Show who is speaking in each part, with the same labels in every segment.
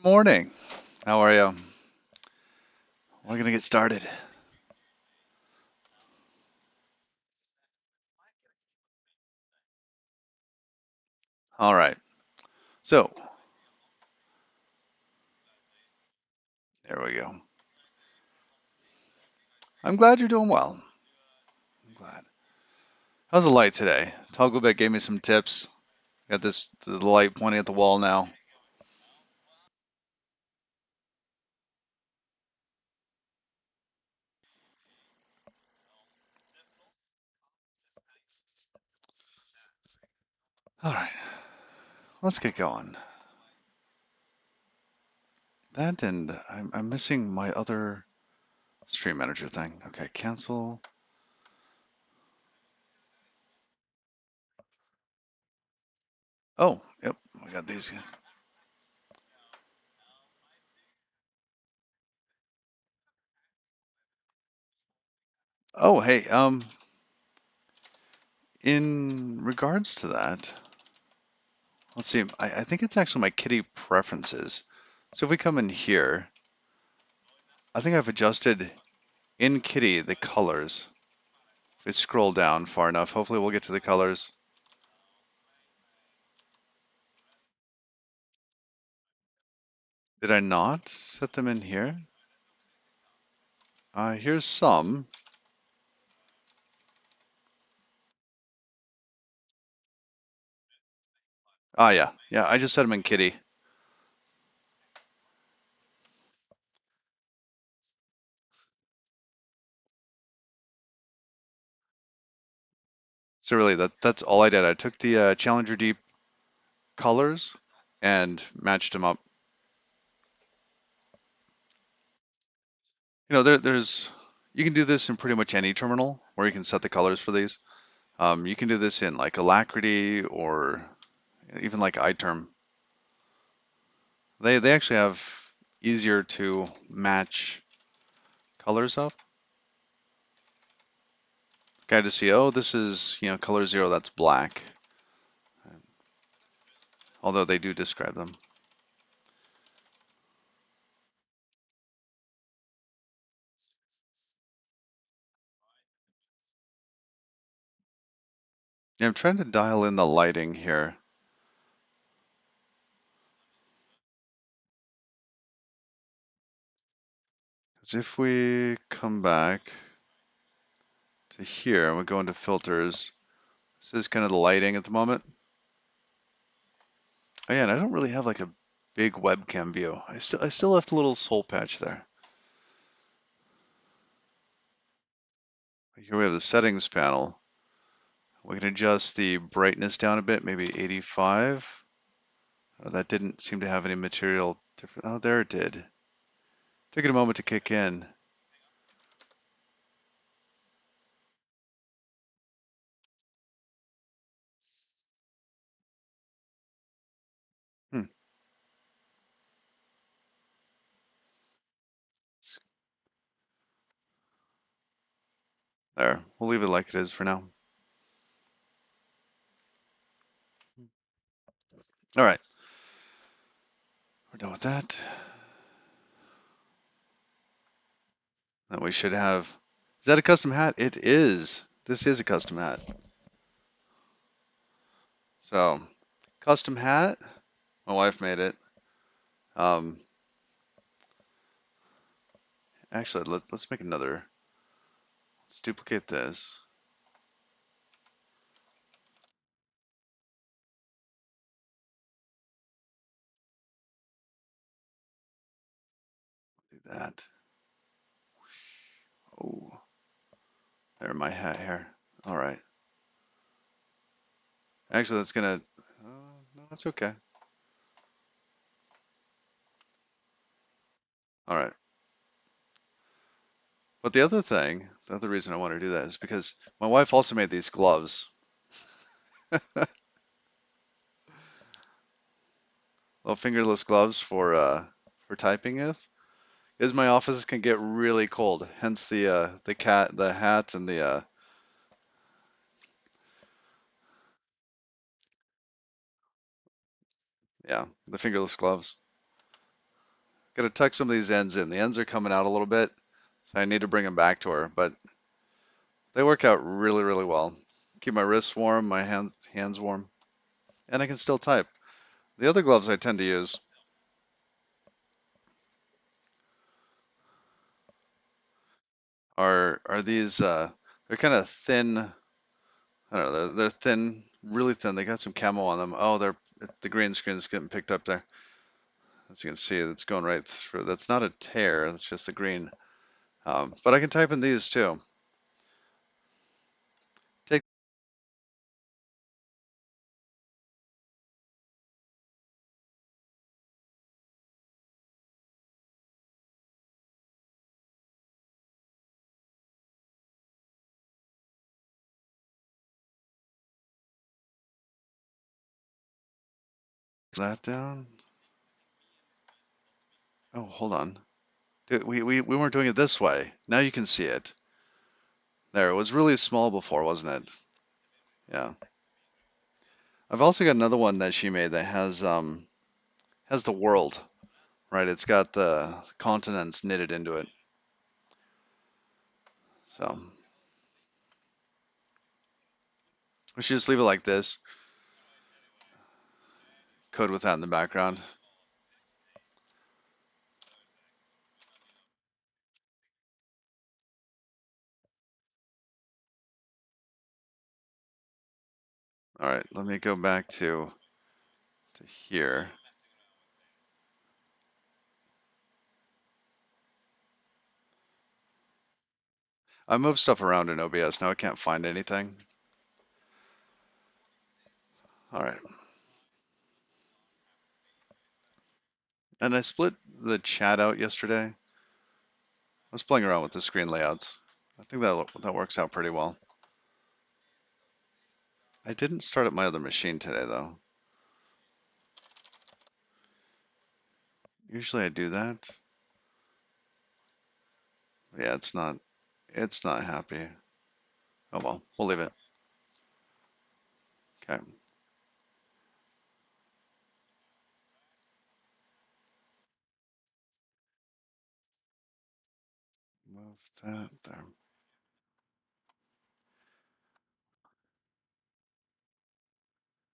Speaker 1: Morning. How are you? We're gonna get started. All right. So there we go. I'm glad you're doing well. I'm glad. How's the light today? Toggleback gave me some tips. Got the light pointing at the wall now. All right. Let's get going. That and I'm missing my other stream manager thing. Okay, cancel. Oh, yep. I got these. Oh, hey. In regards to that, let's see. I think it's actually my kitty preferences. So if we come in here, I think I've adjusted in Kitty the colors. If we scroll down far enough, hopefully we'll get to the colors. Did I not set them in here? Here's some. Yeah, yeah. I just set them in Kitty. So really, that's all I did. I took the Challenger Deep colors and matched them up. There's you can do this in pretty much any terminal where you can set the colors for these. You can do this in like Alacrity or even like iTerm. They actually have easier to match colors up. Guy to see, oh, this is, color 0, that's black. Although they do describe them. Yeah, I'm trying to dial in the lighting here. Because if we come back to here and we go into filters, this is kind of the lighting at the moment. Oh yeah, and I don't really have like a big webcam view. I still left a little soul patch there. Here we have the settings panel. We can adjust the brightness down a bit, maybe 85. Oh, that didn't seem to have any material different. Oh, there it did. Took it a moment to kick in. Hmm. There, we'll leave it like it is for now. All right, we're done with that. Then we should have, is that a custom hat? It is. This is a custom hat. So, custom hat, my wife made it. Um, actually, let's make another. Let's duplicate this. Do that. Oh, there, my hat here. All right. Actually, that's gonna, no, that's okay. All right. But the other reason I want to do that is because my wife also made these gloves. Little fingerless gloves for typing with. Is my office can get really cold, hence the hat and the yeah, the fingerless gloves. Gotta tuck some of these ends in. The ends are coming out a little bit, so I need to bring them back to her, but they work out really, really well. Keep my wrists warm, my hands warm, and I can still type. The other gloves I tend to use are these they're kind of thin. I don't know, they're thin, really thin. They got some camo on them. Oh, the green screen is getting picked up there. As you can see, it's going right through. That's not a tear, it's just the green. But I can type in these too. Take that down. Oh, hold on. We weren't doing it this way. Now you can see it. There, it was really small before, wasn't it? Yeah. I've also got another one that she made that has the world, right? It's got the continents knitted into it. So we should just leave it like this. Code with that in the background. All right, let me go back to here. I moved stuff around in OBS. Now I can't find anything. All right. And I split the chat out yesterday. I was playing around with the screen layouts. I think that works out pretty well. I didn't start up my other machine today though. Usually I do that. Yeah, it's not happy. Oh well, we'll leave it. Okay. Move that there.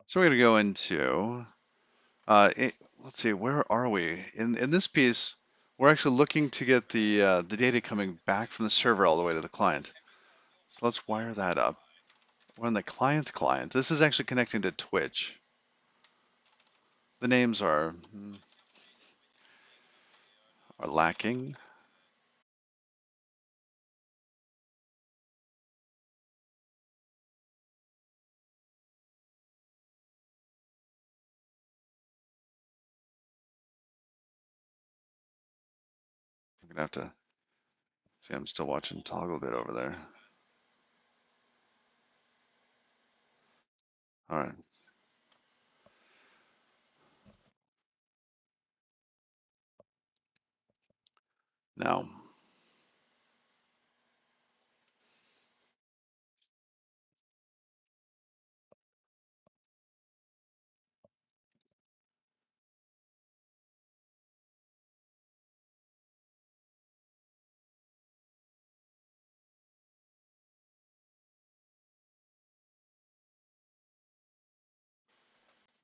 Speaker 1: So we're gonna go into let's see, where are we? In this piece, we're actually looking to get the data coming back from the server all the way to the client. So let's wire that up. We're on the client. This is actually connecting to Twitch. The names are lacking. I'm gonna have to see. I'm still watching Toggle Bit over there. All right. Now,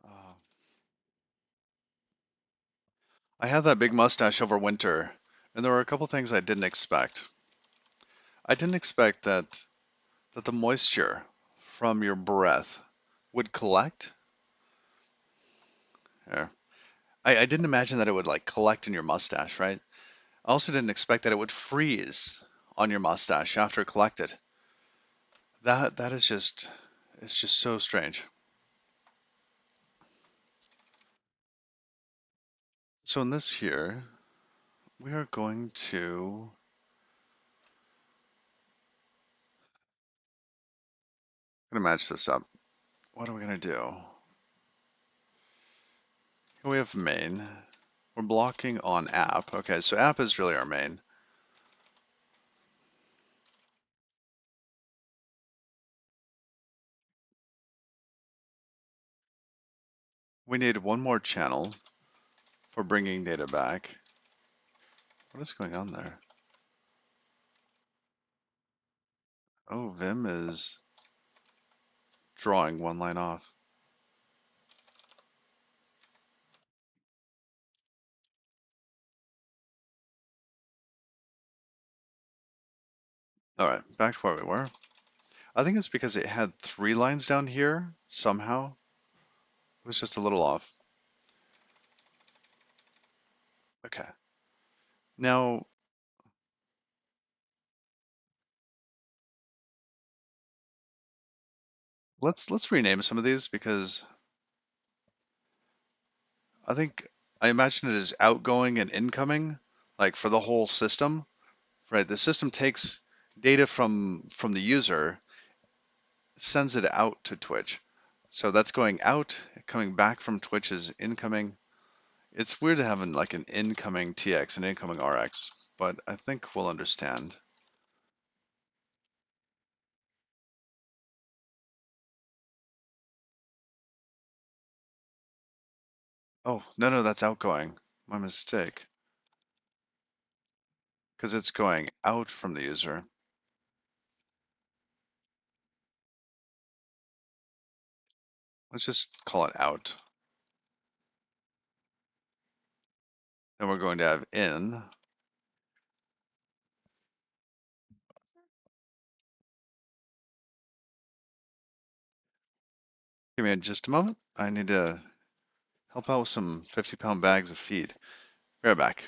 Speaker 1: uh, I had that big mustache over winter, and there were a couple things I didn't expect. I didn't expect that the moisture from your breath would collect. Here. I didn't imagine that it would like collect in your mustache, right? I also didn't expect that it would freeze on your mustache after it collected. That is just it's just so strange. So in this here, we are going to match this up. What are we gonna do? Here we have main. We're blocking on app. Okay, so app is really our main. We need one more channel for bringing data back. What is going on there? Oh, Vim is drawing one line off. All right, back to where we were. I think it's because it had 3 lines down here somehow. It was just a little off. Okay. Now let's rename some of these because I imagine it as outgoing and incoming, like for the whole system, right? The system takes data from the user, sends it out to Twitch. So that's going out, coming back from Twitch is incoming. It's weird to have like an incoming TX and incoming RX, but I think we'll understand. Oh, no, that's outgoing. My mistake. Because it's going out from the user. Let's just call it out. Then we're going to have in. Give me just a moment. I need to help out with some 50-pound bags of feed. Be right back.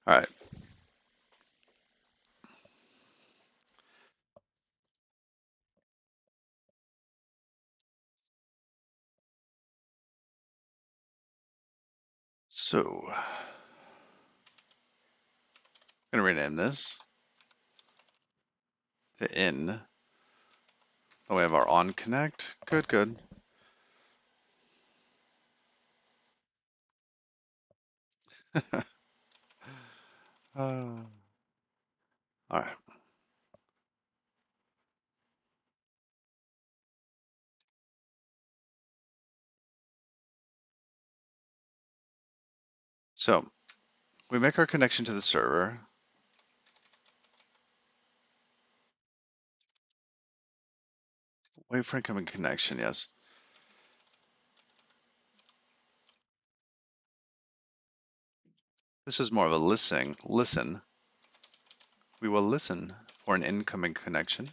Speaker 1: All right. So, I'm going to rename this to in. Oh, we have our on connect. Good. All right. So we make our connection to the server. Wait for incoming connection, yes. This is more of a listen. We will listen for an incoming connection.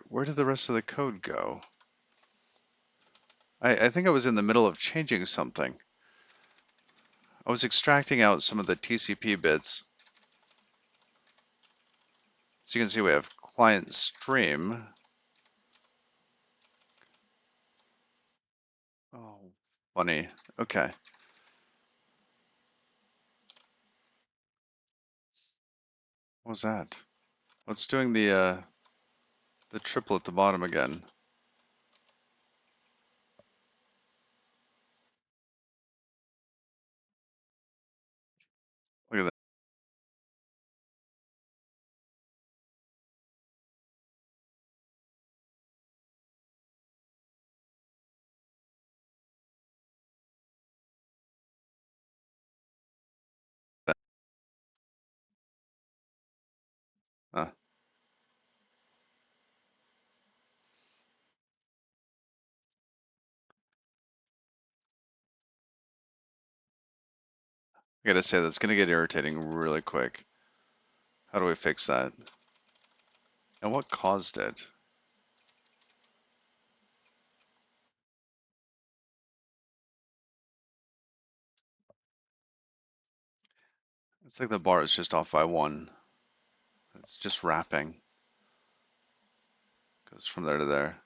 Speaker 1: Where did the rest of the code go? I think I was in the middle of changing something. I was extracting out some of the TCP bits. So you can see we have client stream. Oh, funny. Okay. What was that? What's doing the triple at the bottom again? Look at that. I gotta say that's gonna get irritating really quick. How do we fix that? And what caused it? It's like the bar is just off by one. It's just wrapping. Goes from there to there.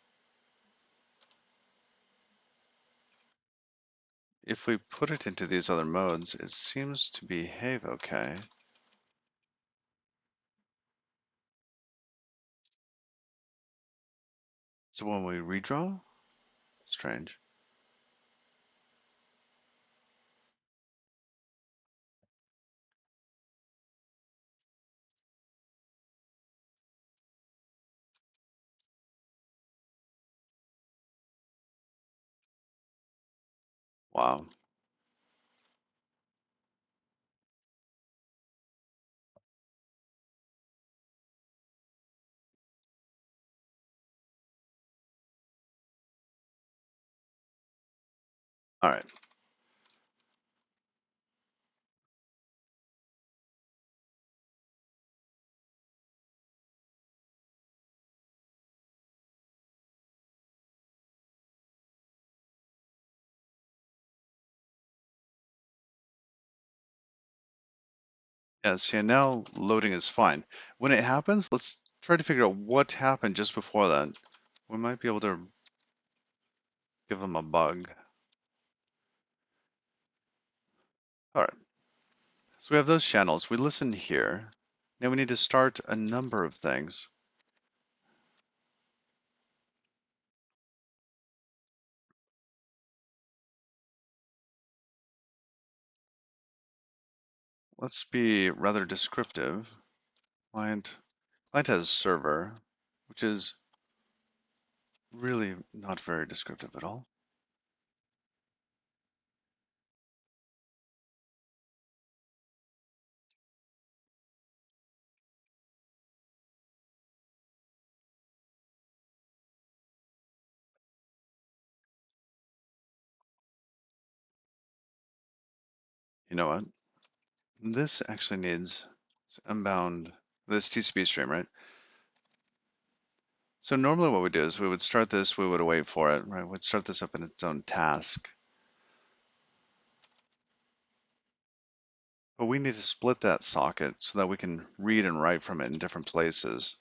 Speaker 1: If we put it into these other modes, it seems to behave okay. So when we redraw, strange. Wow. All right. Yeah, see, now loading is fine. When it happens, let's try to figure out what happened just before that. We might be able to give them a bug. All right. So we have those channels. We listen here. Now we need to start a number of things. Let's be rather descriptive. Client has server, which is really not very descriptive at all. You know what? This actually needs unbound, this TCP stream, right? So normally what we do is we would start this, we would wait for it, right? We'd start this up in its own task. But we need to split that socket so that we can read and write from it in different places.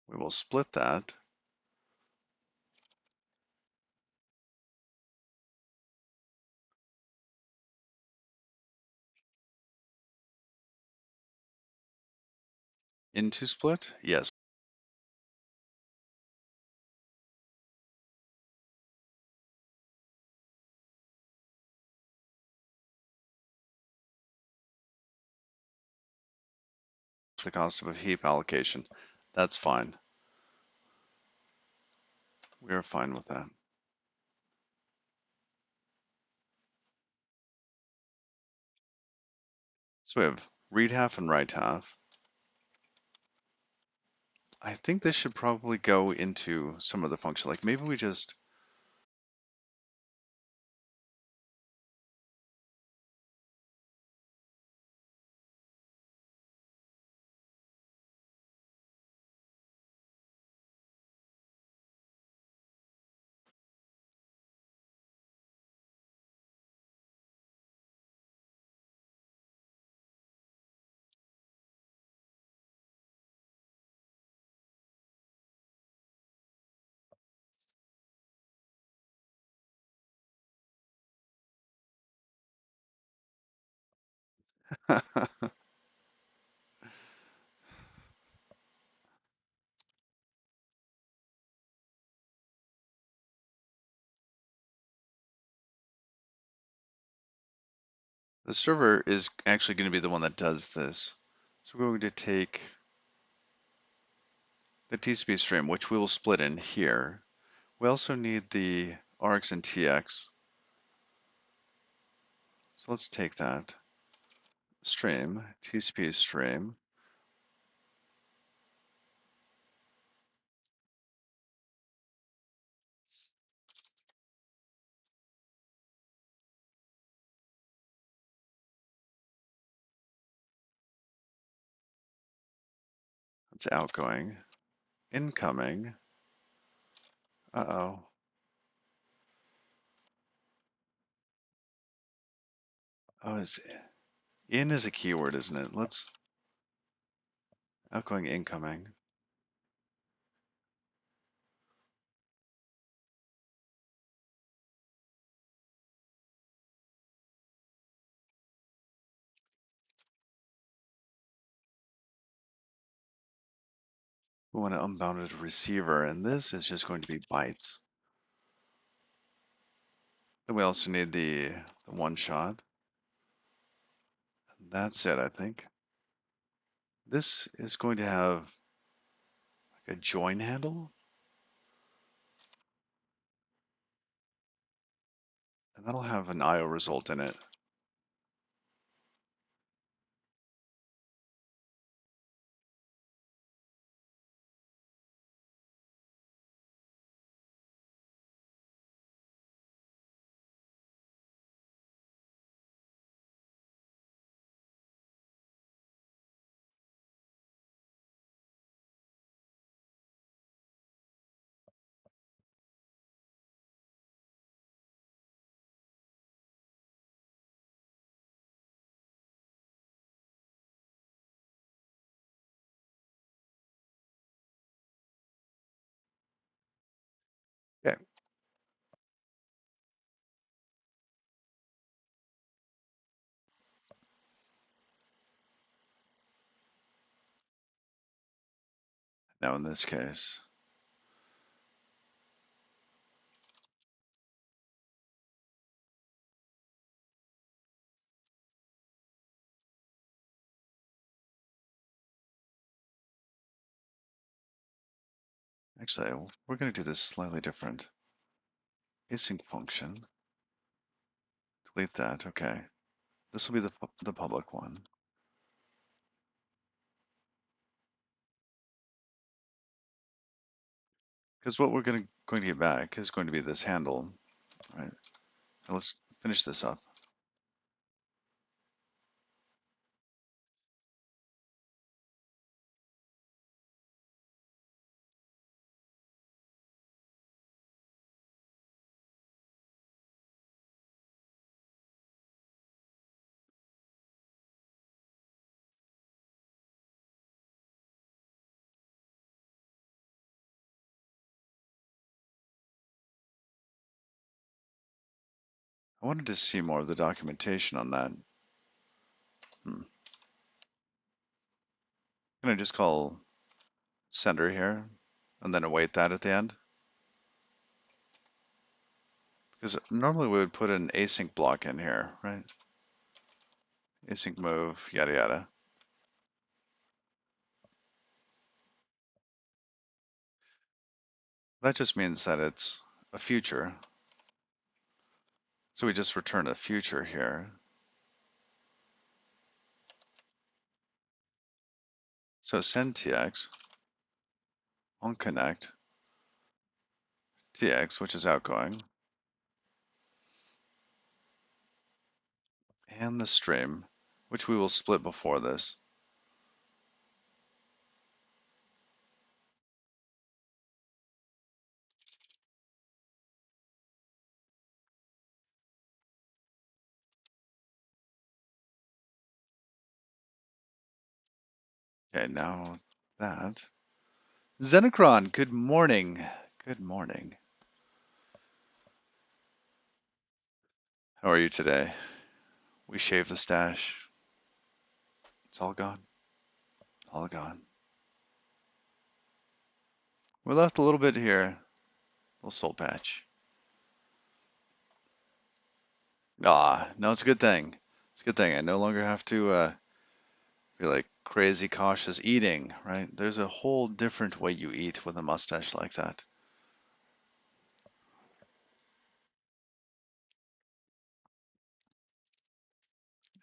Speaker 1: We will split that into split. Yes, the cost of a heap allocation. That's fine. We are fine with that. So we have read half and write half. I think this should probably go into some of the function. Like maybe we just, The server is actually going to be the one that does this. So we're going to take the TCP stream, which we will split in here. We also need the RX and TX. So let's take that. Stream, TCP stream. That's outgoing. Incoming. Uh-oh. Oh, in is a keyword, isn't it? Let's outgoing, incoming. We want an unbounded receiver, and this is just going to be bytes. Then we also need the one shot. That's it, I think. This is going to have like a join handle, and that'll have an IO result in it. Okay, now in this case, actually, we're going to do this slightly different. Async function, delete that, okay. This will be the public one. Because what we're going to get back is going to be this handle, right? Now let's finish this up. I wanted to see more of the documentation on that. I'm going to just call sender here and then await that at the end. Because normally we would put an async block in here, right? Async move, yada yada. That just means that it's a future. So we just return a future here. So send TX on connect TX, which is outgoing, and the stream, which we will split before this. Okay, now that. Xenocron, good morning. Good morning. How are you today? We shaved the stash. It's all gone. All gone. We left a little bit here. A little soul patch. Ah, no, it's a good thing. It's a good thing. I no longer have to be like crazy cautious eating, right? There's a whole different way you eat with a mustache like that.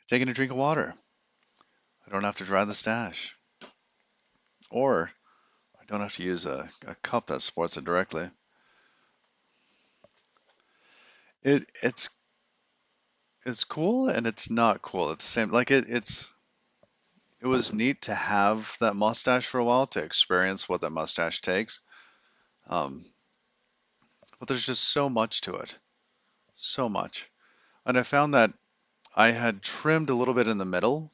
Speaker 1: Taking a drink of water. I don't have to dry the stash. Or I don't have to use a cup that supports it directly. It's it's cool and it's not cool at the same. Like it was neat to have that mustache for a while to experience what that mustache takes. Um, but there's just so much to it, so much. And I found that I had trimmed a little bit in the middle,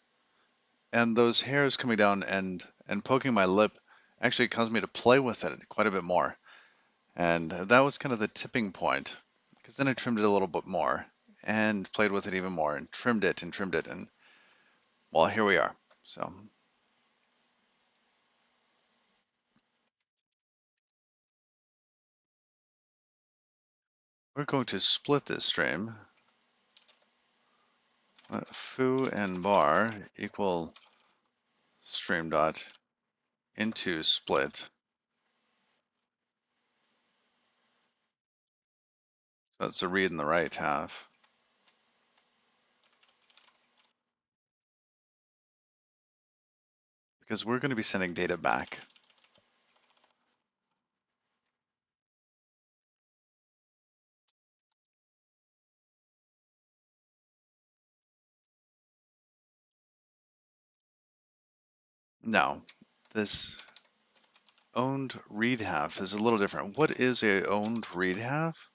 Speaker 1: and those hairs coming down and poking my lip actually caused me to play with it quite a bit more. And that was kind of the tipping point, because then I trimmed it a little bit more and played with it even more and trimmed it, and well, here we are. So we're going to split this stream. Foo and bar equal stream dot into split. So that's the read and the write half. Because we're going to be sending data back. Now, this owned read half is a little different. What is a owned read half?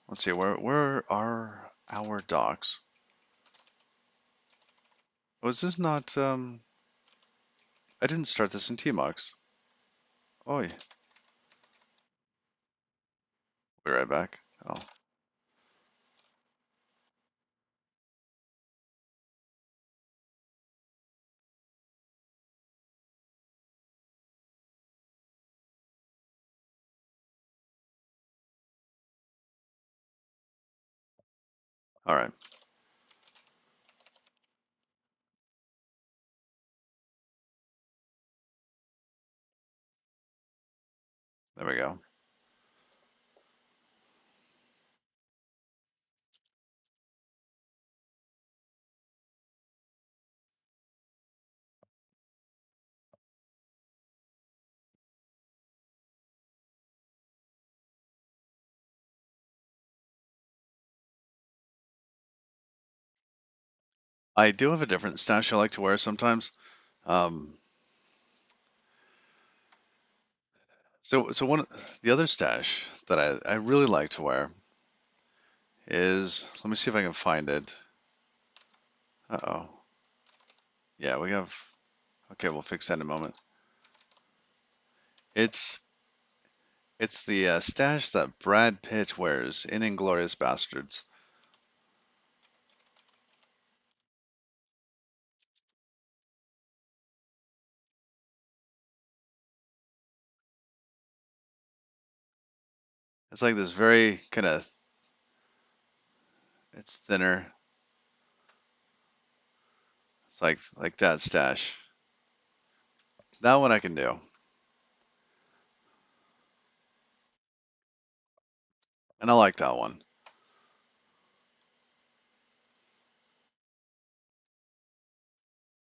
Speaker 1: Let's see, where are our docs? Was this not, I didn't start this in Tmux. Oi, be right back. Oh, all right, there we go. I do have a different stash I like to wear sometimes. Um, so the other stash that I really like to wear is, let me see if I can find it. Uh-oh. Yeah, we have, okay, we'll fix that in a moment. It's it's the stash that Brad Pitt wears in Inglourious Bastards. It's like this very kind of, it's thinner. It's like that stash. That one I can do, and I like that one.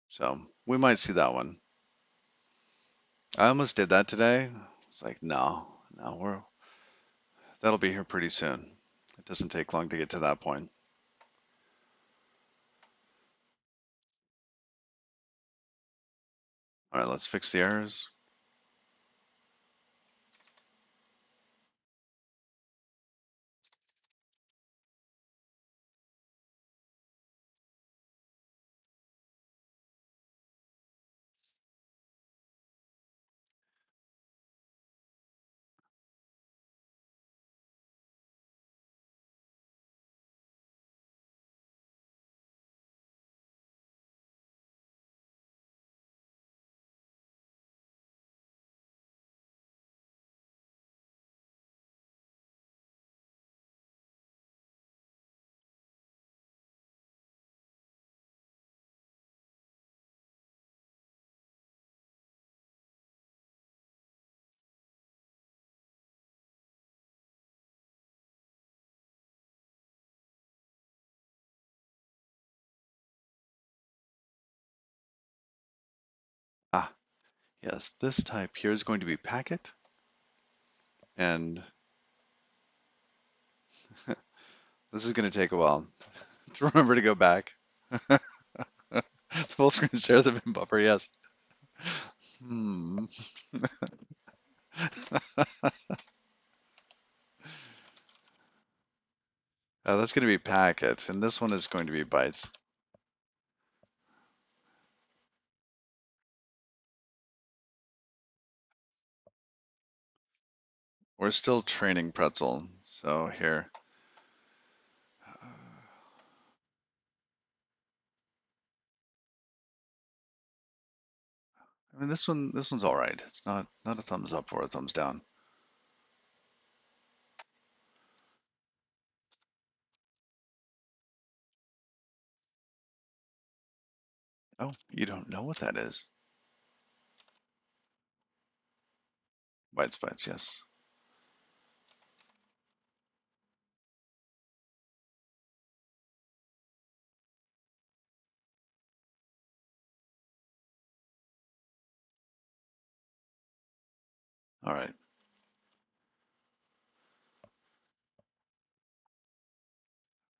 Speaker 1: So we might see that one. I almost did that today. It's like, no, no, that'll be here pretty soon. It doesn't take long to get to that point. All right, let's fix the errors. Yes, this type here is going to be packet, and this is going to take a while to remember to go back. Full screen share the bin buffer, yes. Hmm. That's going to be packet, and this one is going to be bytes. We're still training pretzel, so here. I mean, this one's all right. It's not a thumbs up or a thumbs down. Oh, you don't know what that is? Bytes, bytes, yes. All right.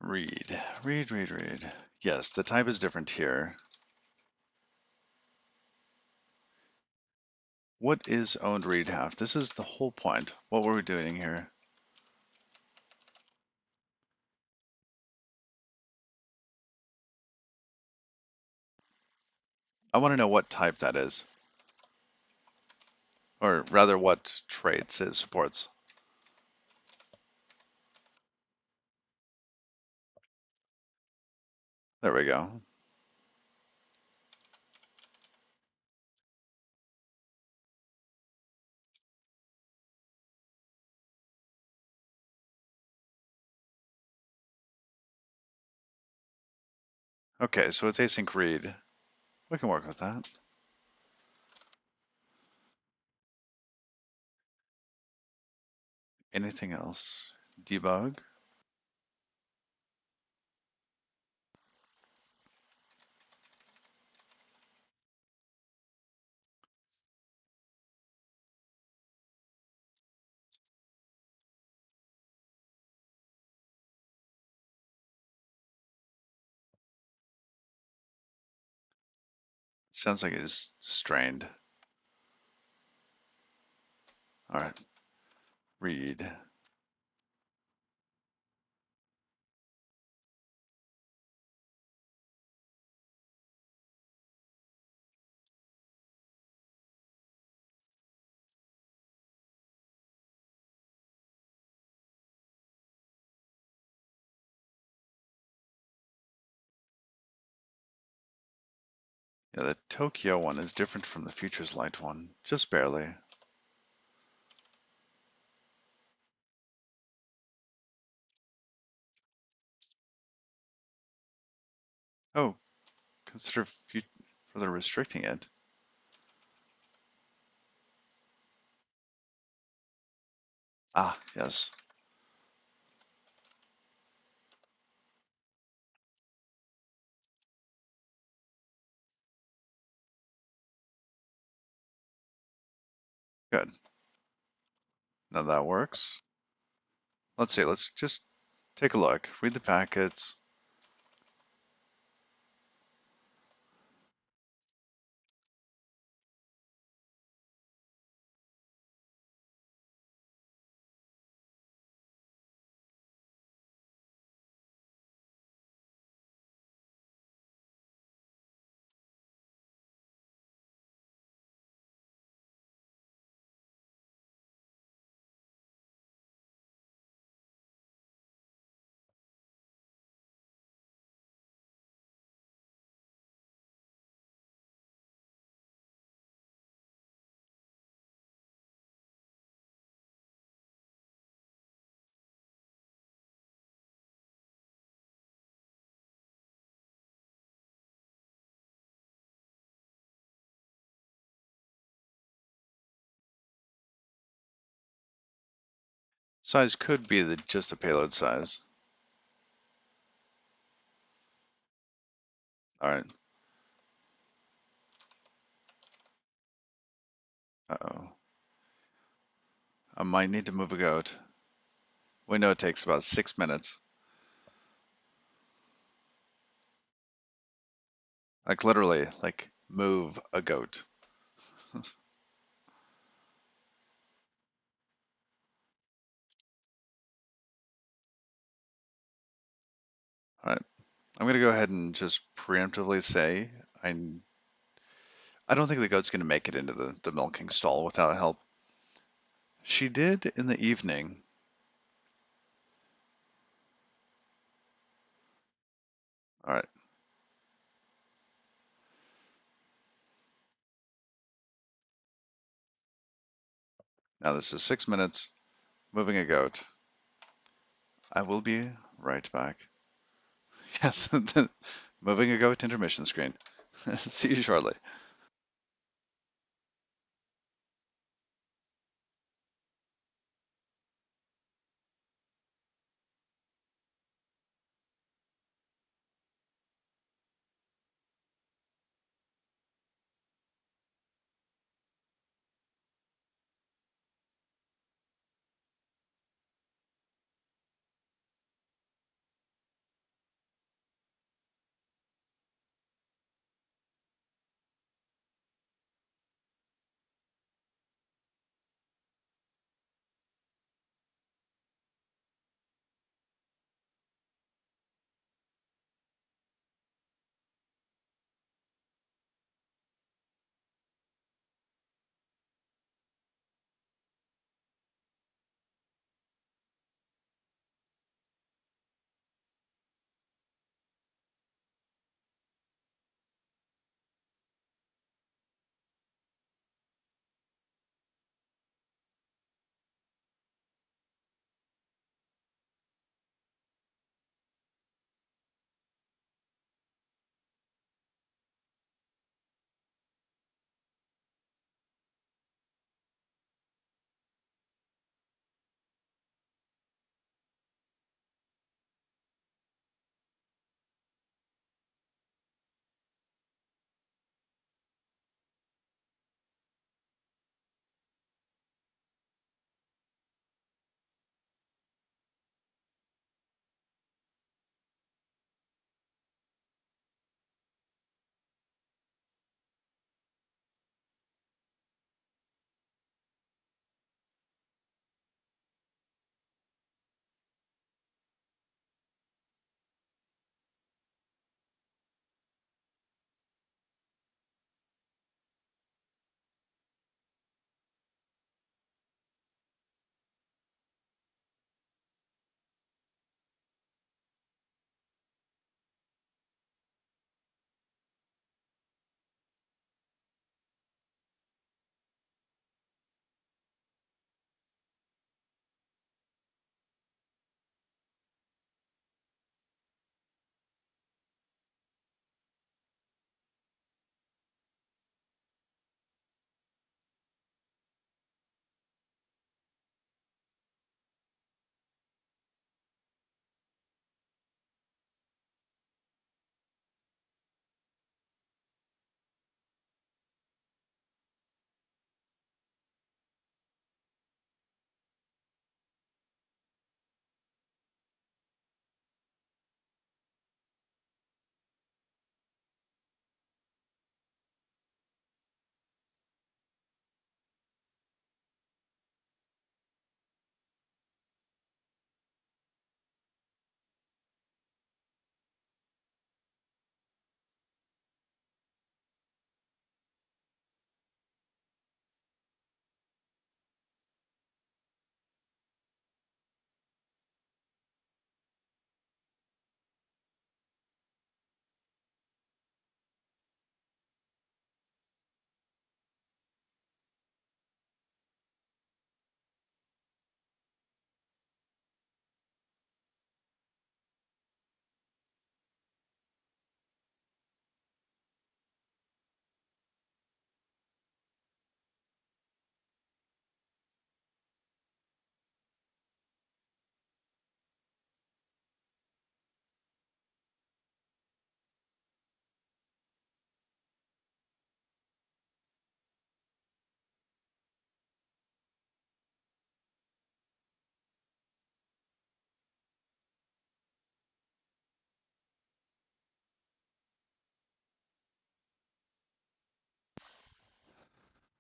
Speaker 1: Read, read, read, read. Yes, the type is different here. What is owned read half? This is the whole point. What were we doing here? I want to know what type that is, or rather what traits it supports. There we go. Okay, so it's async read. We can work with that. Anything else? Debug. Sounds like it's strained. All right, read. Yeah, the Tokyo one is different from the Futures Light one, just barely. Oh, consider further restricting it. Ah, yes, good. Now that works. Let's see, let's just take a look. Read the packets. Size could be just the payload size. All right. might need to move a goat. We know it takes about 6 minutes. Like literally, like move a goat. All right. I'm gonna go ahead and just preemptively say I don't think the goat's gonna make it into the milking stall without help. She did in the evening. All right. Now this is 6 minutes. Moving a goat. I will be right back. Yes. Moving a goat intermission screen. See you shortly.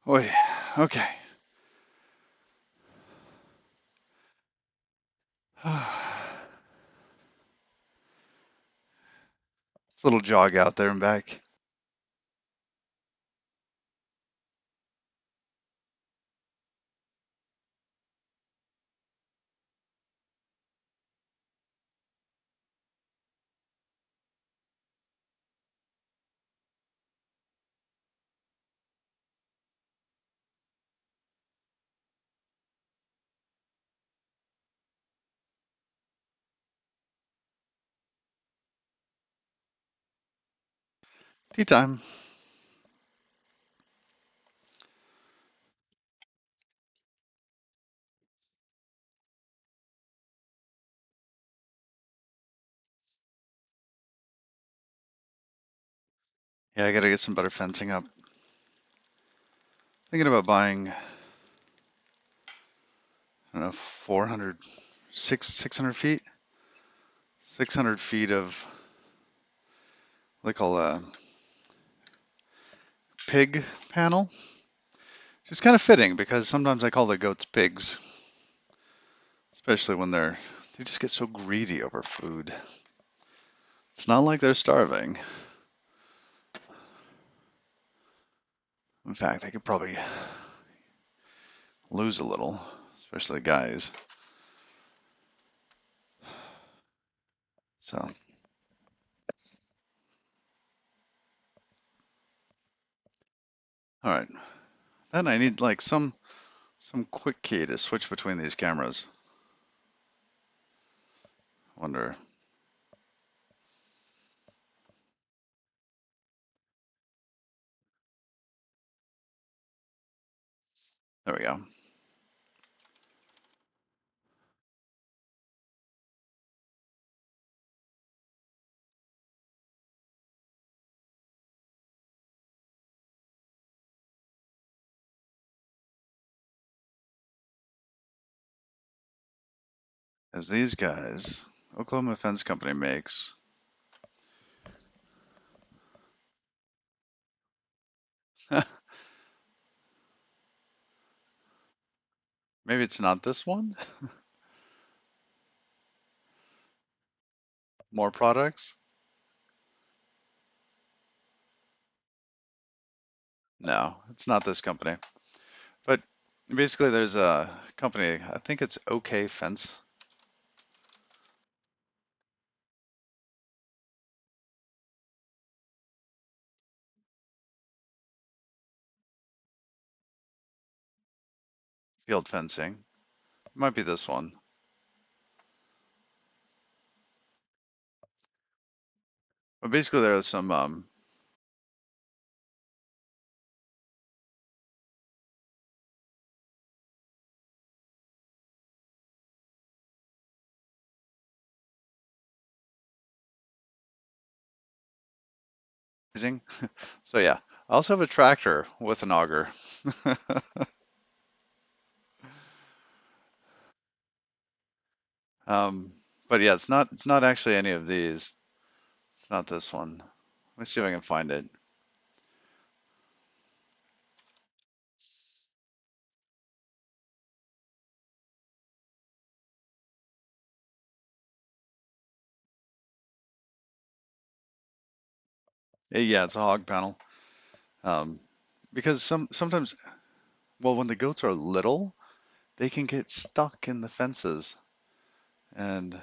Speaker 1: Oi, okay. It's a little jog out there and back. Tea time. Yeah, I gotta get some better fencing up. Thinking about buying, I don't know, 400, 600 feet? 600 feet of what they call a pig panel. Which is kind of fitting because sometimes I call the goats pigs, especially when they just get so greedy over food. It's not like they're starving. In fact, they could probably lose a little, especially guys. So, all right. Then I need like some quick key to switch between these cameras. Wonder. There we go. As these guys, Oklahoma Fence Company makes. Maybe it's not this one. More products? No, it's not this company. But basically, there's a company, I think it's OK Fence, field fencing. It might be this one. But basically, there are some amazing. So yeah, I also have a tractor with an auger. um, but yeah, it's not actually any of these. It's not this one. Let me see if I can find it. Yeah, it's a hog panel. Um, because sometimes, well, when the goats are little, they can get stuck in the fences. And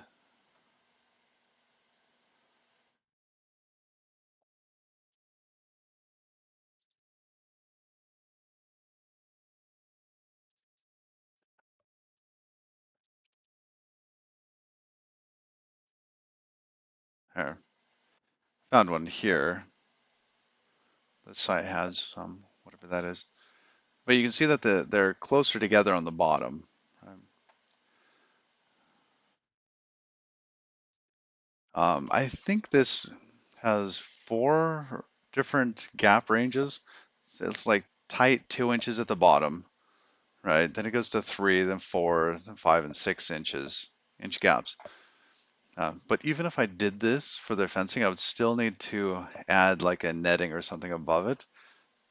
Speaker 1: here, found one here. The site has some, whatever that is. But you can see that they're closer together on the bottom. I think this has four different gap ranges. So it's like tight 2 inches at the bottom, right? Then it goes to 3, then 4, then 5 and 6 inch gaps. But even if I did this for their fencing, I would still need to add like a netting or something above it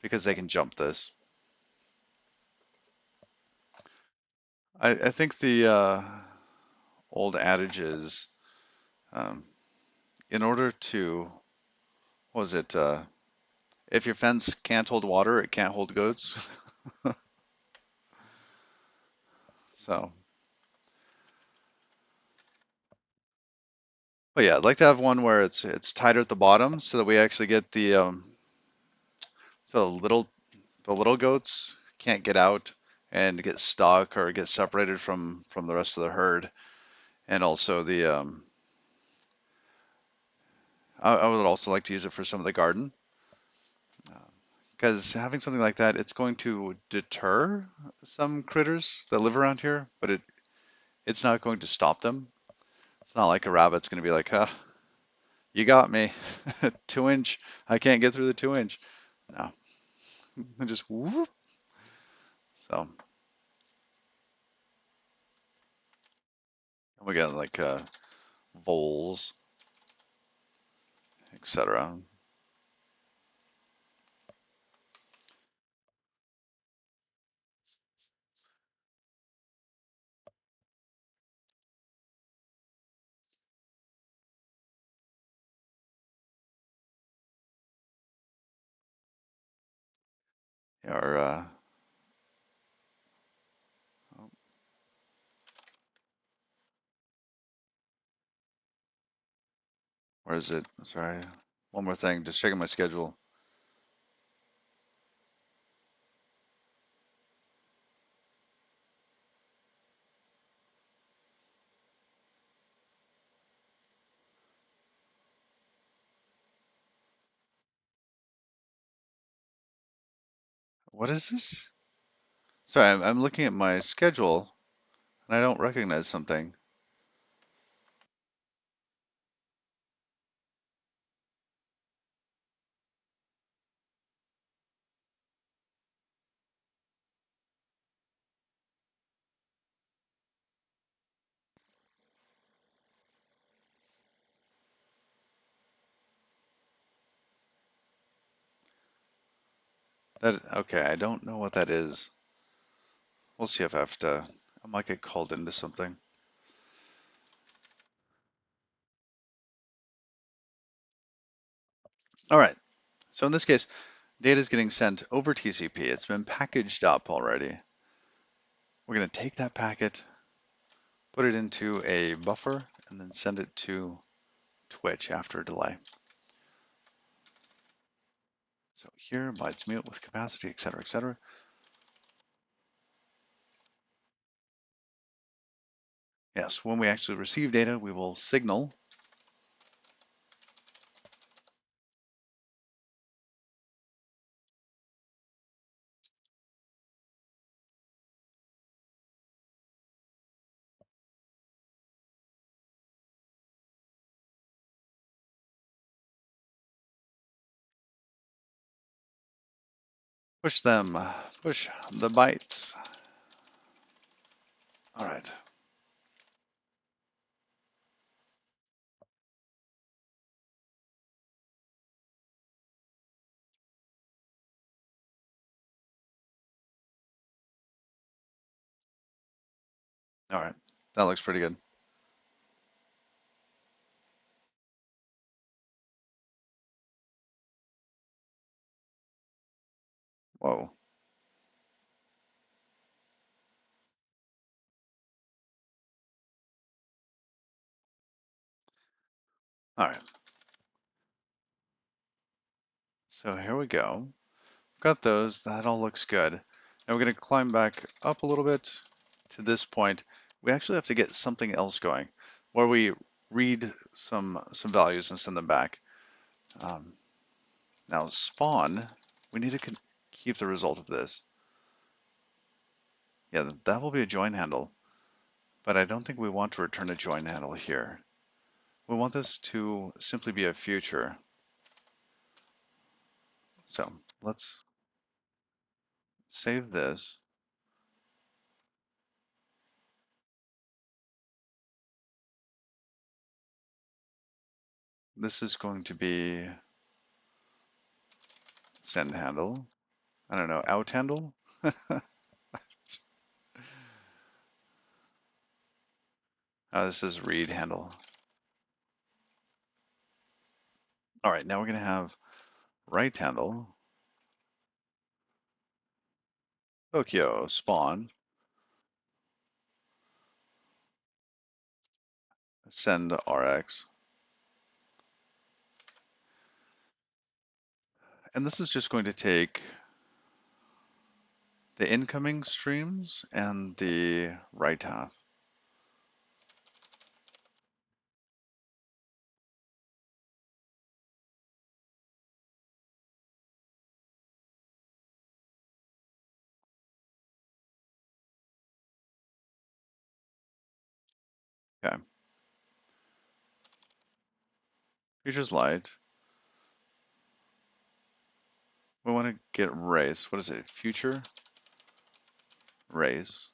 Speaker 1: because they can jump this. I think the old adage is um, in order to, what was it? If your fence can't hold water, it can't hold goats. So, but yeah, I'd like to have one where it's tighter at the bottom so that we actually get the so the little goats can't get out and get stuck or get separated from the rest of the herd. And also I would also like to use it for some of the garden because having something like that, it's going to deter some critters that live around here, but it's not going to stop them. It's not like a rabbit's going to be like, huh, you got me, 2 inch, I can't get through the 2 inch. No, just whoop. So we got like voles, etc. Or oh, where is it? Sorry, one more thing, just checking my schedule. What is this? Sorry, I'm looking at my schedule and I don't recognize something. That okay, I don't know what that is. We'll see if I have to. I might get called into something. All right. So in this case, data is getting sent over TCP. It's been packaged up already. We're going to take that packet, put it into a buffer, and then send it to Twitch after a delay. So here, bytes mute with capacity, etc., etc. Yes, when we actually receive data, we will signal. Push them, push the bytes. All right, all right. That looks pretty good. Whoa. All right, so here we go. Got those, that all looks good. Now we're gonna climb back up a little bit to this point. We actually have to get something else going where we read some values and send them back. Um, Now spawn, we need to keep the result of this. Yeah, that will be a join handle, but I don't think we want to return a join handle here. We want this to simply be a future. So let's save this. This is going to be send handle. I don't know, out handle? This is read handle. All right, now we're going to have write handle, Tokyo, spawn, send RX. And this is just going to take the incoming streams and the write half. Okay. Futures light. We want to get race. What is it? Future race.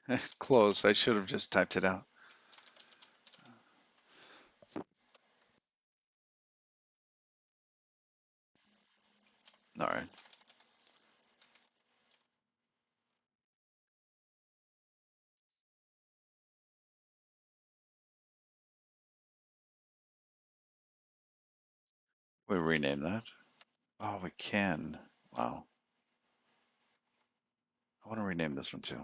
Speaker 1: It's close. I should have just typed it out. All right. We rename that. Oh, we can. Wow. I want to rename this one too.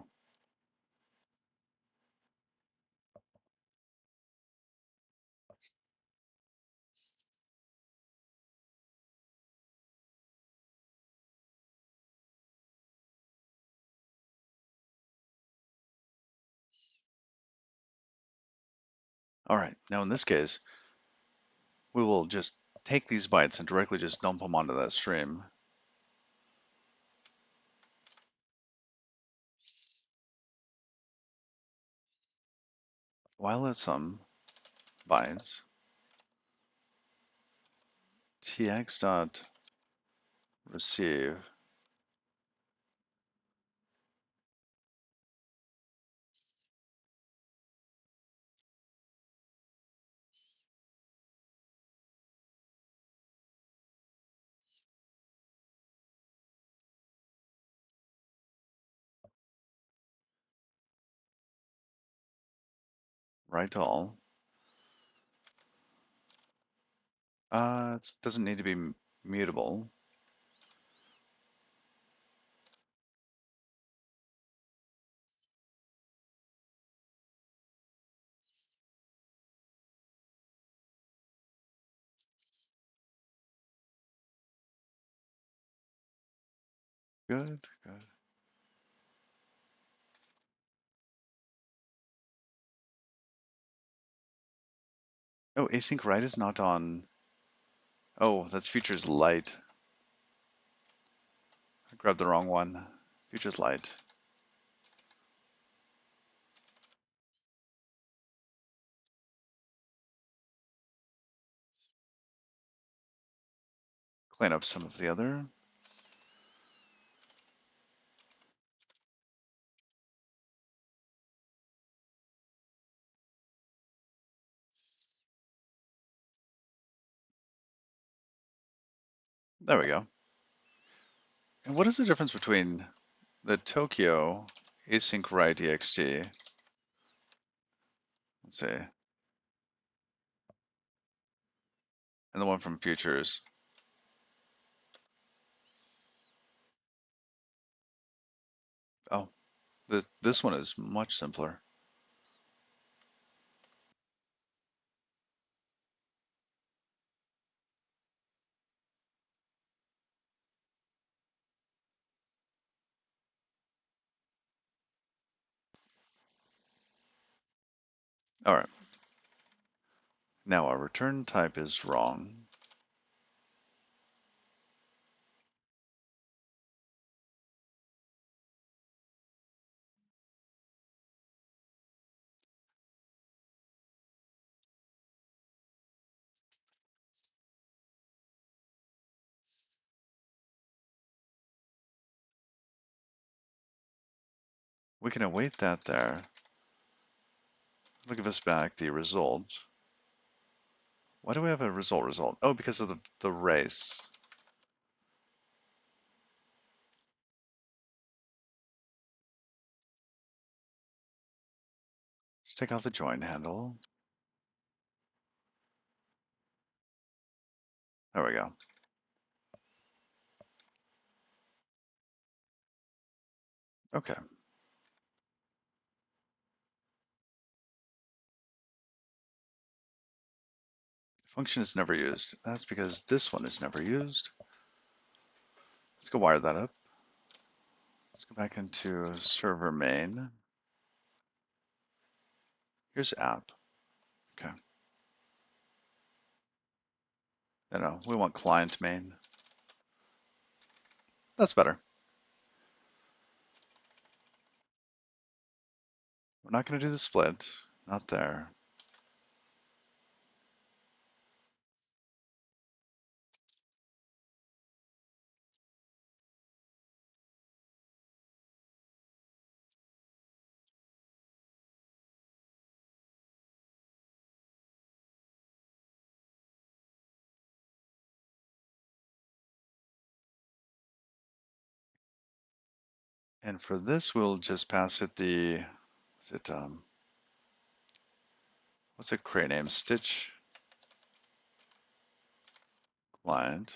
Speaker 1: All right. Now in this case, we will just take these bytes and directly just dump them onto that stream. While it's bytes, tx dot receive write all. It doesn't need to be mutable. Good, good. Oh, async write is not on. Oh, that's futures light. I grabbed the wrong one. Futures light. Clean up some of the other. There we go. And what is the difference between the Tokyo async write ext? Let's see. And the one from futures. Oh, this one is much simpler. All right. Now our return type is wrong. We can await that there. It'll give us back the result. Why do we have a result? Oh, because of the race. Let's take out the join handle. There we go. Okay. Function is never used. That's because this one is never used. Let's go wire that up. Let's go back into server main. Here's app. Okay. No, we want client main. That's better. We're not going to do the split. Not there. And for this, we'll just pass it the, what's it crate name? Stitch client.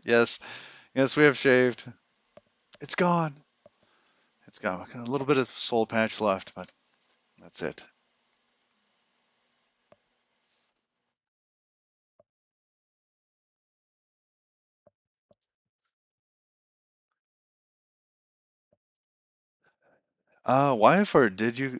Speaker 1: Yes, yes, we have shaved. It's gone. It's gone. A little bit of soul patch left, but that's it. Wife, or did you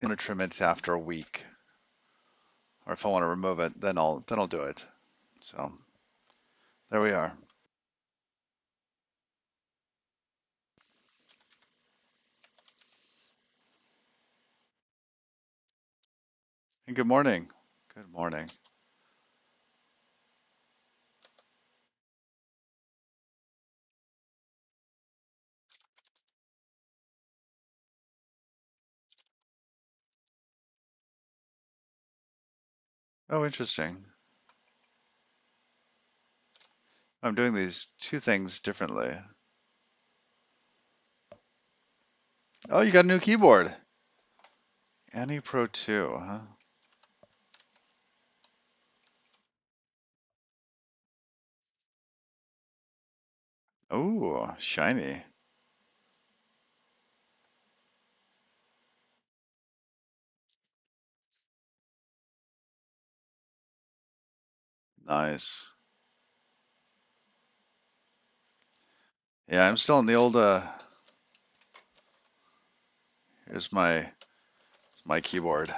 Speaker 1: want to trim it after a week? Or if I want to remove it, then I'll do it. So there we are. And good morning. Good morning. Oh, interesting. I'm doing these two things differently. Oh, you got a new keyboard. Annie Pro 2, huh? Oh, shiny. Nice. Yeah, I'm still in the old, here's my keyboard.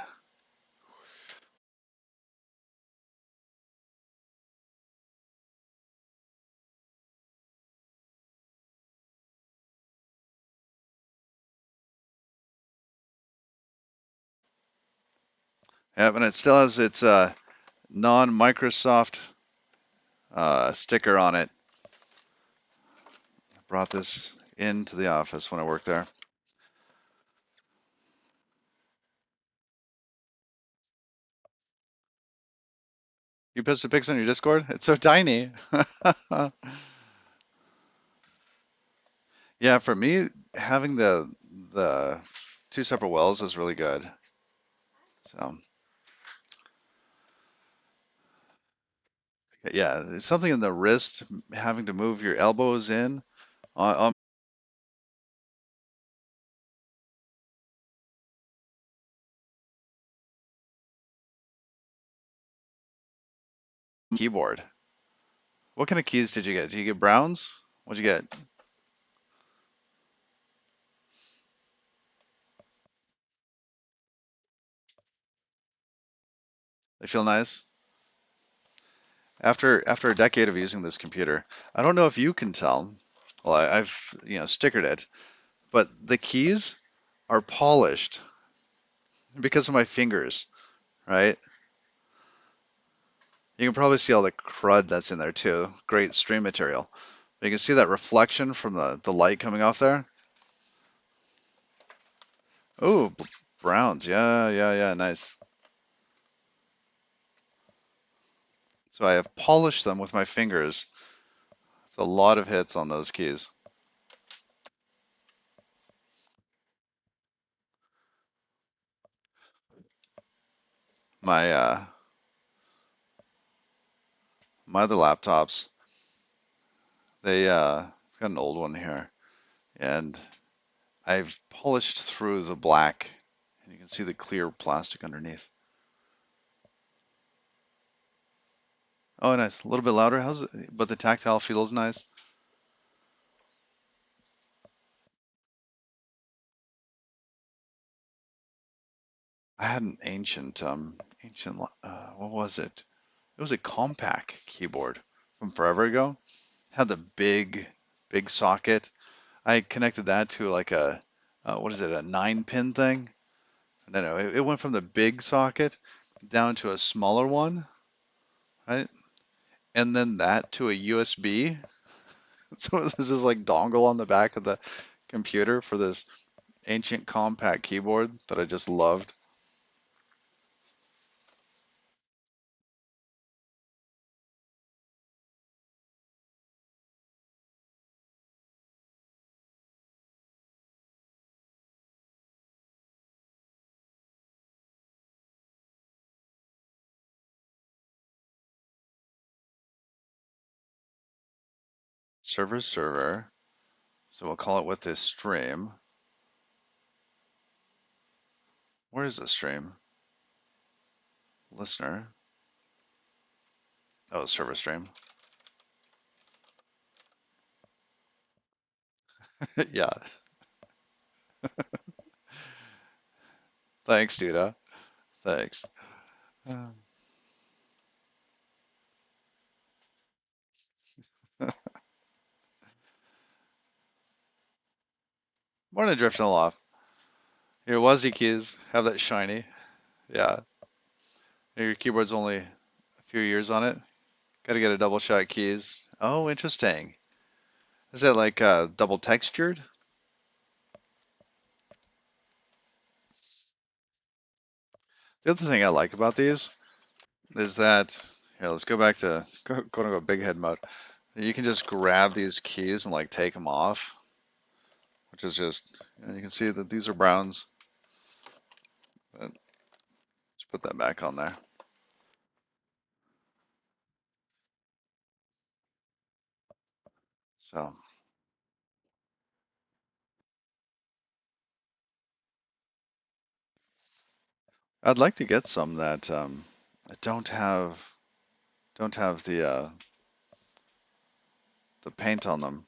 Speaker 1: Yeah, and it still has its non-Microsoft sticker on it. I brought this into the office when I worked there. You posted pics on your Discord? It's so tiny. Yeah, for me, having the two separate wells is really good. So yeah, something in the wrist, having to move your elbows in on keyboard. What kind of keys did you get? Did you get browns? What'd you get? They feel nice? After a decade of using this computer, I don't know if you can tell. Well, I've stickered it, but the keys are polished because of my fingers, right? You can probably see all the crud that's in there too. Great stream material. You can see that reflection from the light coming off there. Oh, browns. Yeah, yeah, yeah. Nice. So I have polished them with my fingers. It's a lot of hits on those keys. My my other laptops, I've got an old one here, and I've polished through the black, and you can see the clear plastic underneath. Oh, nice. A little bit louder. How's it? But the tactile feels nice. I had an ancient, what was it? It was a compact keyboard from forever ago. Had the big socket. I connected that to like what is it, a 9-pin thing? No, it went from the big socket down to a smaller one, right? And then that to a USB. So it was just like dongle on the back of the computer for this ancient compact keyboard that I just loved. Server. So we'll call it with this stream. Where is the stream? Listener. Oh, server stream. Yeah. Thanks, Duda. Thanks. Um, Morning, drifting off. Your WASD keys have that shiny. Yeah. Your keyboard's only a few years on it. Got to get a double shot keys. Oh, interesting. Is it like double textured? The other thing I like about these is that, here, let's go back to quote unquote big head mode. You can just grab these keys and like take them off, which is just, you can see that these are browns. Let's put that back on there. So I'd like to get some that don't have the paint on them.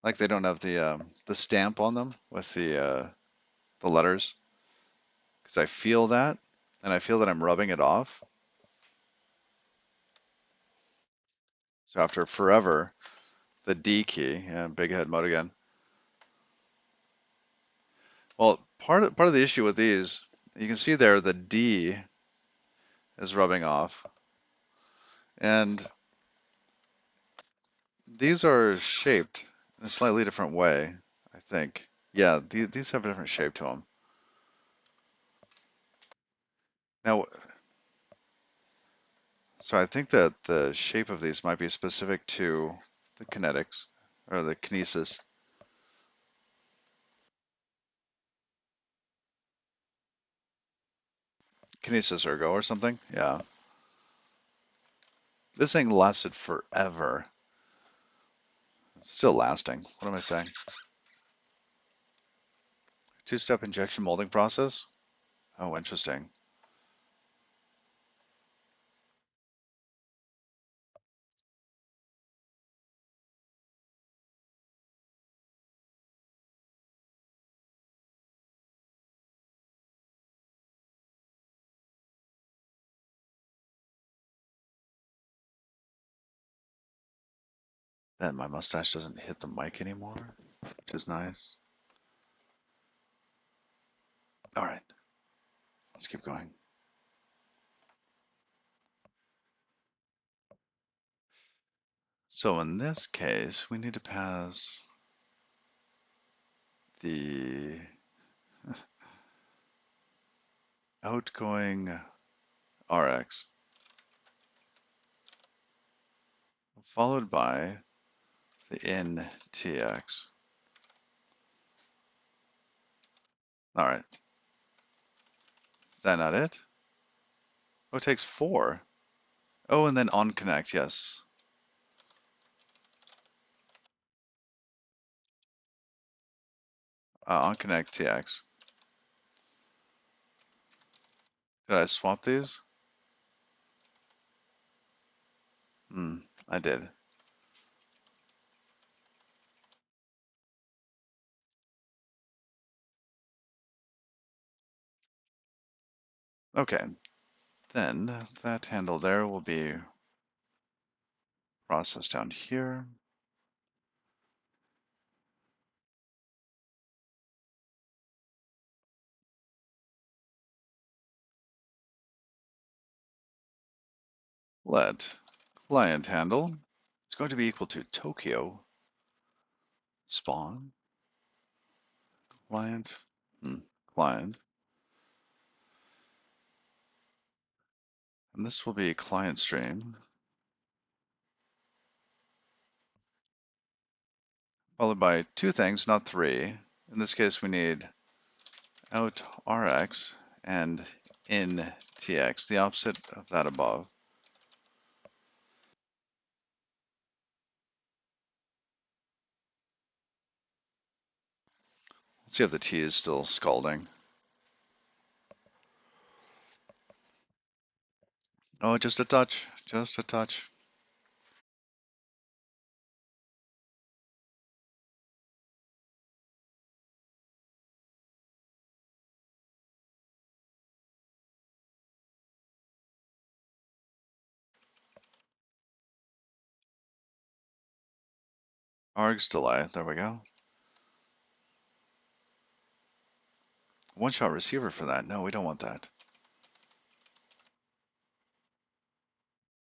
Speaker 1: Like they don't have the stamp on them with the letters, because I feel that, and I feel that I'm rubbing it off. So after forever, the D key, and big head mode again. Well, part of the issue with these, you can see there the D is rubbing off, and these are shaped in a slightly different way, I think. Yeah, these have a different shape to them. Now, so I think that the shape of these might be specific to the kinetics or the kinesis. Kinesis ergo or something. Yeah. This thing lasted forever. It's still lasting. What am I saying? Two-step injection molding process? Oh, interesting. Then my mustache doesn't hit the mic anymore, which is nice. All right, let's keep going. So in this case, we need to pass the outgoing RX followed by the in TX. All right, is that not it? Oh, it takes 4. Oh, and then on connect, yes. On connect TX. Did I swap these? I did. Okay, then that handle there will be processed down here. Let client handle is going to be equal to Tokyo spawn client client, and this will be client stream followed by 2 things, not 3. In this case, we need out Rx and in TX, the opposite of that above. Let's see if the tea is still scalding. Oh, just a touch, just a touch. Args delay, there we go. One-shot receiver for that. No, we don't want that.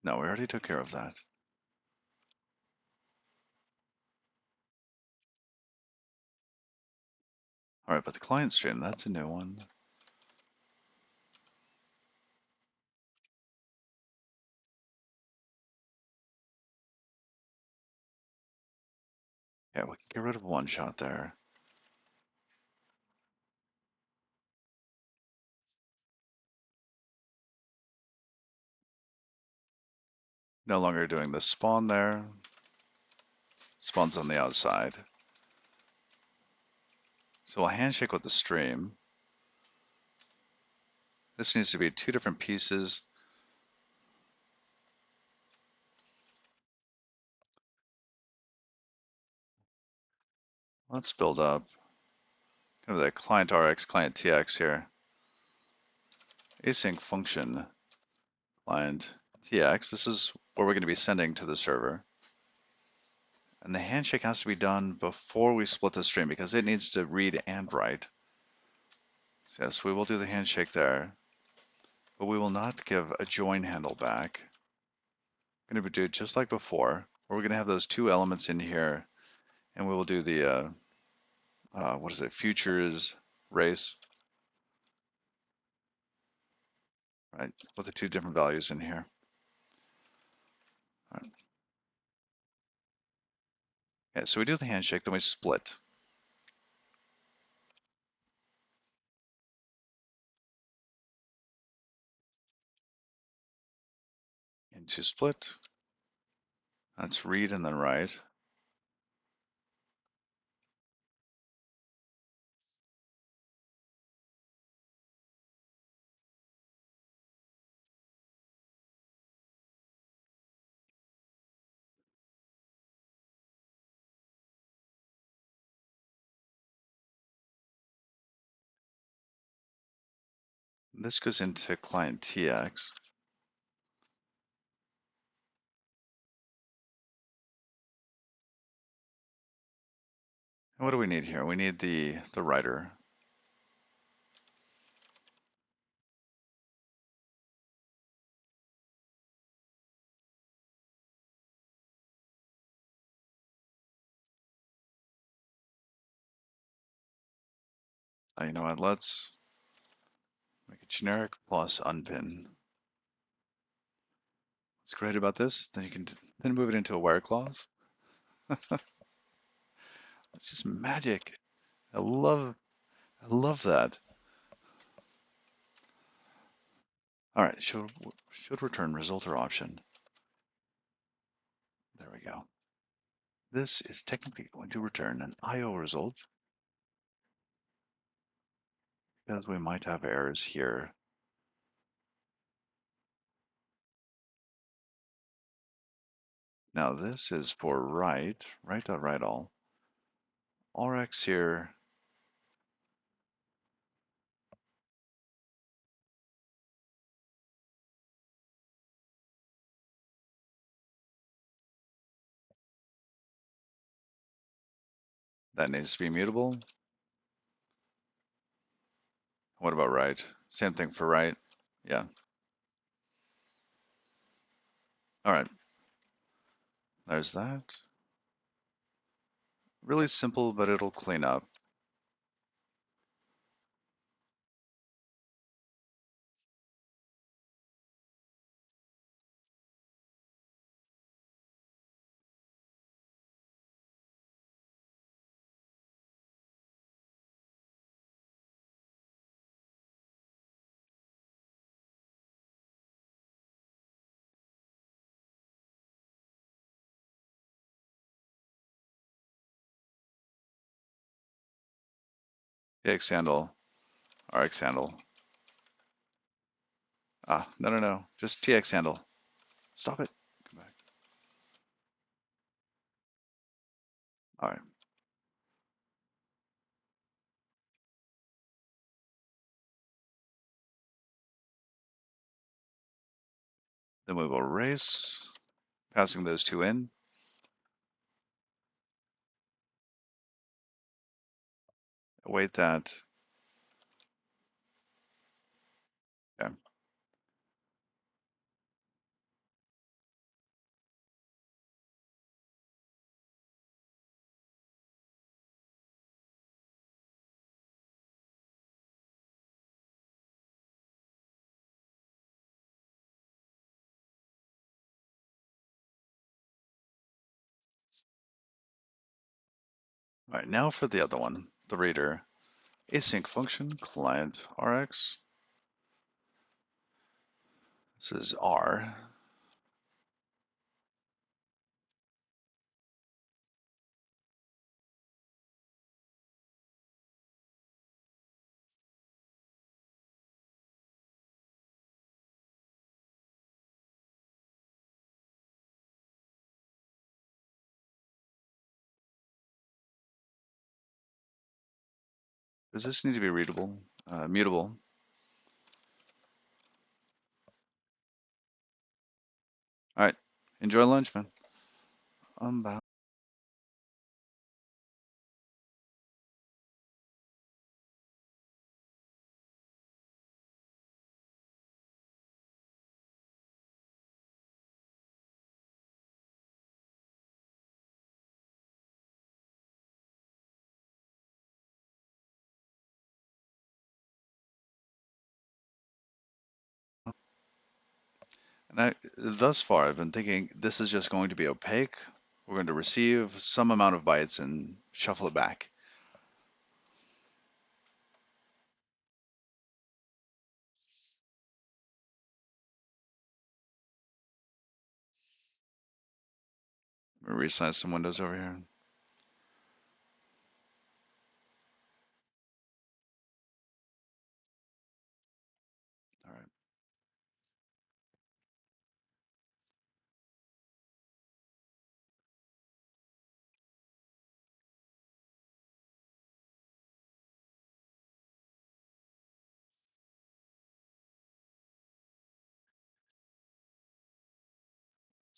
Speaker 1: No, we already took care of that. All right, but the client stream, that's a new one. Yeah, we can get rid of one shot there. No longer doing the spawn there. Spawn's on the outside. So we'll handshake with the stream. This needs to be 2 different pieces. Let's build up kind of the client RX, client TX here. Async function client TX. This is where we're going to be sending to the server. And the handshake has to be done before we split the stream because it needs to read and write. So yes, we will do the handshake there, but we will not give a join handle back. We're going to do it just like before, where we're going to have those 2 elements in here, and we will do the, what is it, futures race, right, with the 2 different values in here. All right. Yeah, so we do the handshake, then we split. Into split, that's read and then write. This goes into client TX. And what do we need here? We need the writer. You know what? Let's make it generic plus unpin. What's great about this? Then you can then move it into a where clause. It's just magic. I love that. All right, should return result or option. There we go. This is technically going to return an IO result because we might have errors here. Now this is for write all. Rx here. That needs to be mutable. What about write? Same thing for write. Yeah. All right. There's that. Really simple, but it'll clean up. TX handle, RX handle. Ah, no, no, no. Just TX handle. Stop it. Come back. All right. Then we will erase, passing those two in. Await that. Okay. All right, now for the other one, the reader. Async function, client RX. This is R. Does this need to be readable? Mutable. All right. Enjoy lunch, man. Unbound. And thus far, I've been thinking this is just going to be opaque. We're going to receive some amount of bytes and shuffle it back. Resize some windows over here. All right.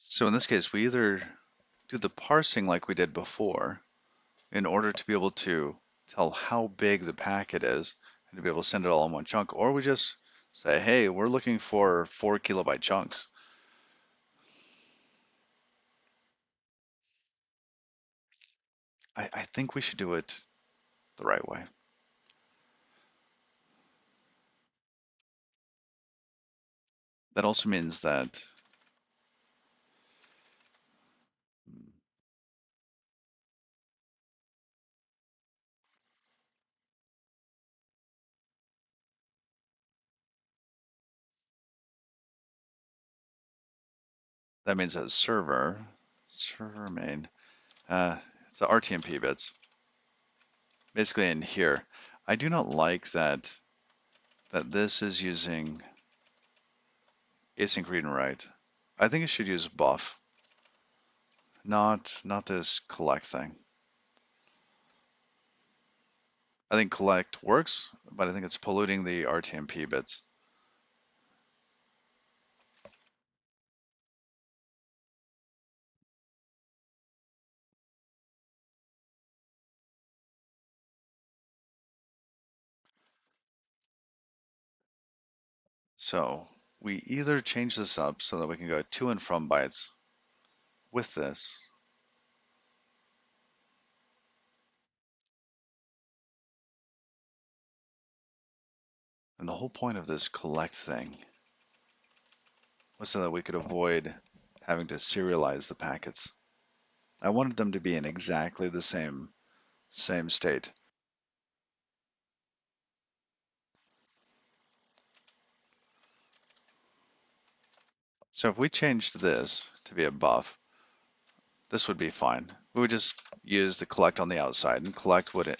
Speaker 1: So in this case, we either do the parsing like we did before, in order to be able to tell how big the packet is and to be able to send it all in one chunk, or we just say, hey, we're looking for 4 kilobyte chunks. I think we should do it the right way. That also means that means that server main, it's the Rtmp bits, basically in here. I do not like that this is using async read and write. I think it should use buff, not this collect thing. I think collect works, but I think it's polluting the Rtmp bits. So we either change this up so that we can go to and from bytes with this, and the whole point of this collect thing was so that we could avoid having to serialize the packets. I wanted them to be in exactly the same state. So if we changed this to be a buff, this would be fine. We would just use the collect on the outside, and collect would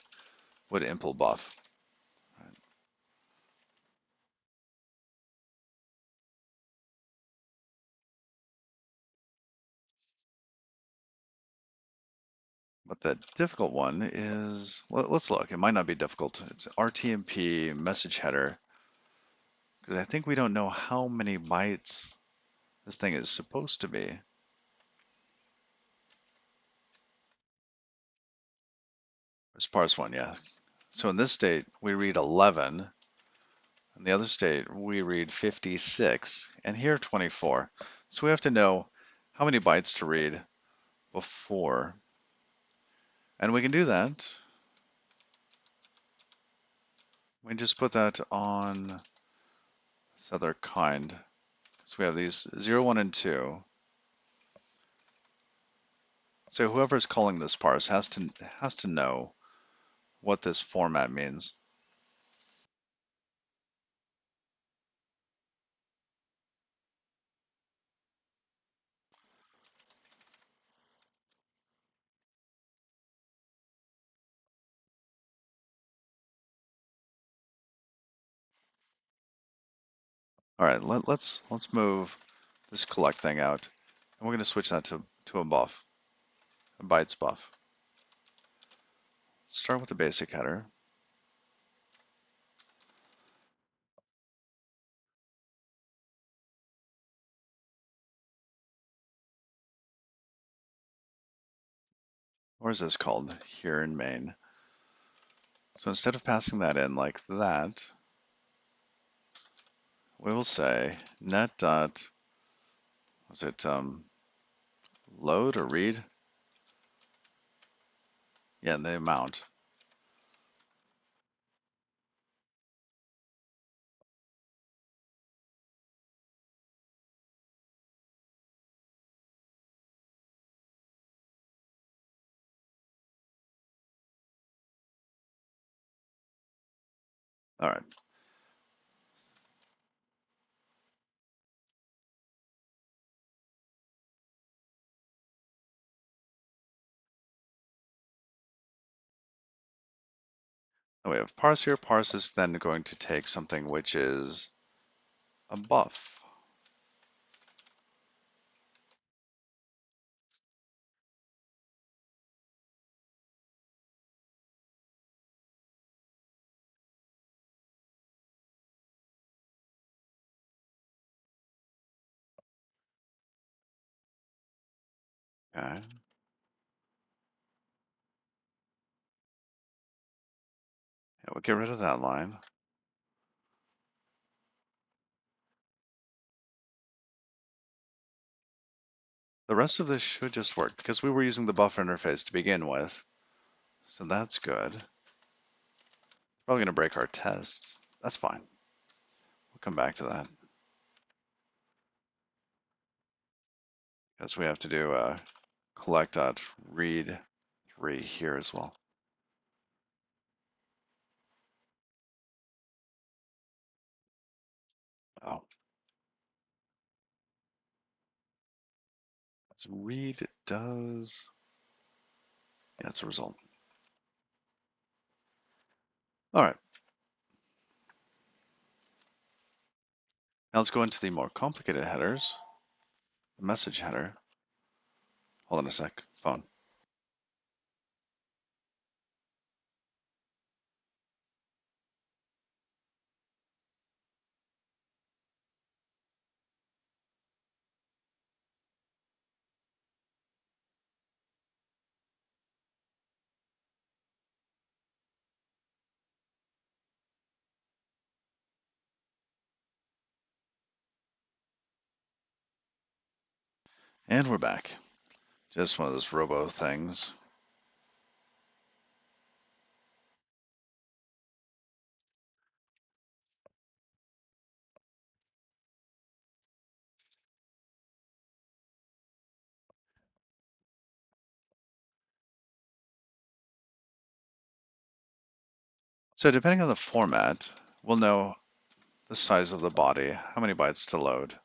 Speaker 1: impl buff. But the difficult one is, let's look. It might not be difficult. It's Rtmp message header, because I think we don't know how many bytes this thing is supposed to be. It's parse one, yeah. So in this state, we read 11. In the other state, we read 56, and here 24. So we have to know how many bytes to read before. And we can do that. We can just put that on this other kind. So we have these 0, 1, and 2. So whoever's calling this parse has to know what this format means. All right, let's move this collect thing out, and we're going to switch that to a buff, a bytes buff. Start with the basic header. Or is this called here in main? So instead of passing that in like that, we will say net dot, was it load or read? Yeah, the amount. All right. And we have parse here. Parse is then going to take something which is a buff. Okay. Yeah, we'll get rid of that line. The rest of this should just work because we were using the buffer interface to begin with. So that's good. Probably going to break our tests. That's fine. We'll come back to that. Because we have to do collect.read3 here as well. Oh. So read does. Yeah, it's a result. All right. Now let's go into the more complicated headers. The message header. Hold on a sec. Phone. And we're back. Just one of those robo things. So depending on the format, we'll know the size of the body, how many bytes to load.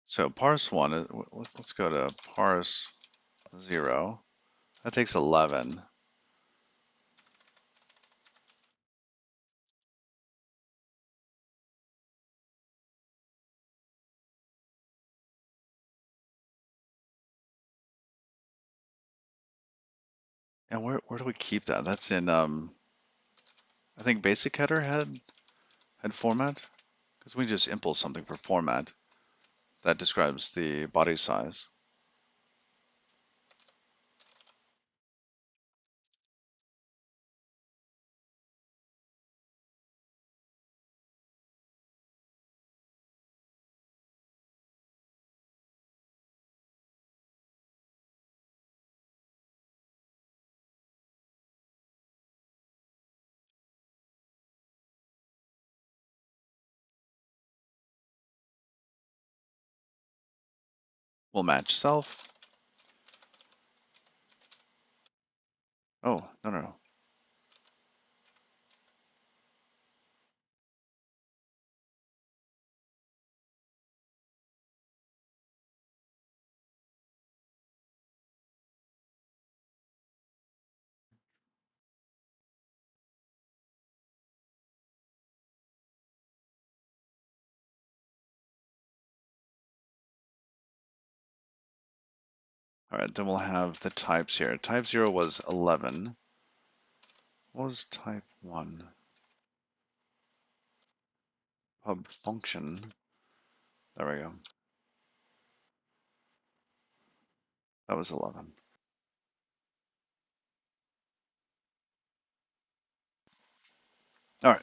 Speaker 1: So parse one, let's go to parse 0. That takes 11. And where do we keep that? That's in, I think basic header had format, because we just import something for format that describes the body size. We'll match self. Oh, no. All right, then we'll have the types here. Type 0 was 11. What was type 1? Pub function. There we go. That was 11. All right.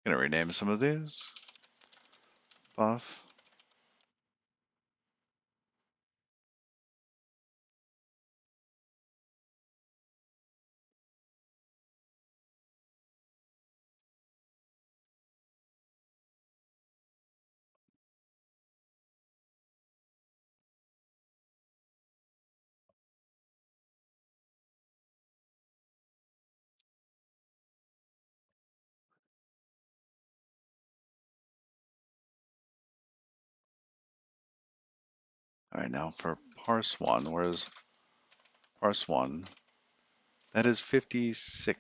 Speaker 1: Gonna rename some of these. Buff. All right, now for parse 1, where's parse 1? That is 56.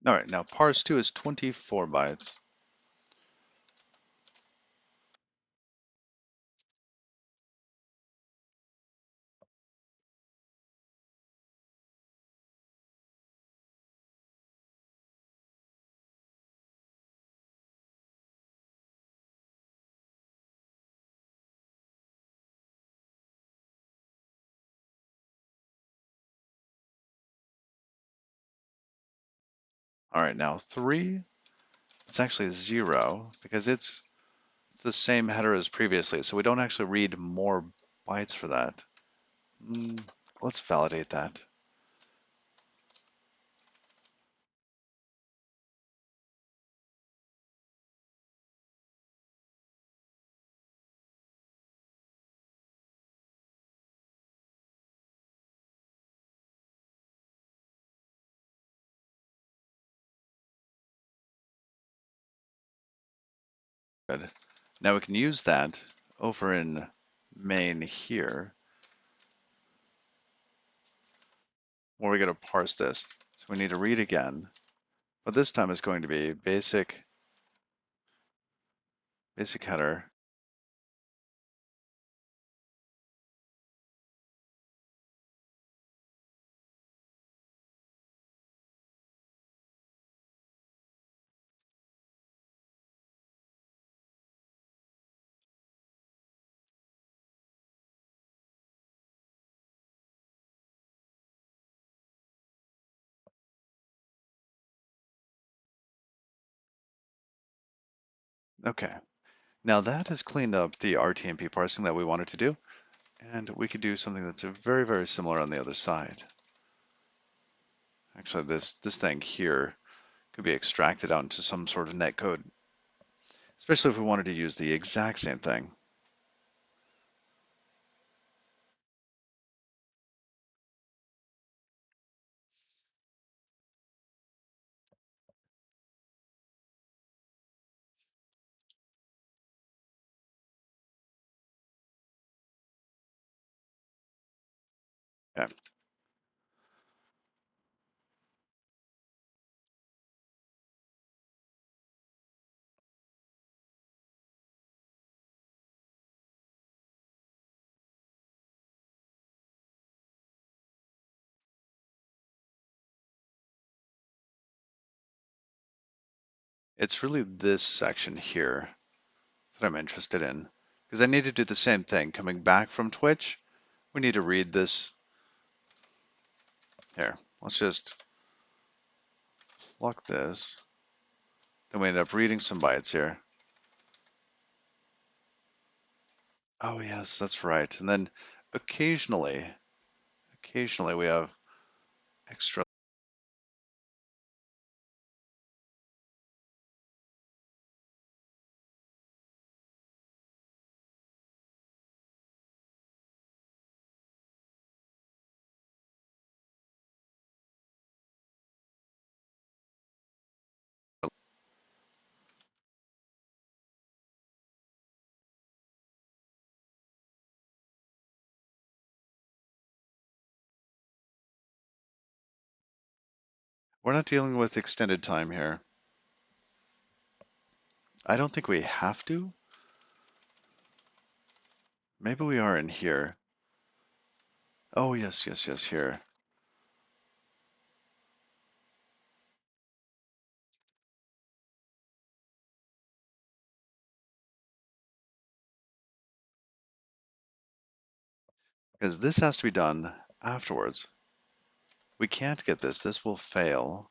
Speaker 1: All right, now parse 2 is 24 bytes. All right, now 3, it's actually 0 because it's the same header as previously, so we don't actually read more bytes for that. Let's validate that. Good. Now we can use that over in main here, where we got to parse this. So we need to read again, but this time it's going to be basic header. Okay. Now that has cleaned up the Rtmp parsing that we wanted to do, and we could do something that's very, very similar on the other side. Actually, this thing here could be extracted out into some sort of netcode, especially if we wanted to use the exact same thing. Okay. It's really this section here that I'm interested in, because I need to do the same thing. Coming back from Twitch, we need to read this. Here, let's just lock this. Then we end up reading some bytes here. Oh yes, that's right. And then occasionally we have extra. We're not dealing with extended time here. I don't think we have to. Maybe we are in here. Oh yes, yes, yes, here. Because this has to be done afterwards. We can't get this. This will fail.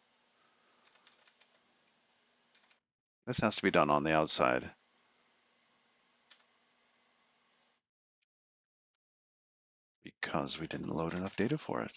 Speaker 1: This has to be done on the outside. Because we didn't load enough data for it.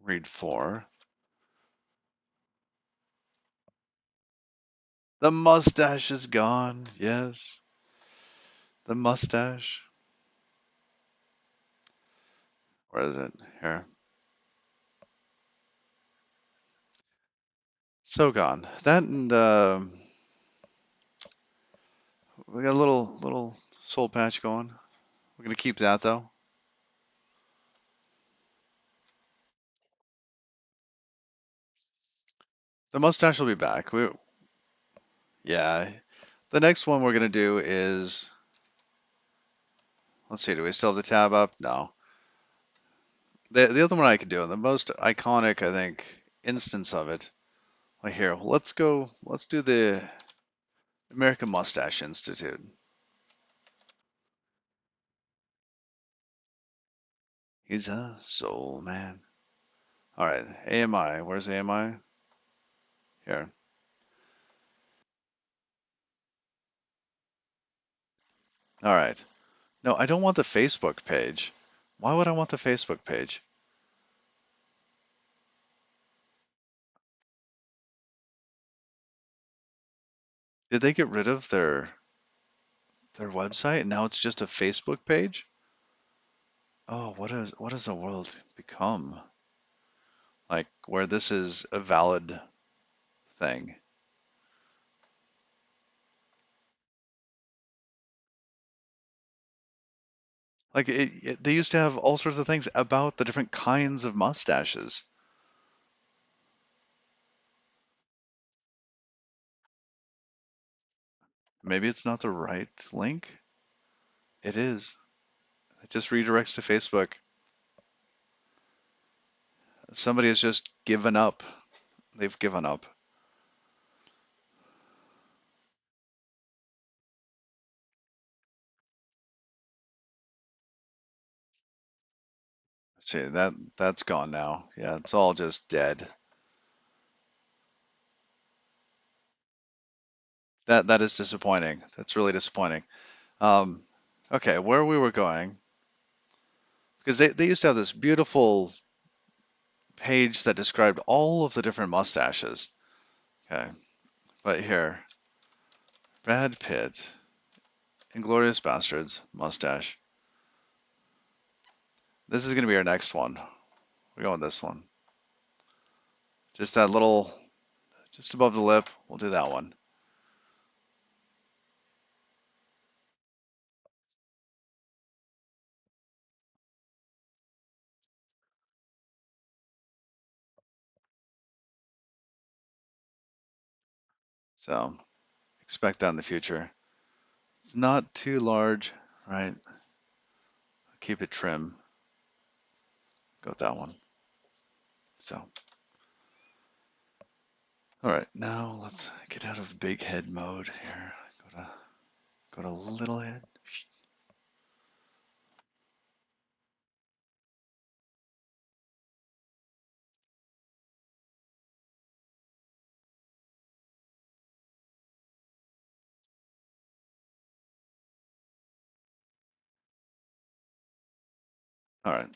Speaker 1: Read 4. The mustache is gone. Yes. The mustache. Where is it? Here. So gone. That and we got a little soul patch going. We're gonna keep that though. The mustache will be back. Yeah. The next one we're gonna do is, let's see, do we still have the tab up? No. The other one I could do, the most iconic, I think, instance of it. Like here, let's do the American Mustache Institute. He's a soul man. All right, AMI. Where's AMI? Here. All right. No, I don't want the Facebook page. Why would I want the Facebook page? Did they get rid of their website and now it's just a Facebook page? Oh, what has the world become? Like where this is a valid thing. Like they used to have all sorts of things about the different kinds of mustaches. Maybe it's not the right link. It is. It just redirects to Facebook. Somebody has just given up. They've given up. See, that's gone now. Yeah, it's all just dead. That is disappointing. That's really disappointing. Um, okay, where we were going, because they used to have this beautiful page that described all of the different mustaches. Okay, but here, Brad Pitt, Inglorious Bastards, mustache. This is gonna be our next one. We're going this one. Just that little, just above the lip. We'll do that one. So expect that in the future. It's not too large, right? Keep it trim. Go with that one. So, all right, now let's get out of big head mode here. Go to little head. All right.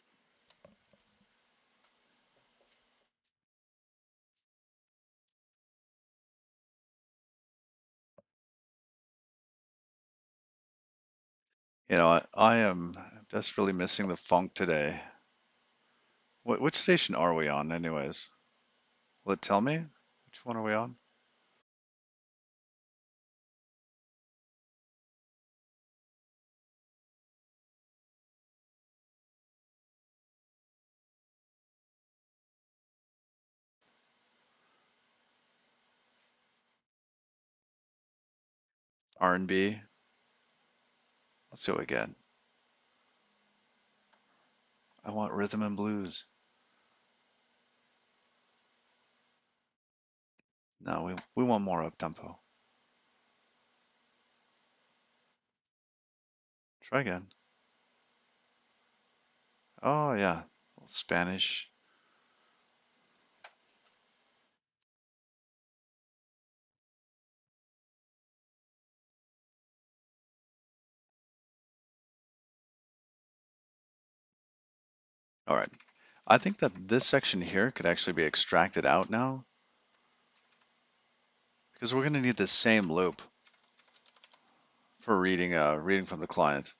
Speaker 1: You know, I am just really missing the funk today. Which station are we on, anyways? Will it tell me? Which one are we on? R&B. Let's see what we get. I want rhythm and blues. No, we want more up tempo. Try again. Oh yeah, Spanish. All right. I think that this section here could actually be extracted out now because we're going to need the same loop for reading from the client.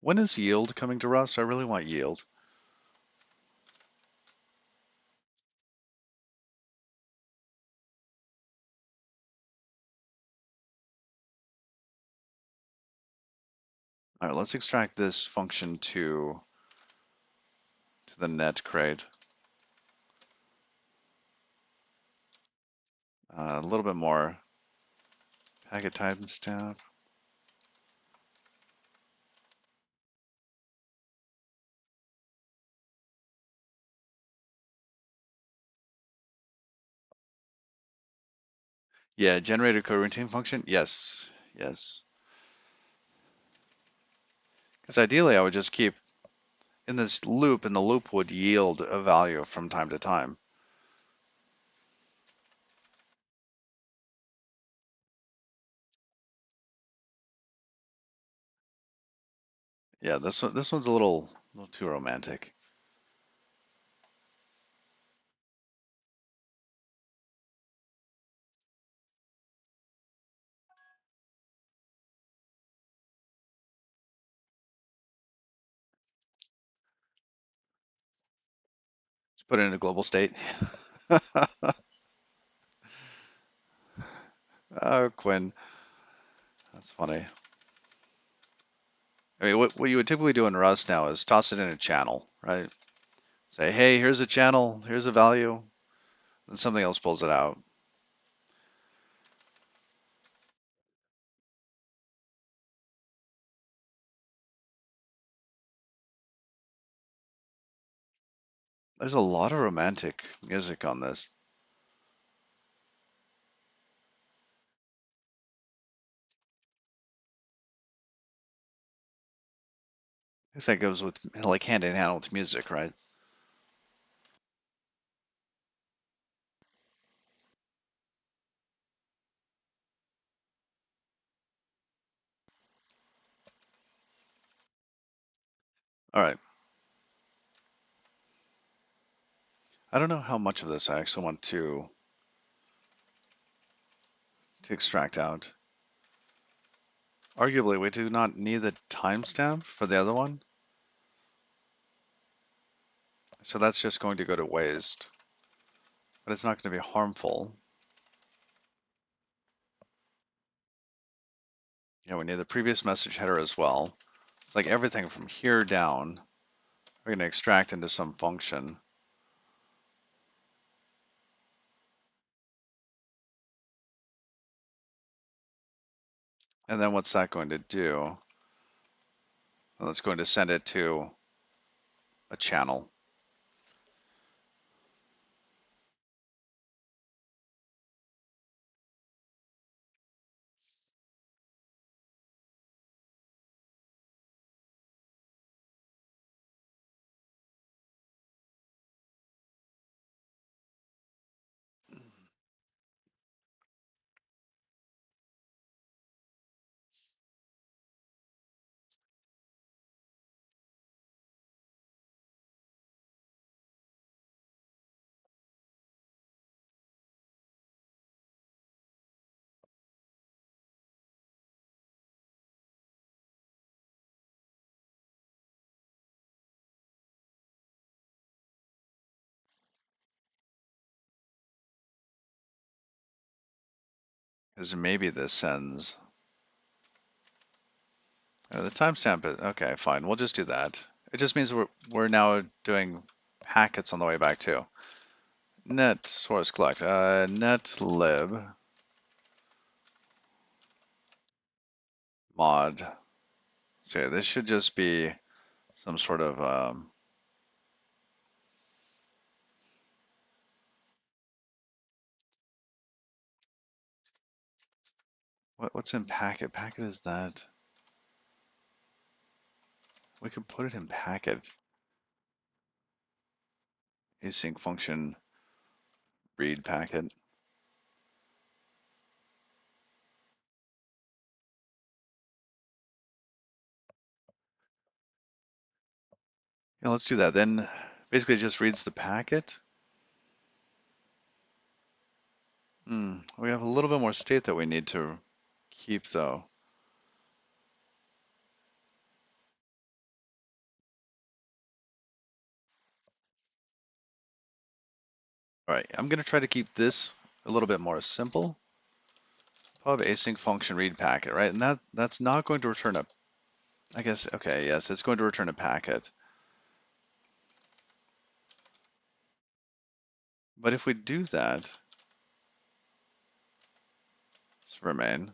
Speaker 1: When is yield coming to Rust? I really want yield. All right, let's extract this function to the net crate. A little bit more packet timestamp. Yeah, generated coroutine function. Yes, yes. Because ideally, I would just keep in this loop, and the loop would yield a value from time to time. Yeah, this one's a little too romantic. Just put it in a global state. Oh, Quinn, that's funny. I mean, what you would typically do in Rust now is toss it in a channel, right? Say, hey, here's a channel, here's a value, and something else pulls it out. There's a lot of romantic music on this. I guess that goes with like hand in hand with music, right? All right. I don't know how much of this I actually want to extract out. Arguably, we do not need the timestamp for the other one, so that's just going to go to waste, but it's not going to be harmful. You know, we need the previous message header as well. It's like everything from here down, we're going to extract into some function. And then what's that going to do? Well, it's going to send it to a channel. Because maybe this sends the timestamp. Okay, fine. We'll just do that. It just means we're now doing packets on the way back too. Net source collect. Net lib mod. So yeah, this should just be some sort of what's in packet? Packet is that we could put it in packet. Async function read packet. Yeah, let's do that. Then basically it just reads the packet. We have a little bit more state that we need to keep though. All right, I'm gonna try to keep this a little bit more simple. Pub async function read packet, right? And that's not going to return I guess, okay, yes, it's going to return a packet. But if we do that, remain,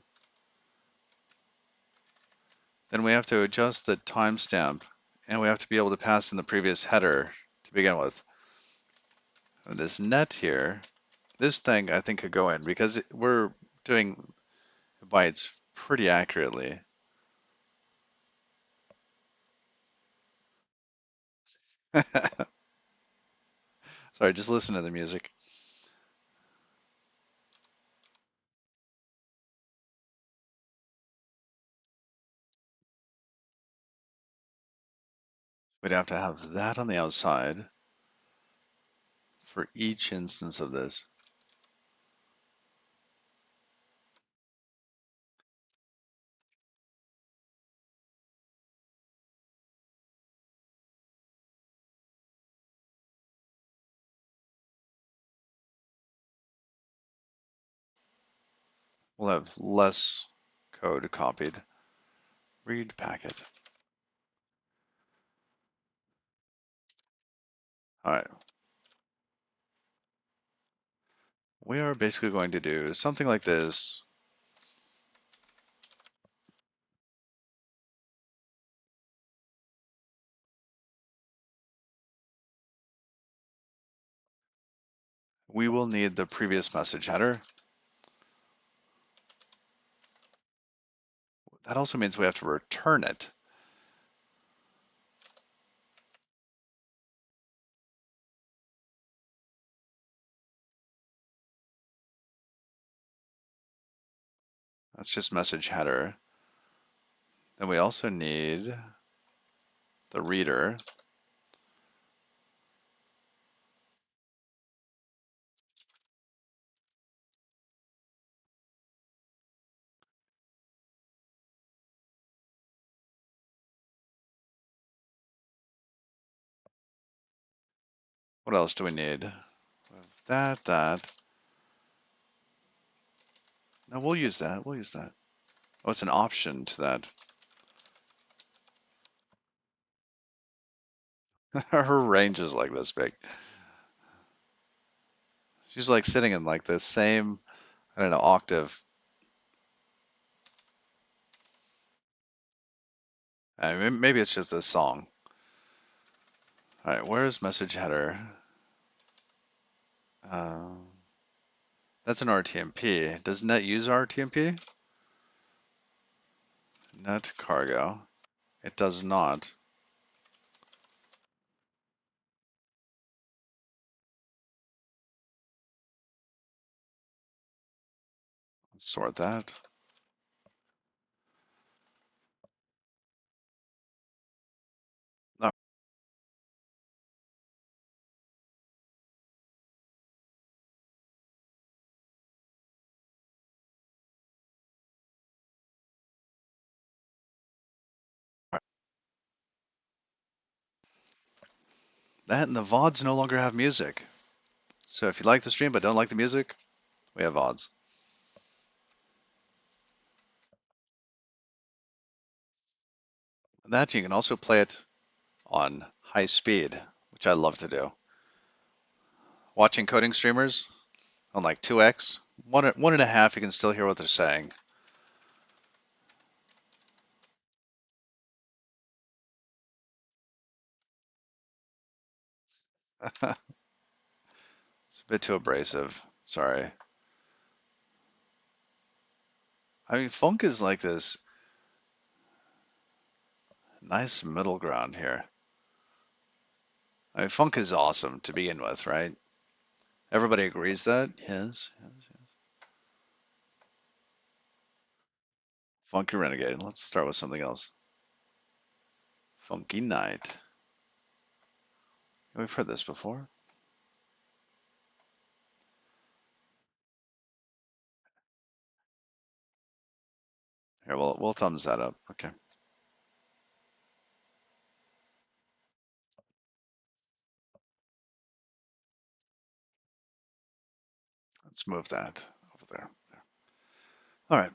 Speaker 1: then we have to adjust the timestamp and we have to be able to pass in the previous header to begin with. And this net here, this thing I think could go in because we're doing bytes pretty accurately. Sorry, just listen to the music. We'd have to have that on the outside for each instance of this. We'll have less code copied. Read packet. All right. We are basically going to do something like this. We will need the previous message header. That also means we have to return it. That's just message header. Then we also need the reader. What else do we need? That. No, we'll use that. We'll use that. Oh, it's an option to that. Her range is like this big. She's like sitting in like the same, I don't know, octave. I mean, maybe it's just this song. All right, where's message header? Um, that's an RTMP. Does net use RTMP? Net cargo. It does not. Let's sort that. No, that and the VODs no longer have music. So if you like the stream but don't like the music, we have VODs. And that you can also play it on high speed, which I love to do. Watching coding streamers on like 2x, one and a half, you can still hear what they're saying. It's a bit too abrasive. Sorry. I mean, funk is like this nice middle ground here. I mean, funk is awesome to begin with, right? Everybody agrees that? Yes, yes, yes. Funky Renegade. Let's start with something else. Funky Night. We've heard this before. Here, we'll thumbs that up. Okay. Let's move that over there. All right.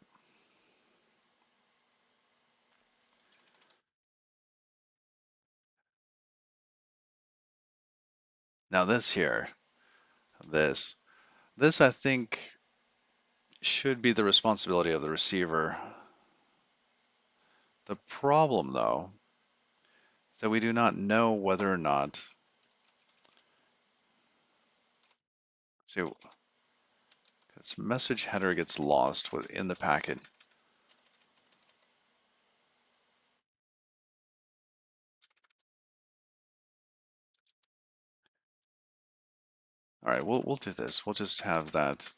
Speaker 1: Now this here, this, this I think should be the responsibility of the receiver. The problem though, is that we do not know whether or not, see, this message header gets lost within the packet. All right, we'll do this. We'll just have that.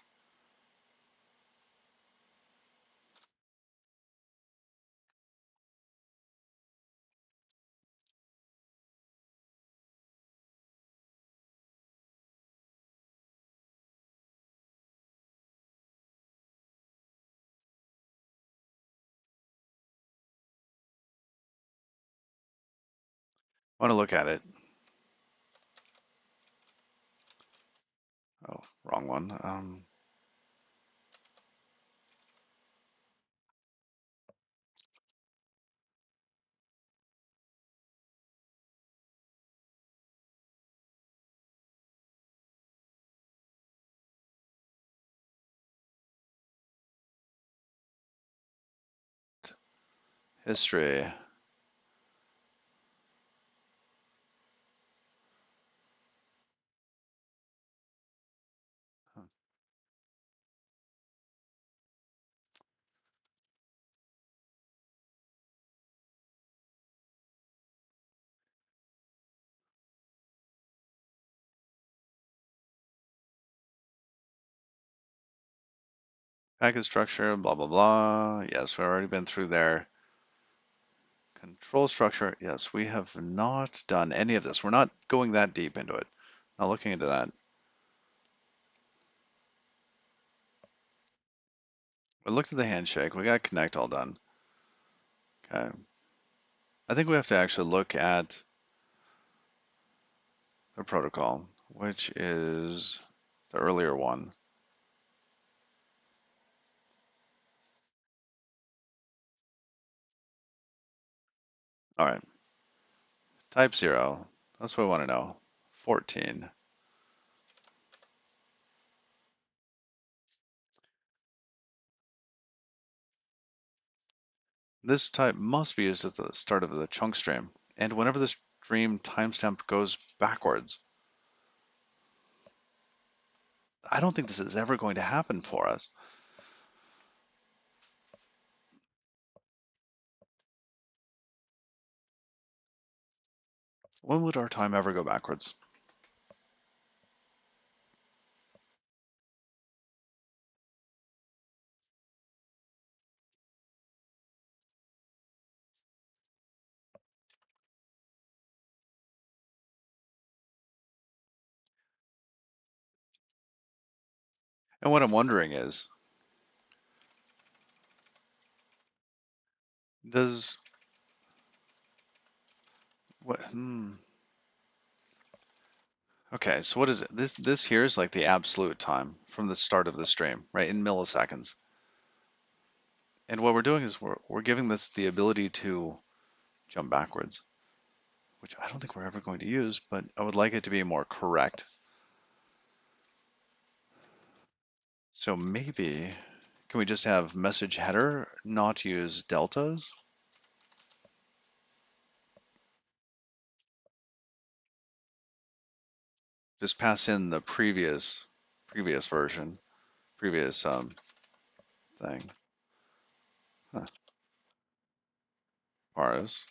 Speaker 1: I want to look at it. Oh, wrong one. History. Packet structure, blah, blah, blah. Yes, we've already been through there. Control structure. Yes, we have not done any of this. We're not going that deep into it. Not looking into that. We looked at the handshake. We got connect all done. Okay. I think we have to actually look at the protocol, which is the earlier one. All right. Type 0. That's what we want to know. 14. This type must be used at the start of the chunk stream. And whenever the stream timestamp goes backwards, I don't think this is ever going to happen for us. When would our time ever go backwards? And what I'm wondering is, does what? Okay, so what is it? This here is like the absolute time from the start of the stream, right, in milliseconds. And what we're doing is we're giving this the ability to jump backwards, which I don't think we're ever going to use, but I would like it to be more correct. So maybe, can we just have message header not use deltas? Just pass in the previous version, previous thing. Huh, parse.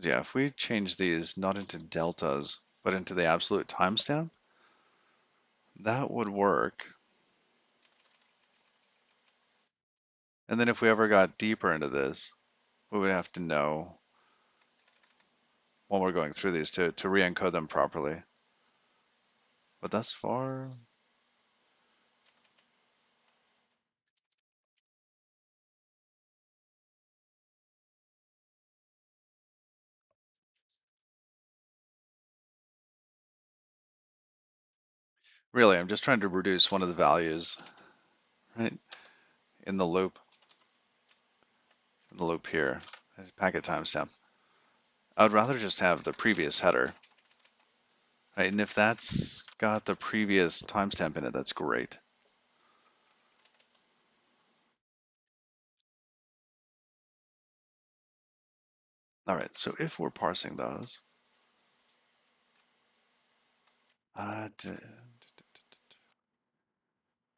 Speaker 1: Yeah, if we change these not into deltas, but into the absolute timestamp, that would work. And then if we ever got deeper into this, we would have to know when we're going through these to re-encode them properly. But thus far, Really, I'm just trying to reduce one of the values, right, in the loop here, packet timestamp. I would rather just have the previous header, right? And if that's got the previous timestamp in it, that's great. All right, so if we're parsing those,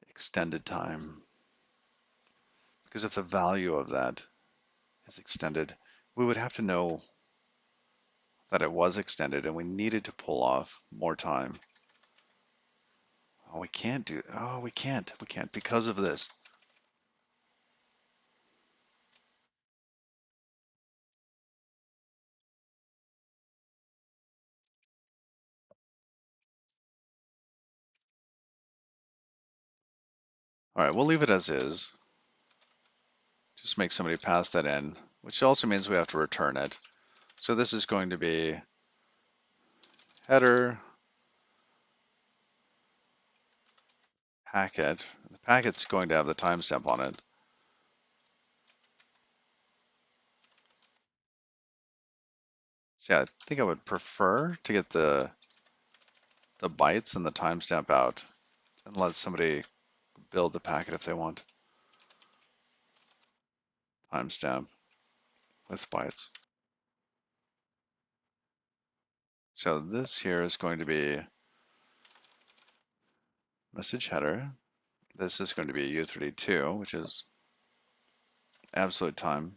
Speaker 1: extended time, because if the value of that is extended, we would have to know that it was extended and we needed to pull off more time. Oh, we can't do, oh, we can't because of this. All right, we'll leave it as is. Just make somebody pass that in, which also means we have to return it. So this is going to be header packet. The packet's going to have the timestamp on it. So yeah, I think I would prefer to get the bytes and the timestamp out and let somebody build the packet if they want. Timestamp with bytes. So this here is going to be message header. This is going to be U32, which is absolute time.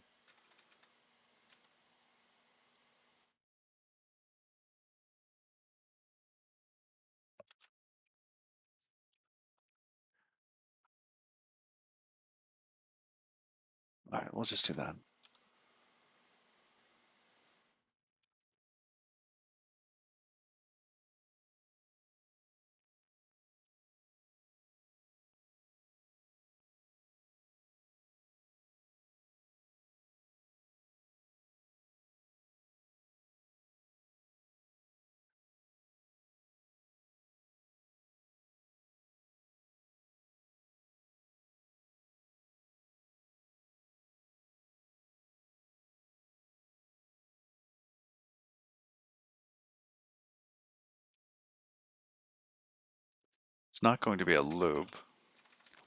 Speaker 1: All right, we'll just do that. It's not going to be a loop.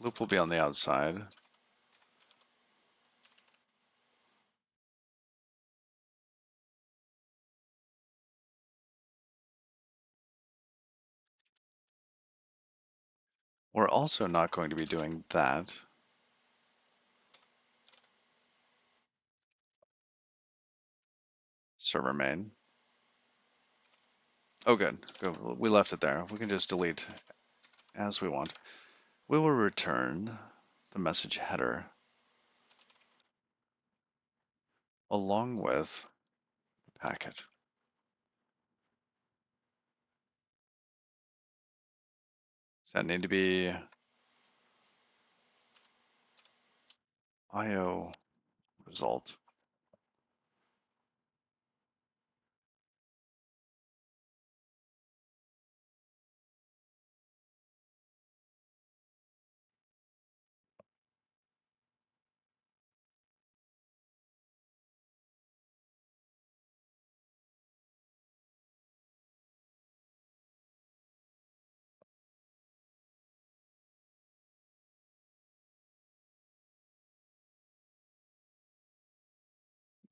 Speaker 1: Loop will be on the outside. We're also not going to be doing that. Server main. Oh, good. We left it there. We can just delete as we want. We will return the message header along with the packet. Does that need to be IO result?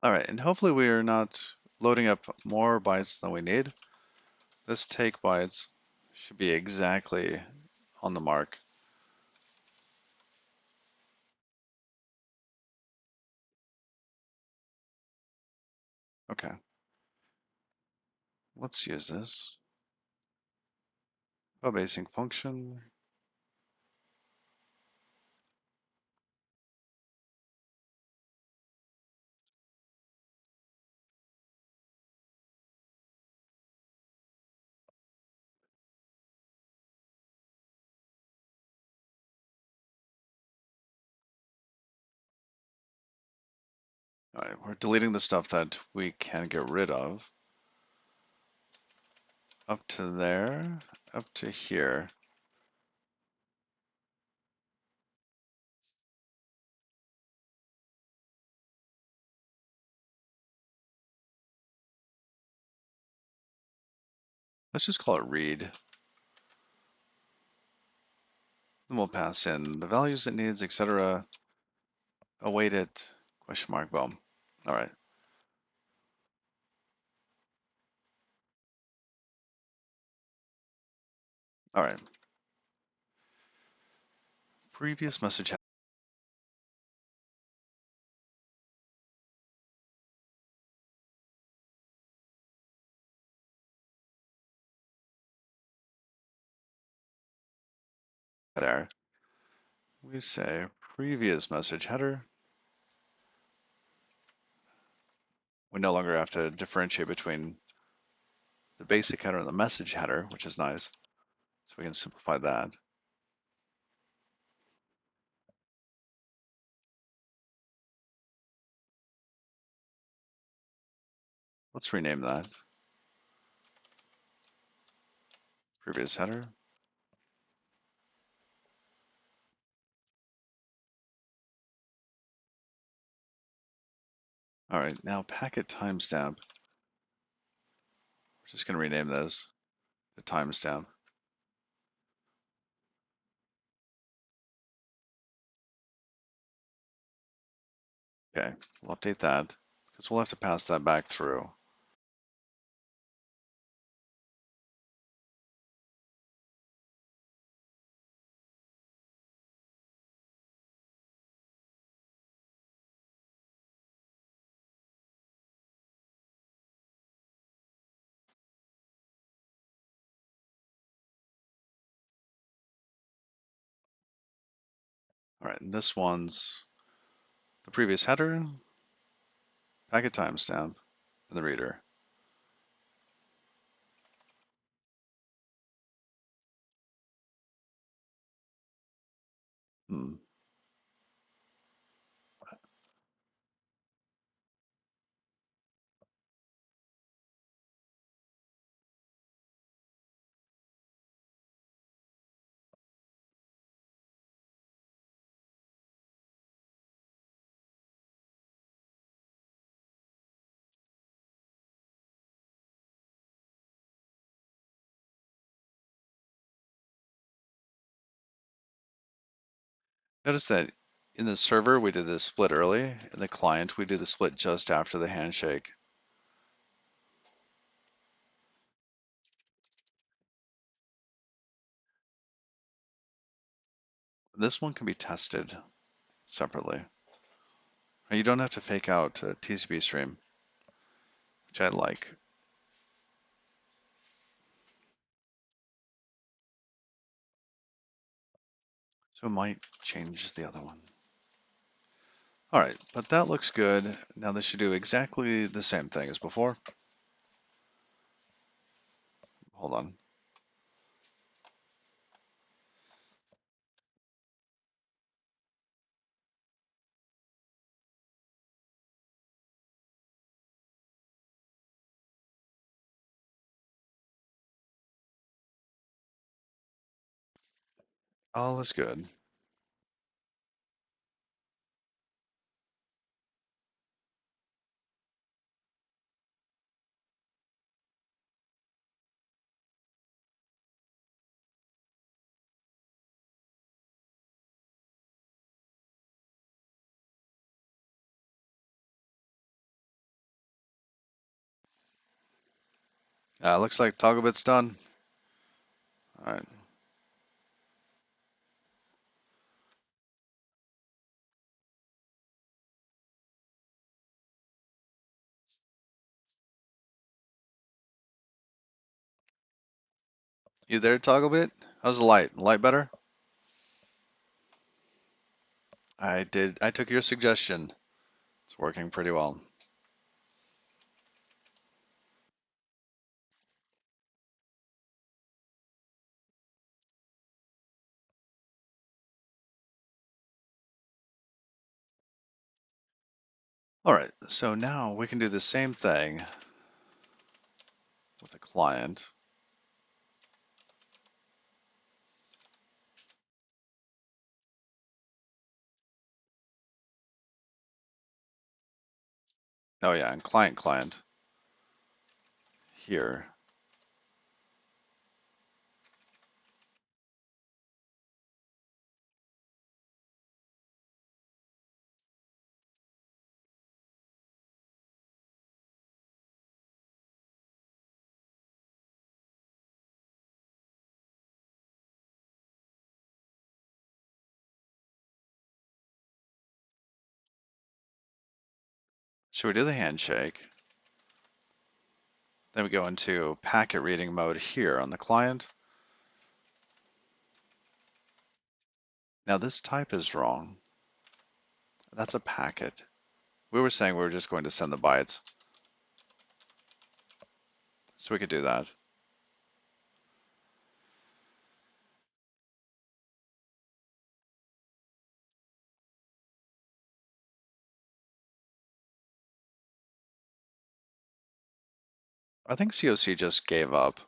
Speaker 1: All right, and hopefully we are not loading up more bytes than we need. This take bytes should be exactly on the mark. Okay, let's use this. Web async function. All right, we're deleting the stuff that we can get rid of. Up to there, up to here. Let's just call it read. Then we'll pass in the values it needs, etc. Await it, question mark, boom. All right. All right. Previous message there. We say previous message header. We no longer have to differentiate between the basic header and the message header, which is nice. So we can simplify that. Let's rename that. Previous header. All right, now packet timestamp. We're just going to rename this to timestamp. Okay, we'll update that because we'll have to pass that back through. All right, and this one's the previous header, packet timestamp, and the reader. Hmm. Notice that in the server, we did the split early. In the client, we do the split just after the handshake. This one can be tested separately. You don't have to fake out a TCP stream, which I like. So it might change the other one. All right, but that looks good. Now this should do exactly the same thing as before. Hold on. All is good. Looks like toggle bit's done. All right. You there, toggle bit? How's the light? Light better? I did. I took your suggestion. It's working pretty well. All right. So now we can do the same thing with a client. Oh yeah, and client here. So we do the handshake. Then we go into packet reading mode here on the client. Now this type is wrong. That's a packet. We were saying we were just going to send the bytes. So we could do that. I think COC just gave up.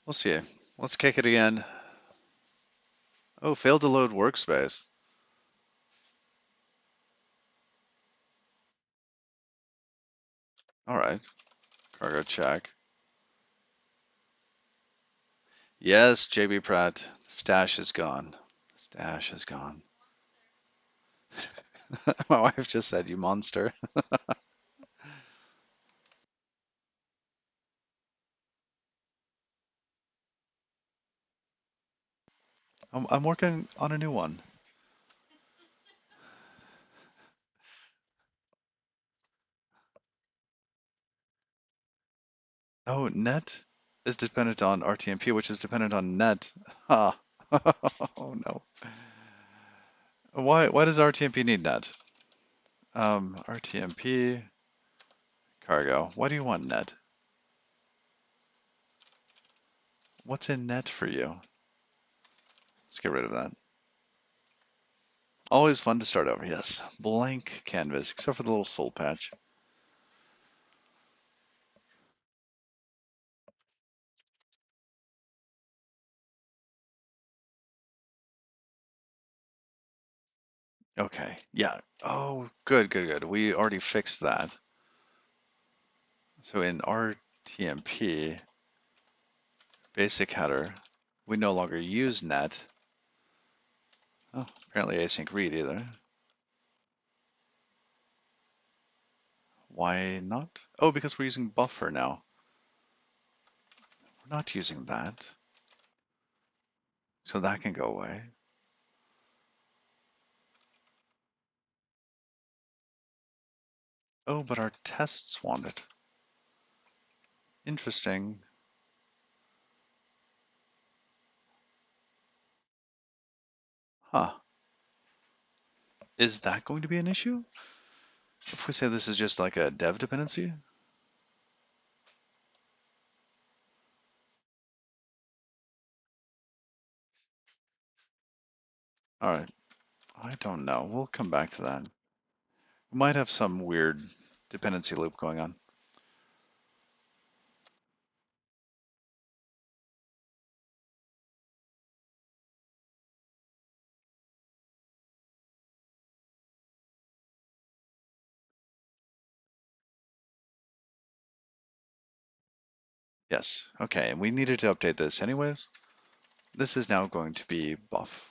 Speaker 1: We'll see. Let's kick it again. Oh, failed to load workspace. All right. Cargo check. Yes, JB Pratt. Stash is gone. Stash is gone. My wife just said, "You monster." I'm working on a new one. Oh, net is dependent on Rtmp, which is dependent on net. Ah. Oh no. Why does Rtmp need net? Rtmp cargo. Why do you want net? What's in net for you? Let's get rid of that. Always fun to start over, yes. Blank canvas, except for the little soul patch. Okay, yeah. Oh, good, good, good. We already fixed that. So in Rtmp, basic header, we no longer use net. Oh, apparently async read either. Why not? Oh, because we're using buffer now. We're not using that. So that can go away. Oh, but our tests want it. Interesting. Huh. Is that going to be an issue? If we say this is just like a dev dependency? All right. I don't know. We'll come back to that. We might have some weird dependency loop going on. Yes. Okay. And we needed to update this anyways. This is now going to be buff.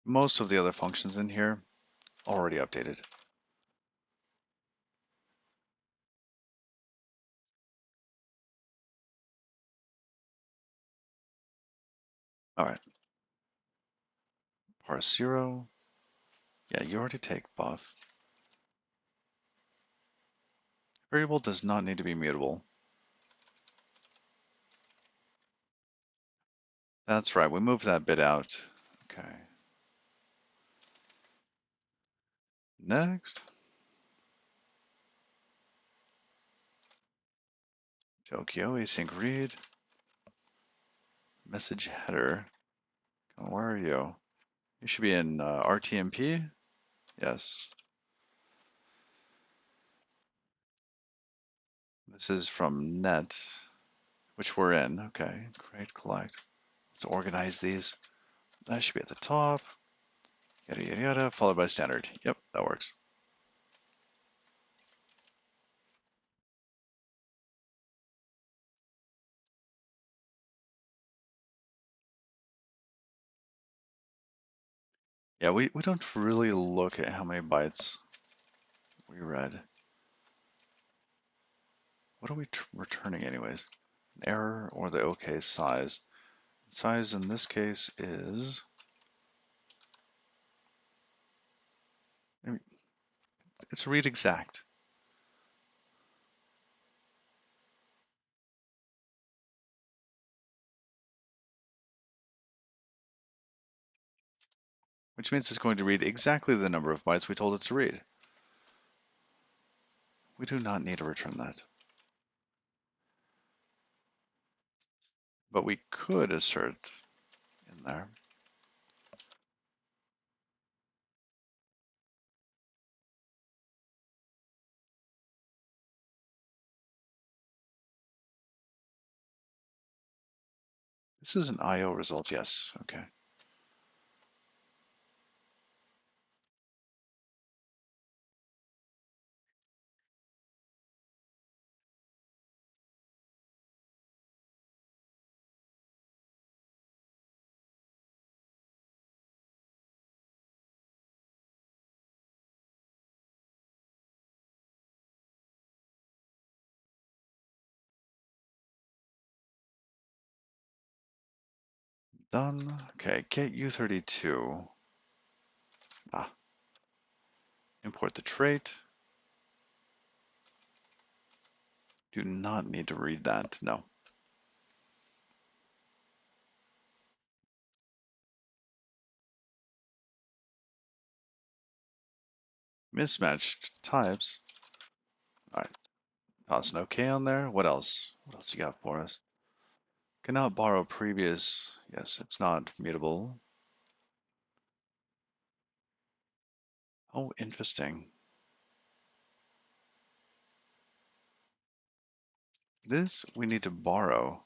Speaker 1: Most of the other functions in here already updated. All right. Parse 0. Yeah, you already take buff. Variable does not need to be mutable. That's right. We moved that bit out. Okay. Next. Tokyo async read. Message header. Oh, where are you? You should be in Rtmp. Yes. This is from net, which we're in. Okay. Create, collect. Let's organize these. That should be at the top. Yada, yada, yada, followed by standard. Yep, that works. Yeah, we don't really look at how many bytes we read. What are we returning anyways? error or the OK size. Size in this case is, it's read exact. Which means it's going to read exactly the number of bytes we told it to read. We do not need to return that. But we could assert in there. This is an IO result, yes, okay. Done. Okay, get U32. Ah, import the trait. Do not need to read that, no. Mismatched types. All right, toss an OK on there. What else? What else you got for us? Cannot borrow previous. Yes, it's not mutable. Oh, interesting. This we need to borrow.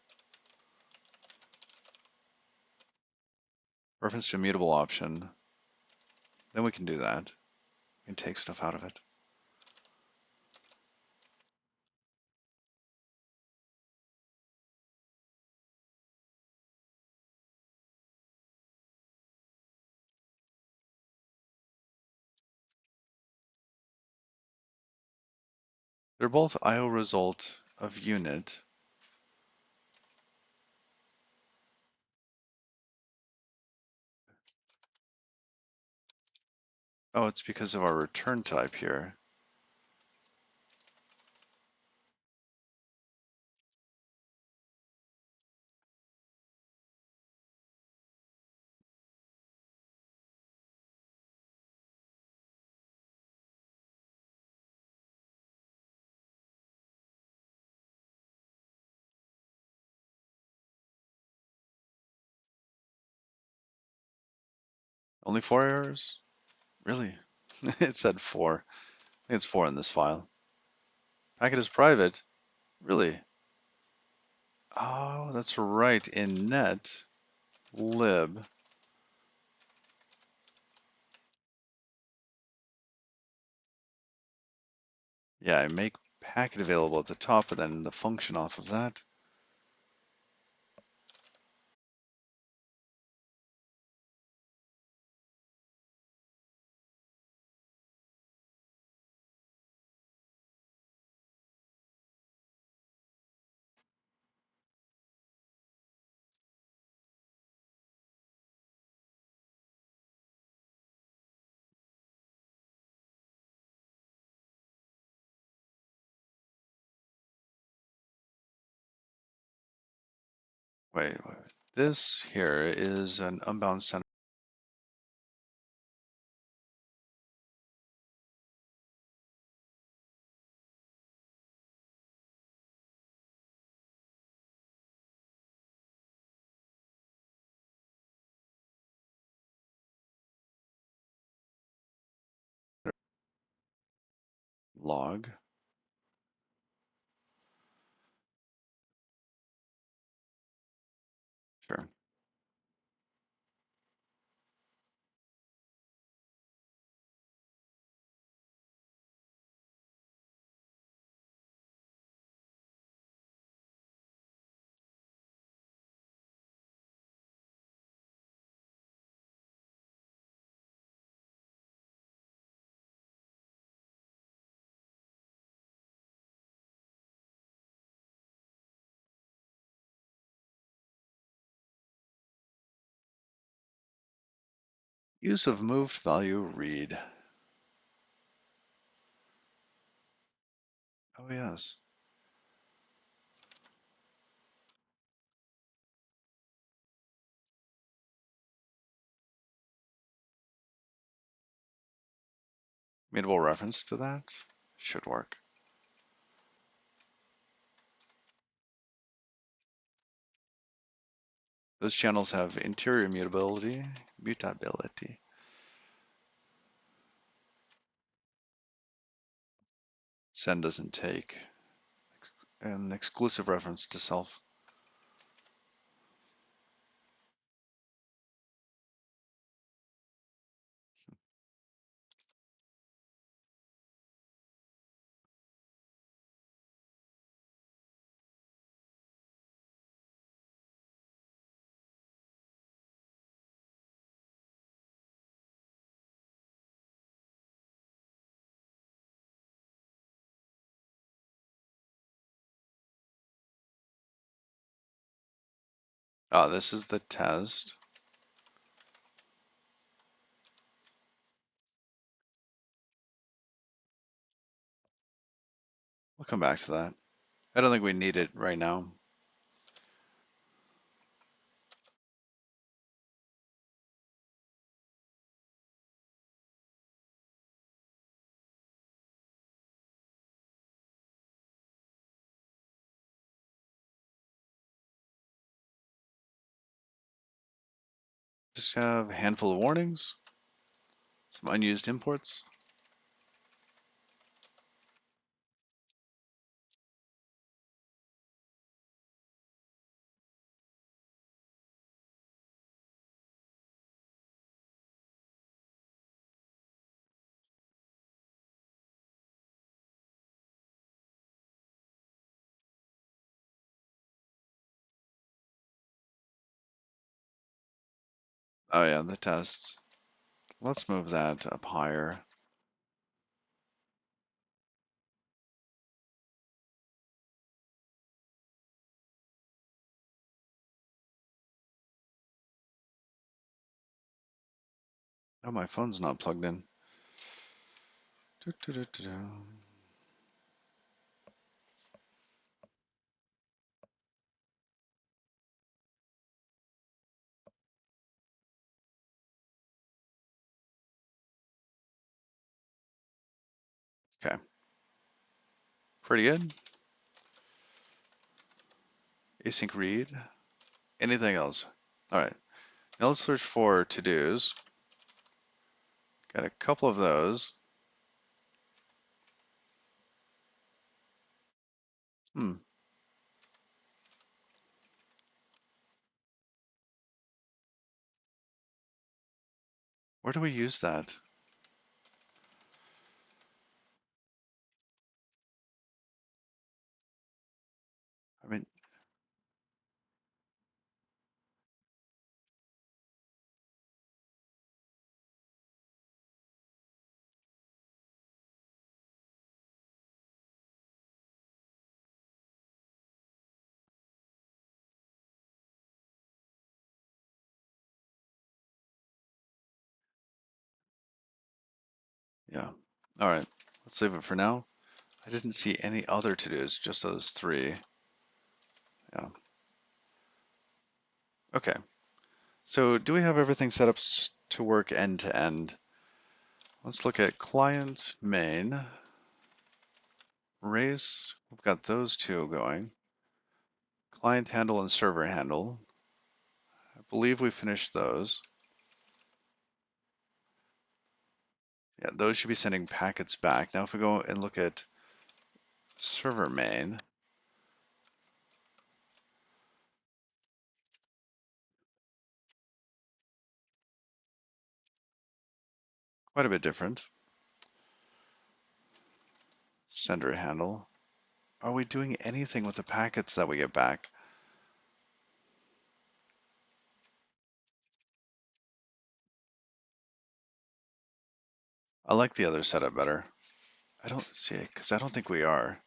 Speaker 1: Reference to mutable option. Then we can do that. We can take stuff out of it. They're both IO result of unit. Oh, it's because of our return type here. Only 4 errors? Really? It said 4. I think it's 4 in this file. Packet is private? Really? Oh, that's right. In net lib. Yeah, I make packet available at the top, and then the function off of that. Wait. This here is an unbound center log. Sure. Use of moved value read. Oh yes. Mutable reference to that should work. Those channels have interior mutability. Send doesn't take. An exclusive reference to self. Ah, this is the test. We'll come back to that. I don't think we need it right now. Just have a handful of warnings, some unused imports. Oh yeah, the tests. Let's move that up higher. Oh, my phone's not plugged in. Doo -doo -doo -doo -doo. Okay, pretty good. Async read. Anything else? All right, now let's search for to-dos. Got a couple of those. Hmm, where do we use that? I mean, yeah. All right, let's leave it for now. I didn't see any other to-dos, just those three. Yeah. Okay. So do we have everything set up to work end to end? Let's look at client main, race. We've got those two going. Client handle and server handle. I believe we finished those. Yeah, those should be sending packets back. Now if we go and look at server main, quite a bit different. Sender handle. Are we doing anything with the packets that we get back? I like the other setup better. I don't see it because I don't think we are.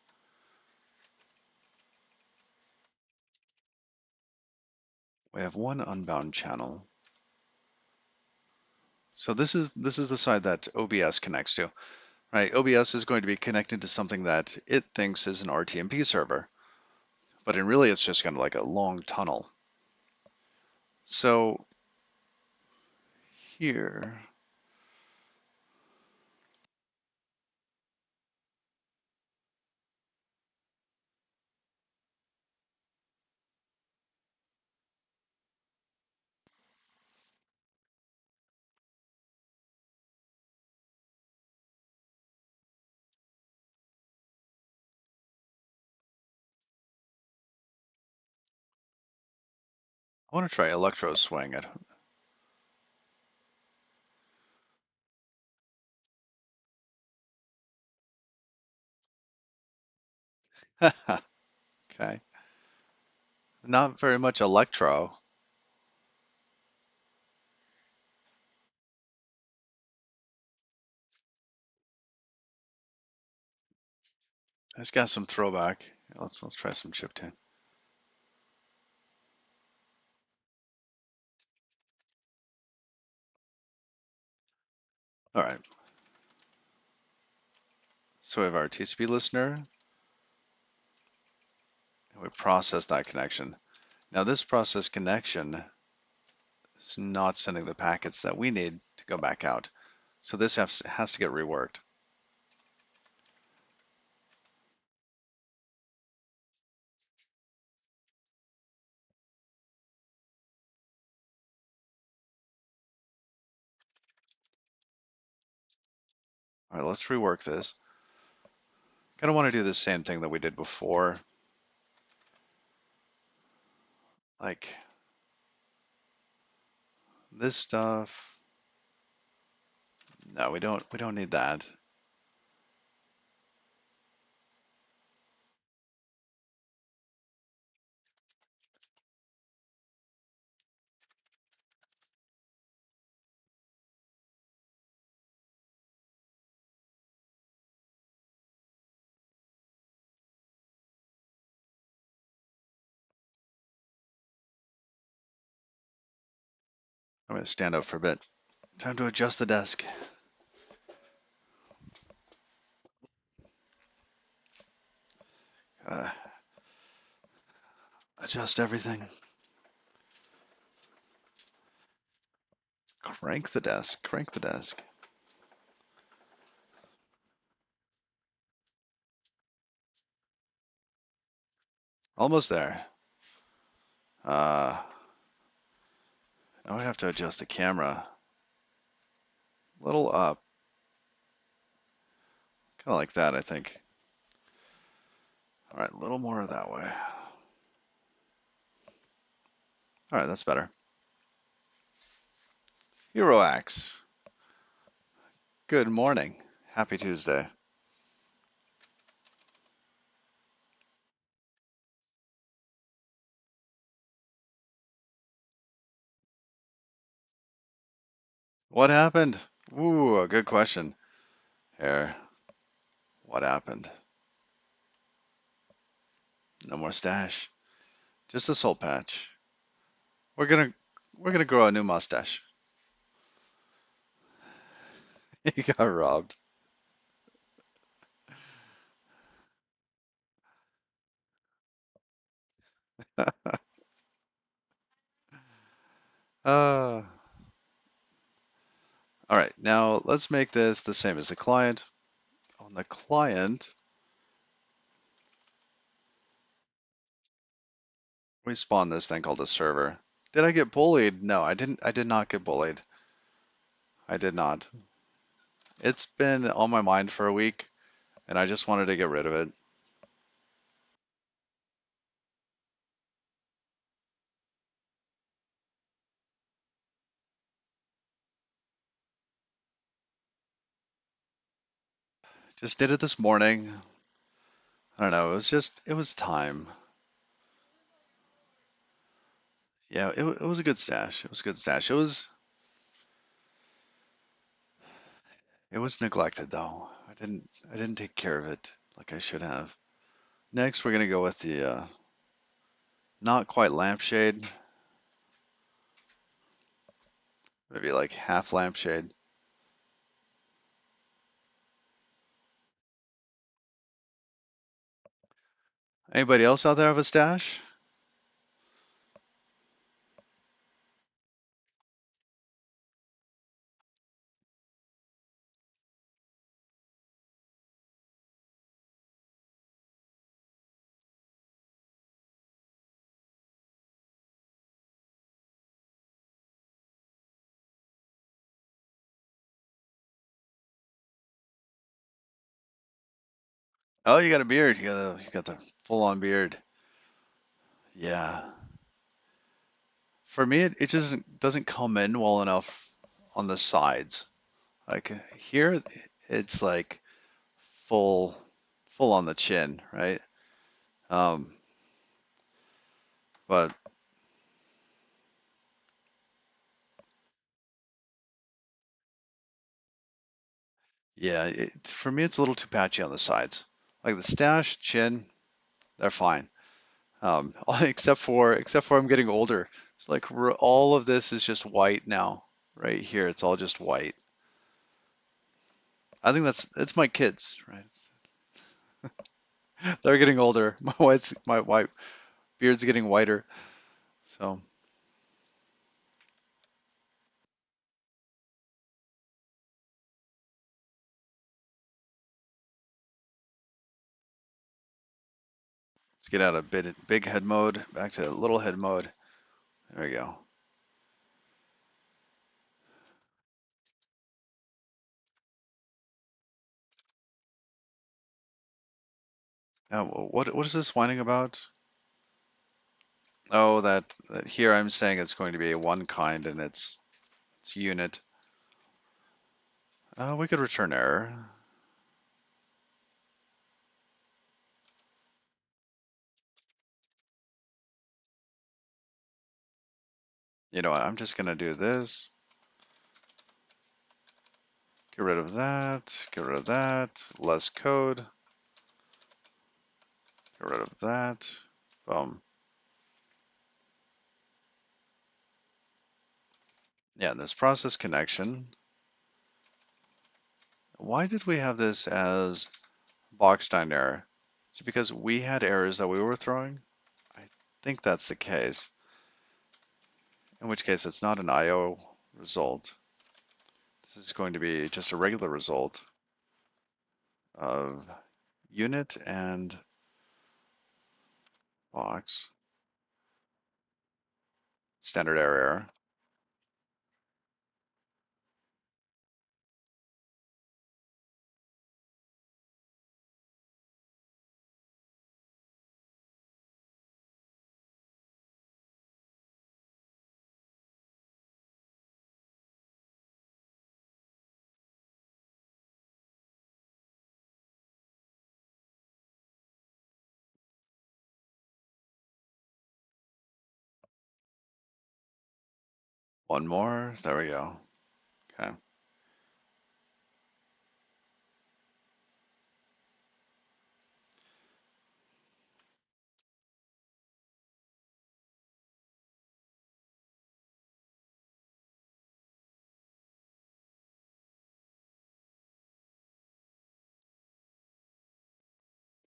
Speaker 1: We have one unbound channel. So this is the side that OBS connects to, right? OBS is going to be connected to something that it thinks is an Rtmp server, but in really it's just kind of like a long tunnel. So here, I want to try electro swing it. Okay, not very much electro. It's got some throwback. Let's try some chiptune. All right. So we have our TCP listener, and we process that connection. Now this process connection is not sending the packets that we need to go back out. So this has to get reworked. All right, let's rework this. Kind of want to do the same thing that we did before. Like this stuff. No, we don't need that. I'm going to stand up for a bit. Time to adjust the desk. Uh, adjust everything. Crank the desk. Crank the desk. Almost there. Now we have to adjust the camera. A little up. Kind of like that, I think. All right, a little more that way. All right, that's better. Hero Axe. Good morning. Happy Tuesday. What happened? Ooh, a good question. Here. What happened? No more stash. Just a soul patch. We're gonna we're gonna grow a new mustache. He got robbed. Uh, all right, now let's make this the same as the client. On the client, we spawn this thing called a server. Did I get bullied? No, I didn't. I did not get bullied. I did not. It's been on my mind for a week, and I just wanted to get rid of it. Just did it this morning. I don't know. It was time. Yeah, it was a good stash. It was a good stash. It was neglected though. I didn't take care of it like I should have. Next, we're gonna go with the not quite lampshade. Maybe like half lampshade. Anybody else out there have a stash? Oh, you got a beard. You got the full on beard. Yeah. For me, it just doesn't come in well enough on the sides. Like here, it's like full, full on the chin, right? Um, but yeah, for me, it's a little too patchy on the sides. Like the stash, chin, they're fine. Except for I'm getting older. It's like all of this is just white now. Right here, it's all just white. I think it's my kids, right? They're getting older. My white beard's getting whiter. So let's get out of big head mode back to little head mode. There we go. Now, what is this whining about? Oh, that here I'm saying it's going to be a one kind and it's unit. We could return error. You know what? I'm just gonna do this. Get rid of that. Get rid of that. Less code. Get rid of that. Boom. Yeah, this process connection. Why did we have this as Boxstein error? Is it because we had errors that we were throwing? I think that's the case. In which case, it's not an IO result. This is going to be just a regular result of unit and box. Standard error. One more. There we go. Okay.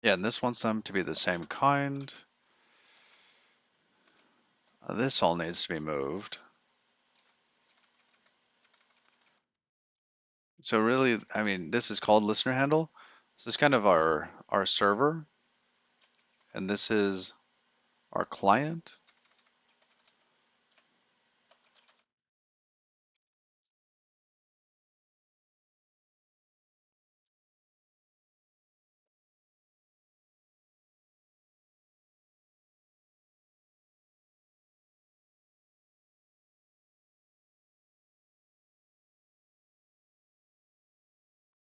Speaker 1: Yeah, and this wants them to be the same kind. This all needs to be moved. So really, I mean, this is called listener handle. This is kind of our server, and this is our client.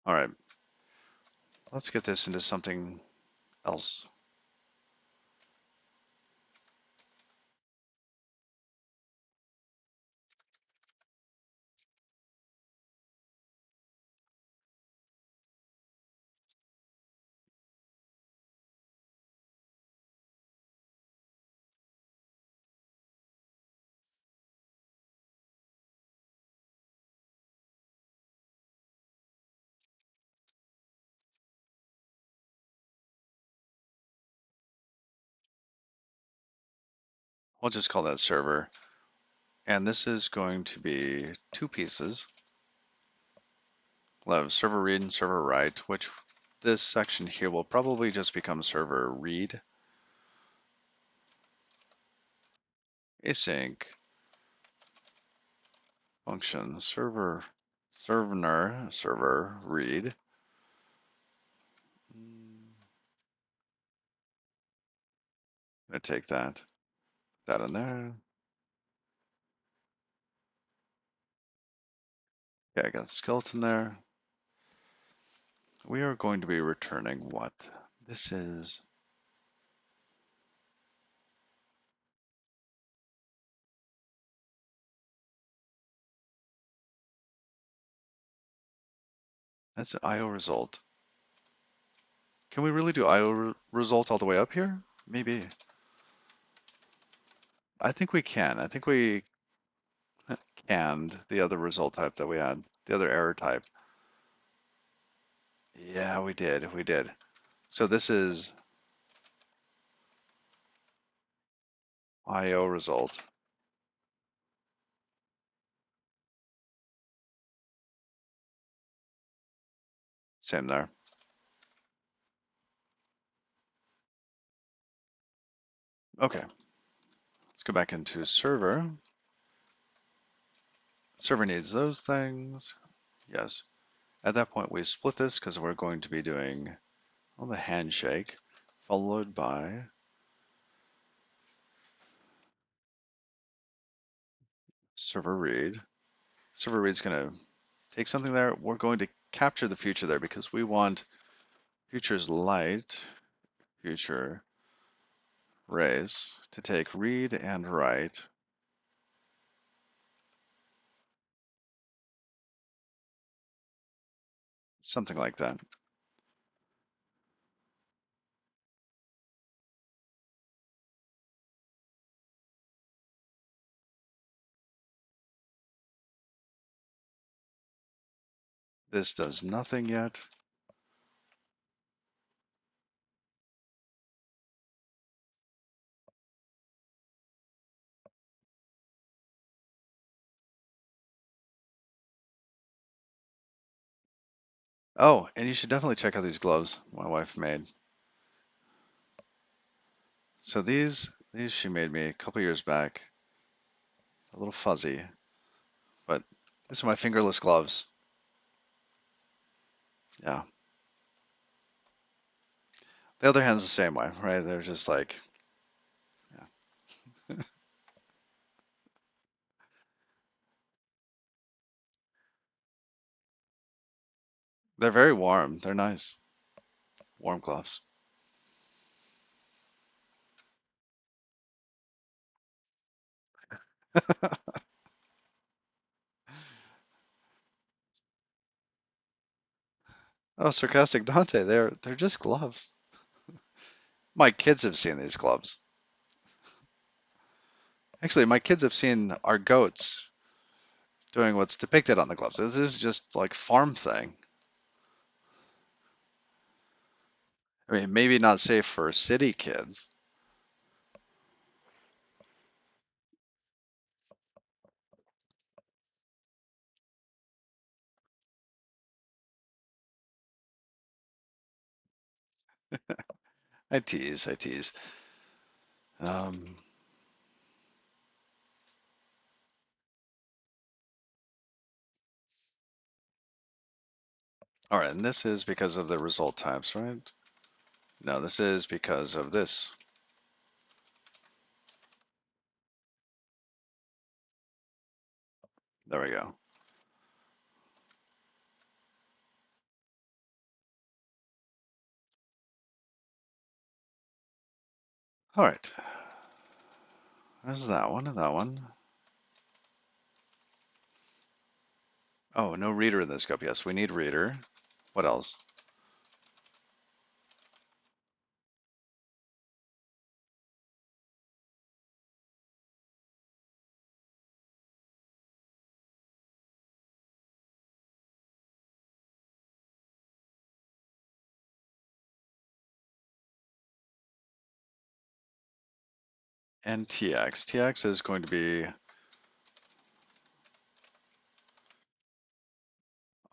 Speaker 1: All right, let's get this into something else. we'll just call that server. And this is going to be two pieces. We'll have server read and server write, which this section here will probably just become server read. Async function server read. I'm gonna take that in there. Okay, I got the skeleton there. We are going to be returning what? This is that's an IO result. Can we really do IO result all the way up here? Maybe. I think we can. I think we canned the other result type that we had, the other error type. Yeah, we did. We did. So this is IO result. Same there. Okay, let's go back into server. Server needs those things. Yes. At that point, we split this because we're going to be doing well, the handshake, followed by server read. Server read's going to take something there. We're going to capture the future there because we want future's light, future rays to take read and write. Something like that. This does nothing yet. Oh, and you should definitely check out these gloves my wife made. So these she made me a couple years back. A little fuzzy, but these are my fingerless gloves. Yeah. The other hand's the same way, right? They're just like, yeah. They're very warm. They're nice. Warm gloves. Oh, sarcastic Dante. They're just gloves. My kids have seen these gloves. Actually, my kids have seen our goats doing what's depicted on the gloves. This is just like farm thing. I mean, maybe not safe for city kids. I tease, I tease. Um, all right, and this is because of the result types, right? No, this is because of this. There we go. All right. There's that one and that one. Oh, no reader in this scope. Yes, we need reader. What else? and TX. TX is going to be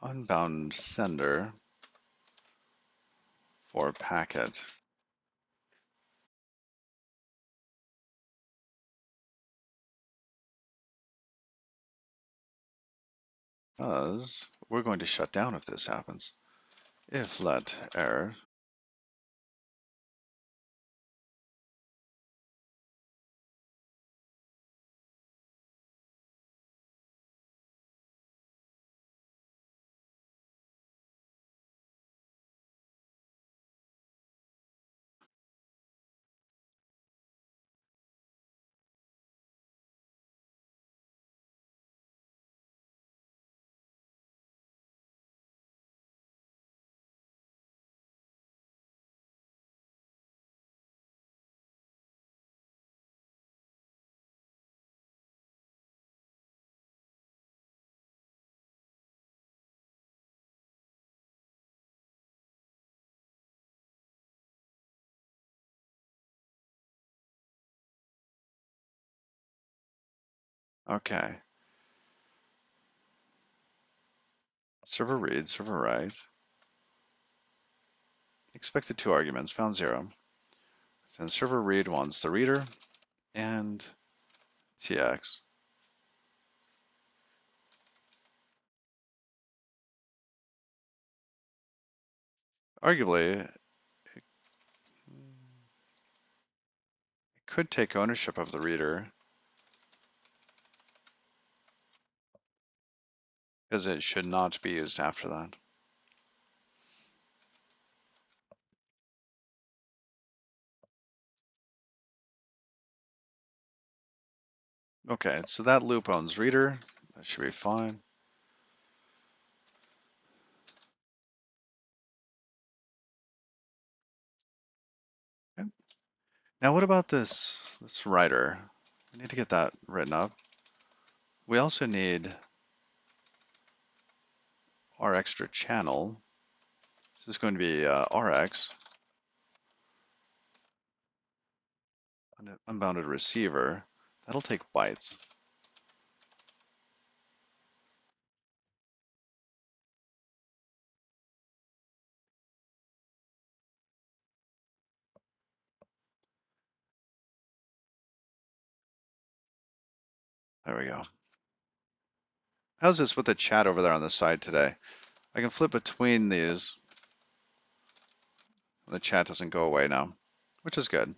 Speaker 1: unbound sender for packet. Because we're going to shut down if this happens. If let error. Okay. Server read, server write. Expected two arguments, found 0. Then server read wants the reader and TX. Arguably, it could take ownership of the reader because it should not be used after that. Okay, so that loop owns reader. That should be fine. Okay. Now what about this writer? We need to get that written up. We also need our extra channel. This is going to be RX, an unbounded receiver. That'll take bytes. There we go. How's this with the chat over there on the side today? I can flip between these. The chat doesn't go away now, which is good.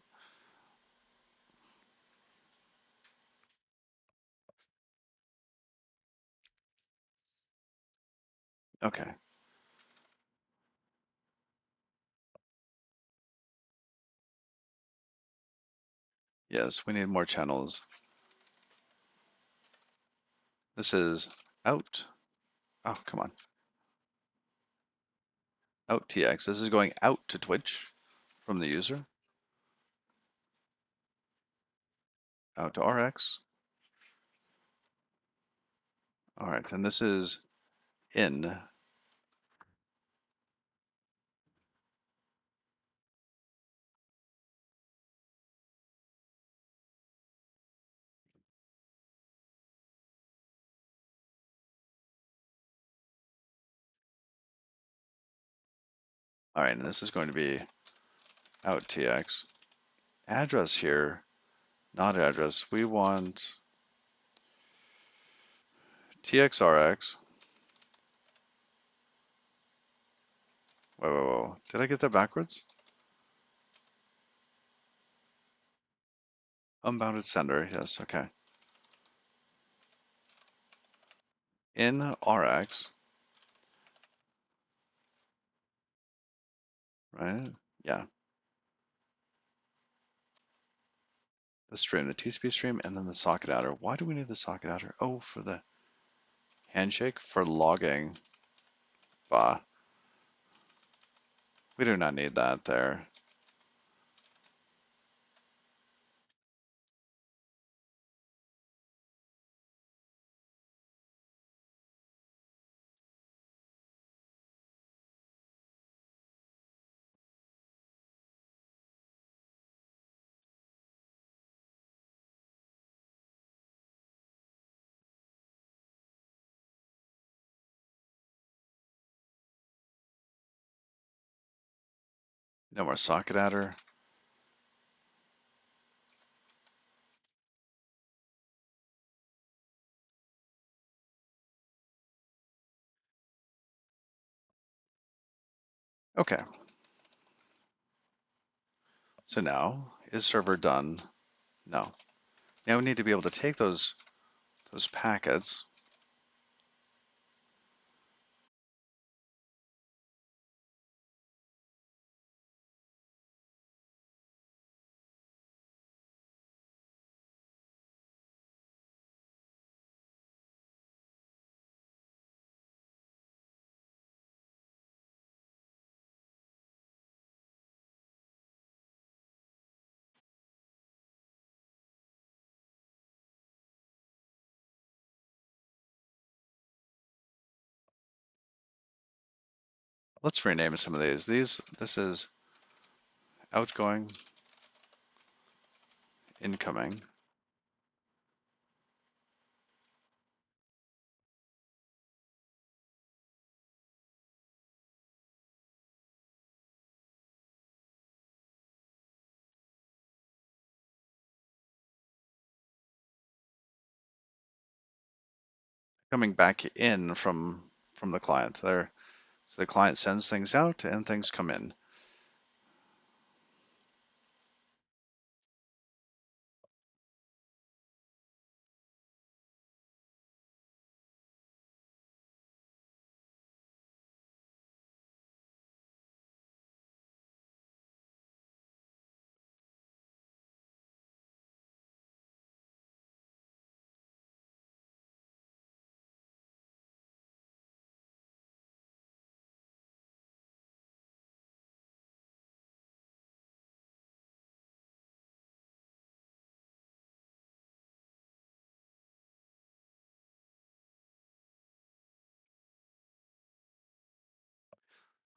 Speaker 1: Okay. Yes, we need more channels. This is out. Oh, come on. Out TX. This is going out to Twitch from the user. Out to RX. All right, and this is in. All right, and this is going to be out TX. Address here, not address. We want TXRX. Whoa, whoa, whoa. Did I get that backwards? Unbounded sender, yes, okay. In RX, right? Yeah. The stream, the TCP stream, and then the socket outer. Why do we need the socket outer? Oh, for the handshake for logging. Bah. We do not need that there. No more socket adder. Okay, so now, is server done? No. Now we need to be able to take those packets, let's rename some of these. This is outgoing, incoming. Coming back in from the client. There, so the client sends things out and things come in.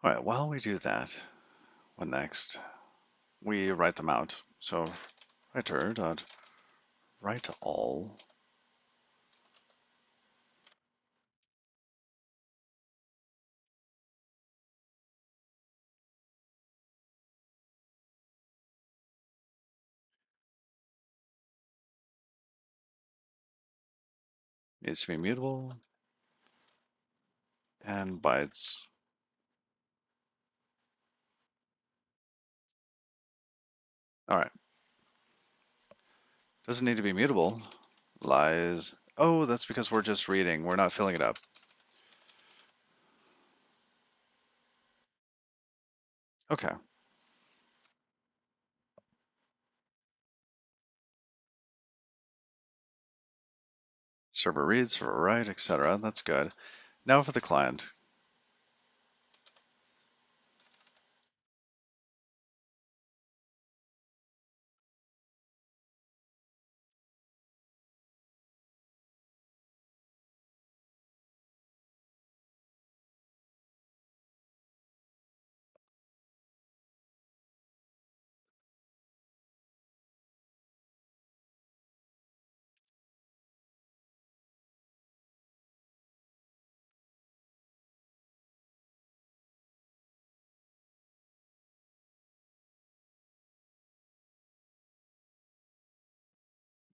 Speaker 1: All right, while we do that, what next? We write them out. So writer dot write all needs to be mutable and bytes. All right, doesn't need to be mutable. Lies. Oh, that's because we're just reading. We're not filling it up. Okay. Server read, server write, etc. That's good. Now for the client.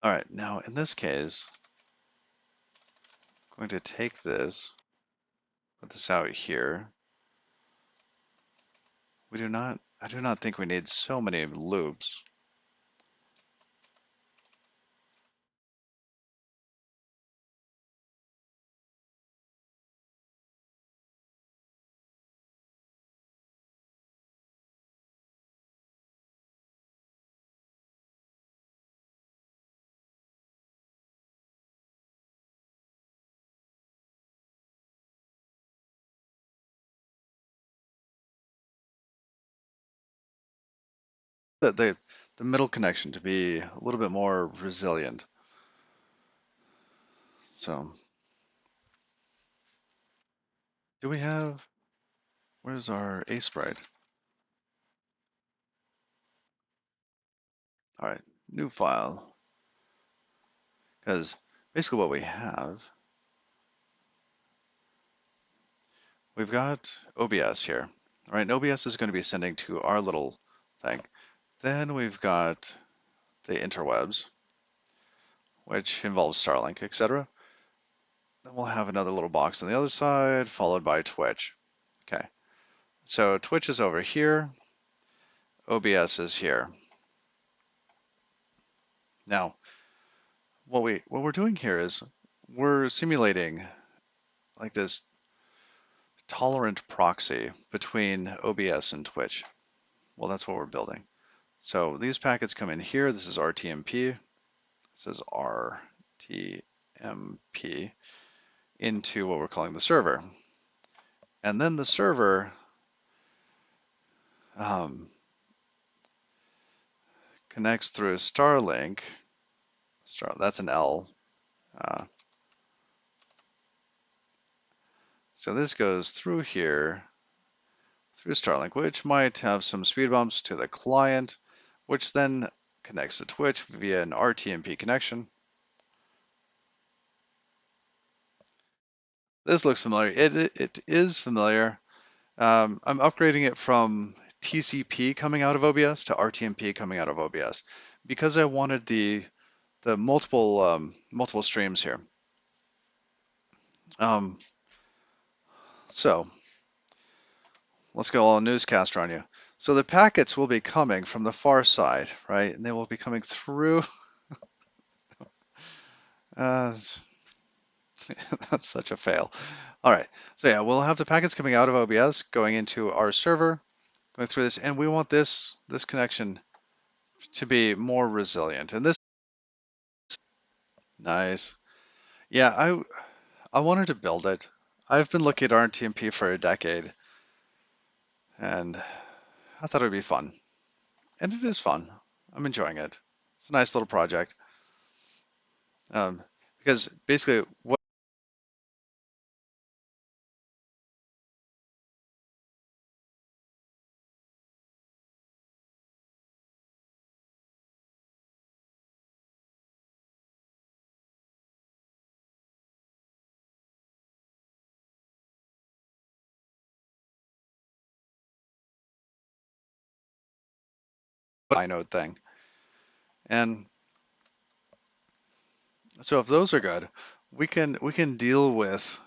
Speaker 1: All right, now in this case, I'm going to take this, put this out here. I do not think we need so many loops. The middle connection to be a little bit more resilient. So, do we have, where's our A sprite? All right, new file. Because basically what we have, we've got OBS here. All right, OBS is going to be sending to our little thing. Then we've got the interwebs, which involves Starlink, etc. Then we'll have another little box on the other side, followed by Twitch. Okay, so Twitch is over here, OBS is here. Now, what we're doing here is we're simulating like this tolerant proxy between OBS and Twitch. Well, that's what we're building. So these packets come in here. This is Rtmp. This is Rtmp into what we're calling the server. And then the server connects through Starlink. That's an L. So this goes through here, through Starlink, which might have some speed bumps to the client, which then connects to Twitch via an Rtmp connection. This looks familiar. It is familiar. I'm upgrading it from TCP coming out of OBS to Rtmp coming out of OBS because I wanted the multiple streams here. So let's go all newscaster on you. So the packets will be coming from the far side, right? And they will be coming through. That's such a fail. All right. So yeah, we'll have the packets coming out of OBS, going into our server, going through this, and we want this connection to be more resilient. And this, nice. Yeah, I wanted to build it. I've been looking at RTMP for a decade, and I thought it would be fun. And it is fun. I'm enjoying it. It's a nice little project. Because basically what inode thing. And so if those are good, we can deal with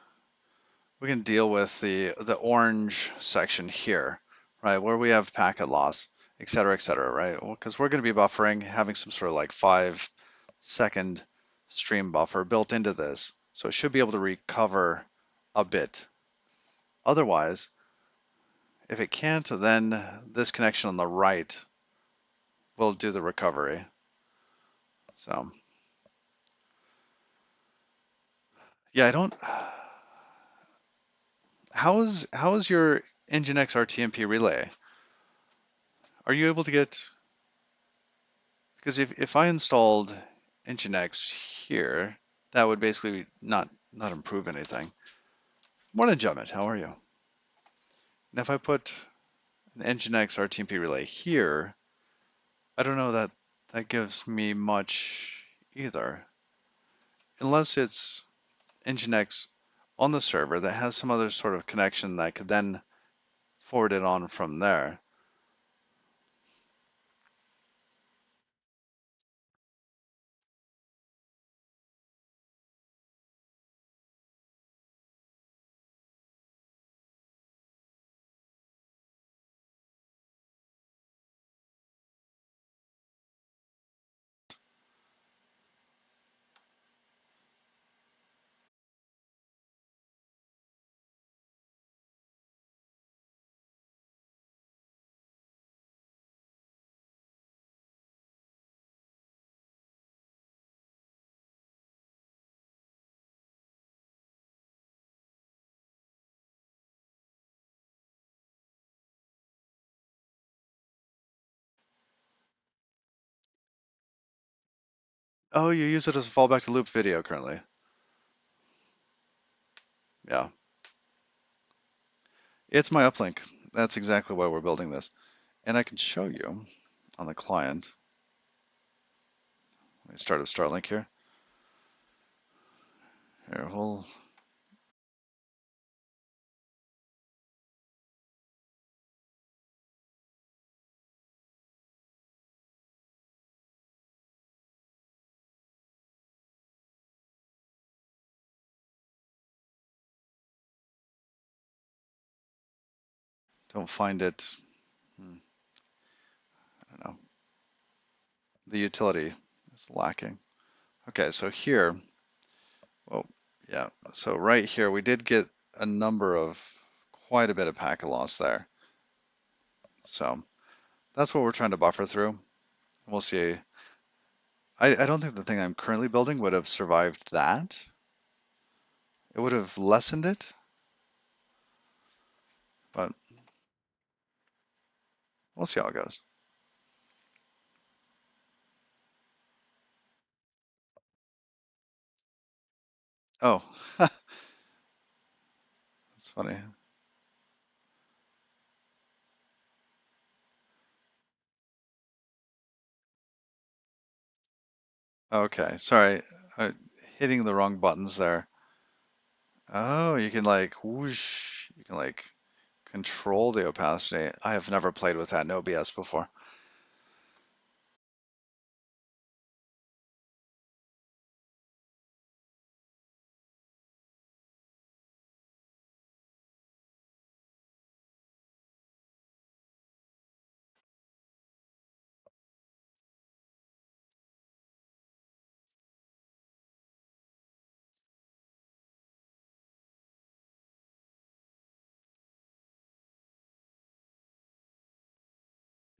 Speaker 1: the orange section here, right, where we have packet loss, et cetera, right? Because we're going to be buffering, having some sort of like 5-second stream buffer built into this, so it should be able to recover a bit. Otherwise, if it can't, then this connection on the right will do the recovery. So yeah, I don't. How is your Nginx RTMP relay? Are you able to get? Because if I installed Nginx here, that would basically not improve anything. Morning, Jummet. How are you? And if I put an Nginx RTMP relay here, I don't know that that gives me much either, unless it's Nginx on the server that has some other sort of connection that could then forward it on from there. Oh, you use it as a fallback to loop video currently. Yeah, it's my uplink. That's exactly why we're building this. And I can show you on the client. Let me start a Starlink here. Here, we'll Don't find it. I don't know. The utility is lacking. Okay, so here, well, yeah. So right here, we did get a number of quite a bit of packet loss there. So that's what we're trying to buffer through. We'll see. I don't think the thing I'm currently building would have survived that. It would have lessened it, but we'll see how it goes. Oh, that's funny. Okay, sorry. Uh, Hitting the wrong buttons there. Oh, you can like whoosh. You can like control the opacity. I have never played with that in OBS before.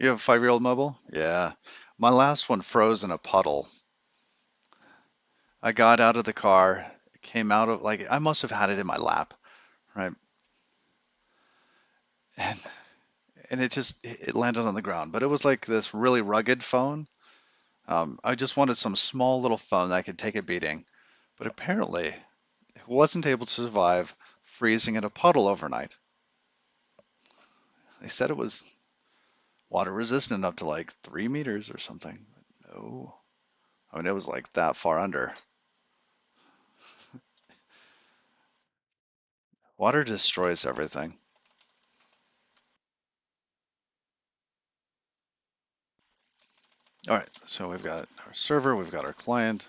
Speaker 1: You have a 5-year-old mobile? Yeah. My last one froze in a puddle. I got out of the car, came out of like I must have had it in my lap, right? And it landed on the ground. But it was like this really rugged phone. I just wanted some small little phone that could take a beating. But apparently, it wasn't able to survive freezing in a puddle overnight. They said it was water resistant up to like 3 meters or something. But no, I mean, it was like that far under. Water destroys everything. All right, so we've got our server, we've got our client.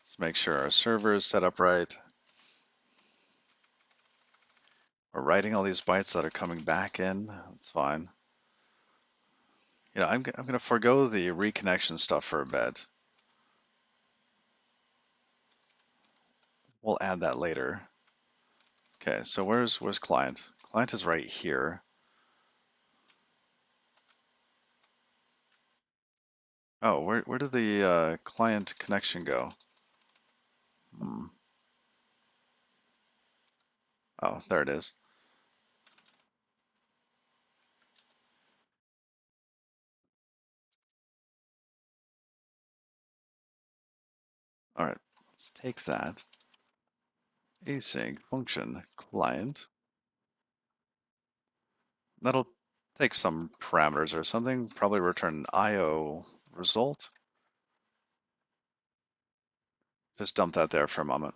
Speaker 1: Let's make sure our server is set up right. We're writing all these bytes that are coming back in. That's fine. You know, I'm going to forego the reconnection stuff for a bit. We'll add that later. Okay, so where's client? Client is right here. Oh, where did the client connection go? Hmm. Oh, there it is. All right, let's take that. Async function client. That'll take some parameters or something. Probably return an IO result. Just dump that there for a moment.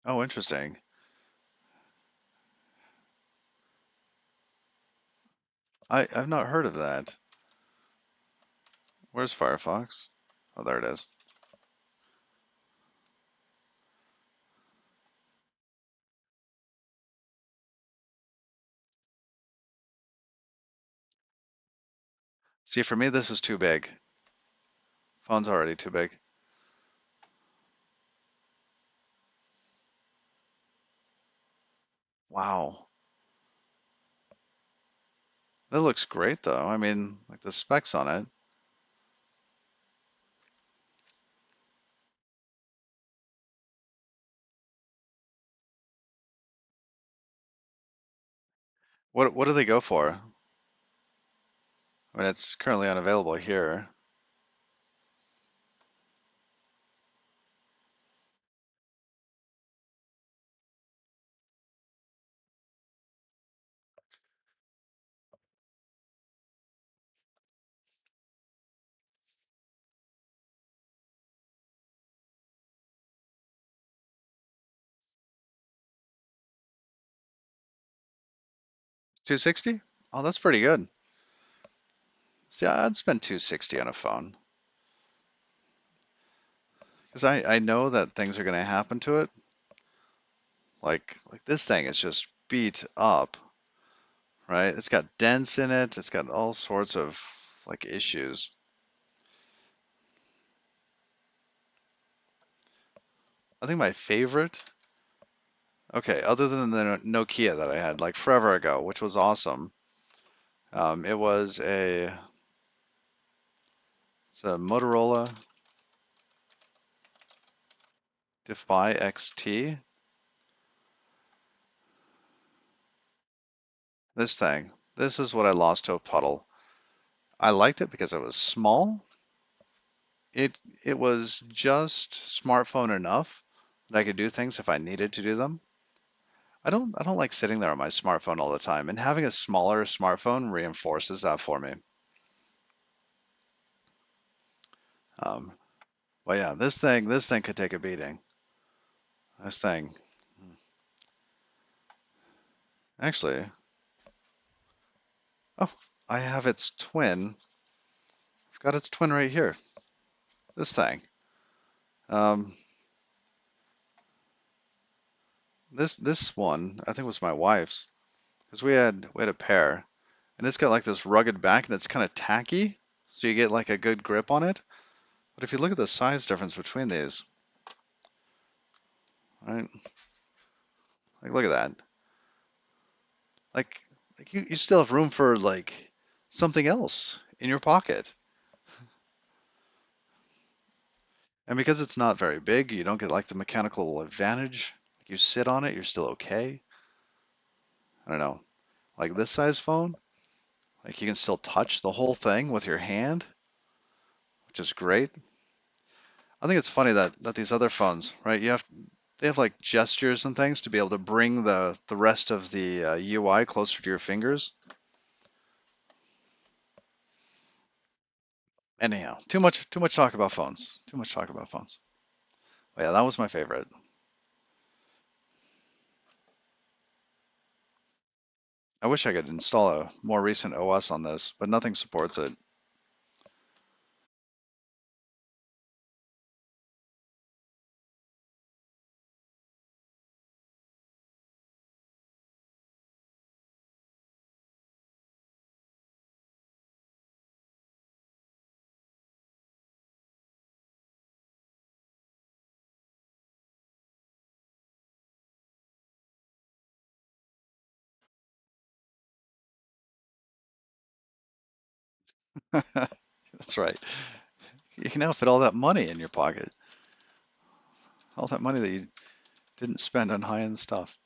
Speaker 1: Oh, interesting. I've not heard of that. Where's Firefox? Oh, there it is. See, for me, this is too big. Phone's already too big. Wow. That looks great, though. I mean, like the specs on it. What do they go for? I mean, it's currently unavailable here. Two 260? Oh, that's pretty good. See, I'd spend 260 on a phone. Because I know that things are going to happen to it. Like this thing is just beat up, right? It's got dents in it. It's got all sorts of like issues. I think my favorite, okay, other than the Nokia that I had like forever ago, which was awesome. It was it's a Motorola Defy XT. This thing. This is what I lost to a puddle. I liked it because it was small. It was just smartphone enough that I could do things if I needed to do them. I don't like sitting there on my smartphone all the time, and having a smaller smartphone reinforces that for me. Um, but yeah, this thing could take a beating. This thing, actually, oh, I have its twin. I've got its twin right here. This thing. Um, this one I think was my wife's because we had a pair, and it's got like this rugged back and it's kind of tacky, so you get like a good grip on it. But if you look at the size difference between these, right? Like look at that. Like like you still have room for like something else in your pocket. And because it's not very big, you don't get like the mechanical advantage. Like you sit on it, you're still okay. I don't know. Like this size phone, like you can still touch the whole thing with your hand, which is great. I think it's funny that these other phones, right? They have like gestures and things to be able to bring the rest of the UI closer to your fingers. Anyhow, too much talk about phones. Too much talk about phones. But yeah, that was my favorite. I wish I could install a more recent OS on this, but nothing supports it. That's right. You can now fit all that money in your pocket. All that money that you didn't spend on high-end stuff.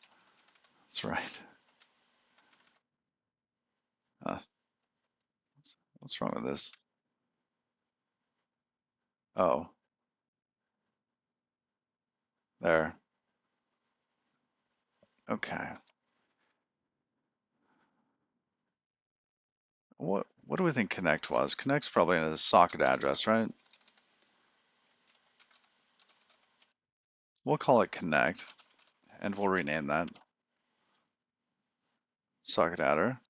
Speaker 1: That's right. Uh, what's wrong with this? Oh, there. Okay. What do we think Connect was? Connect's probably in a socket address, right? We'll call it Connect, and we'll rename that socket adder.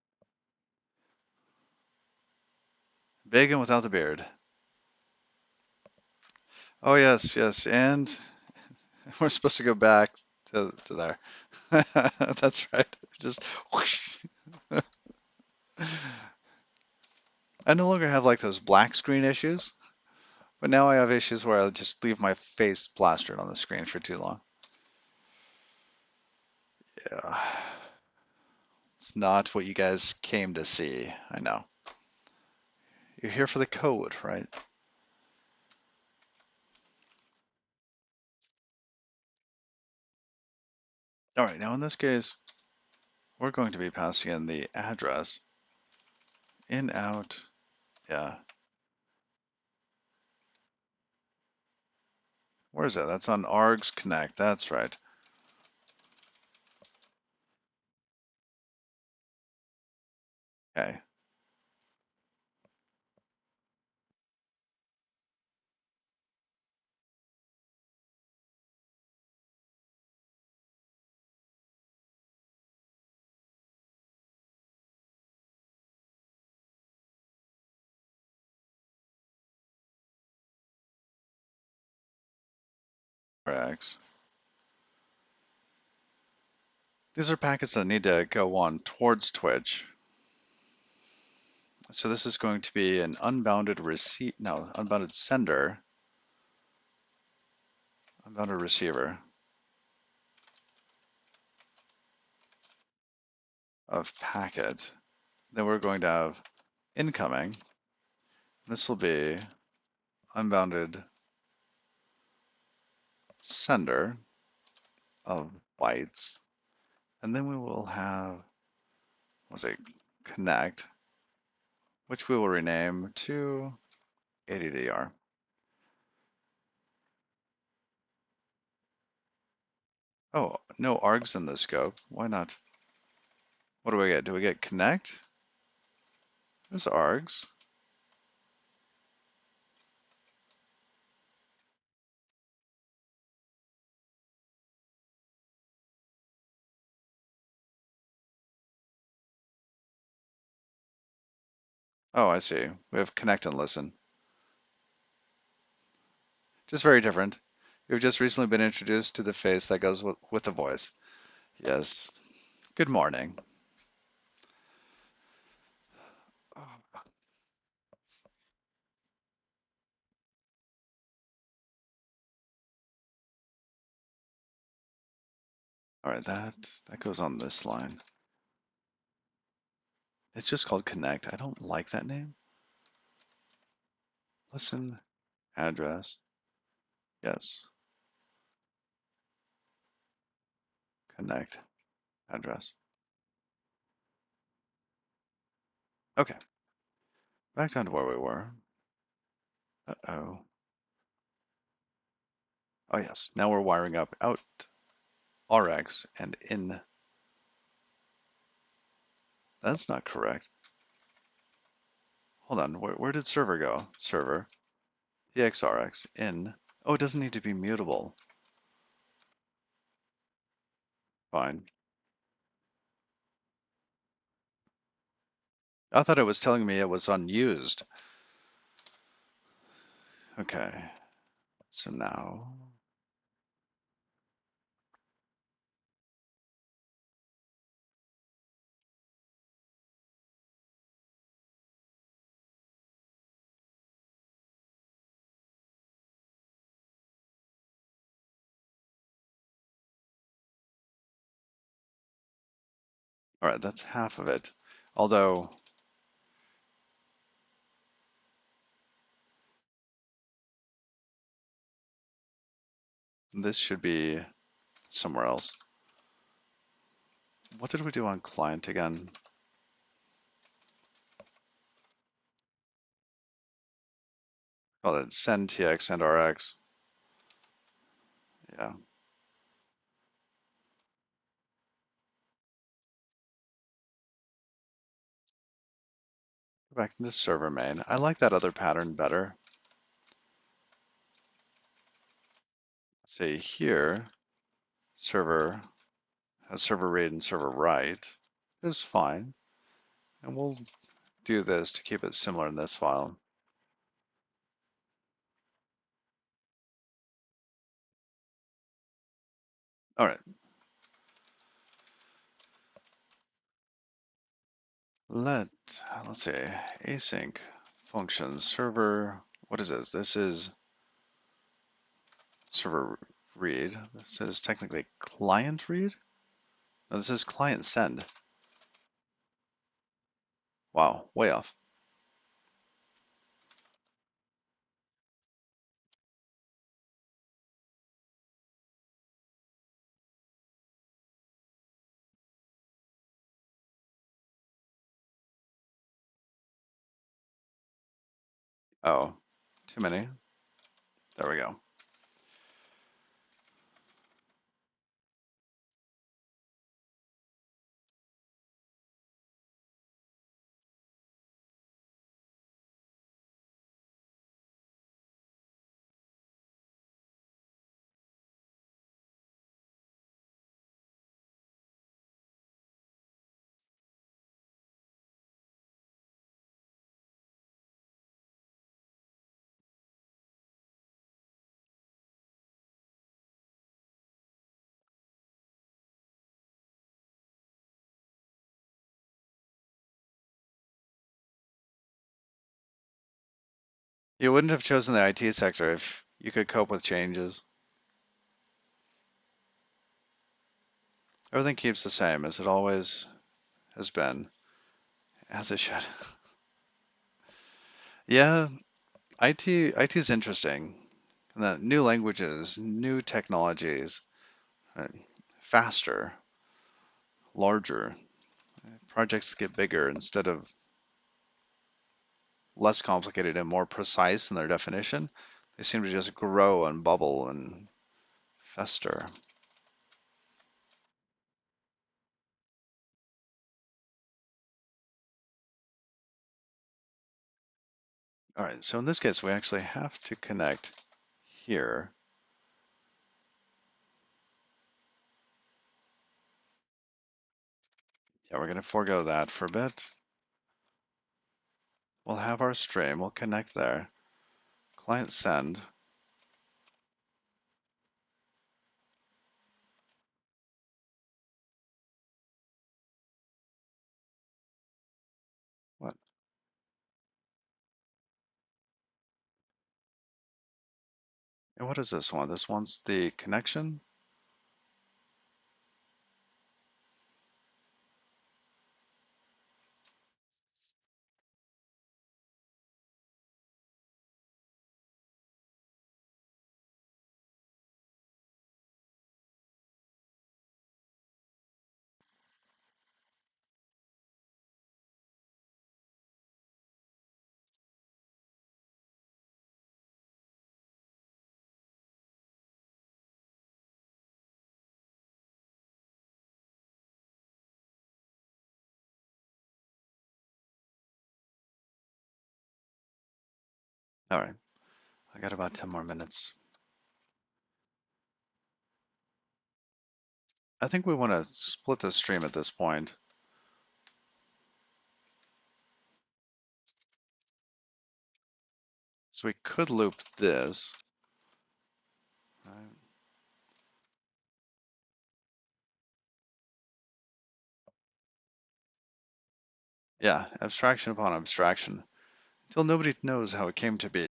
Speaker 1: Big and without the beard. Oh yes, yes, and we're supposed to go back to there. That's right. Just whoosh. I no longer have like those black screen issues, but now I have issues where I just leave my face plastered on the screen for too long. Yeah. It's not what you guys came to see. I know. You're here for the code, right? All right, now in this case, we're going to be passing in the address in, out, yeah. Where is that? That's on args connect. That's right. Okay. Rx. These are packets that need to go on towards Twitch. So this is going to be an unbounded sender, unbounded receiver of packet. Then we're going to have incoming. This will be unbounded sender of bytes. And then we will have, what's it, connect, which we will rename to ADDR. Oh, no args in the scope. Why not? What do we get? Do we get connect? There's args. Oh, I see. We have connect and listen. Just very different. We've just recently been introduced to the face that goes with the voice. Yes. Good morning. Oh, all right, that goes on this line. It's just called connect. I don't like that name. Listen, address. Yes. Connect, address. Okay, back down to where we were. Uh-oh. Oh yes, now we're wiring up out RX and in. That's not correct. Hold on, where did server go? Server, PXRX, in. Oh, it doesn't need to be mutable. Fine. I thought it was telling me it was unused. Okay, so now. All right, that's half of it. Although, this should be somewhere else. What did we do on client again? Oh, that send TX, send RX. Yeah. Go back into server main. I like that other pattern better. Say here, server has server read and server write is fine. And we'll do this to keep it similar in this file. All right. Let's say async functions server. What is this? This is server read. This is technically client read. No, this is client send. Wow, way off. Oh, too many. There we go. You wouldn't have chosen the IT sector if you could cope with changes. Everything keeps the same as it always has been, as it should. Yeah, IT is interesting. And that new languages, new technologies, right, faster, larger. Projects get bigger instead of less complicated and more precise in their definition. They seem to just grow and bubble and fester. All right, so in this case, we actually have to connect here. Yeah, we're going to forego that for a bit. We'll have our stream, we'll connect there. Client send. What? And what is this one? This one's the connection. All right, I got about 10 more minutes. I think we want to split the stream at this point. So we could loop this. Right? Yeah, abstraction upon abstraction, until nobody knows how it came to be.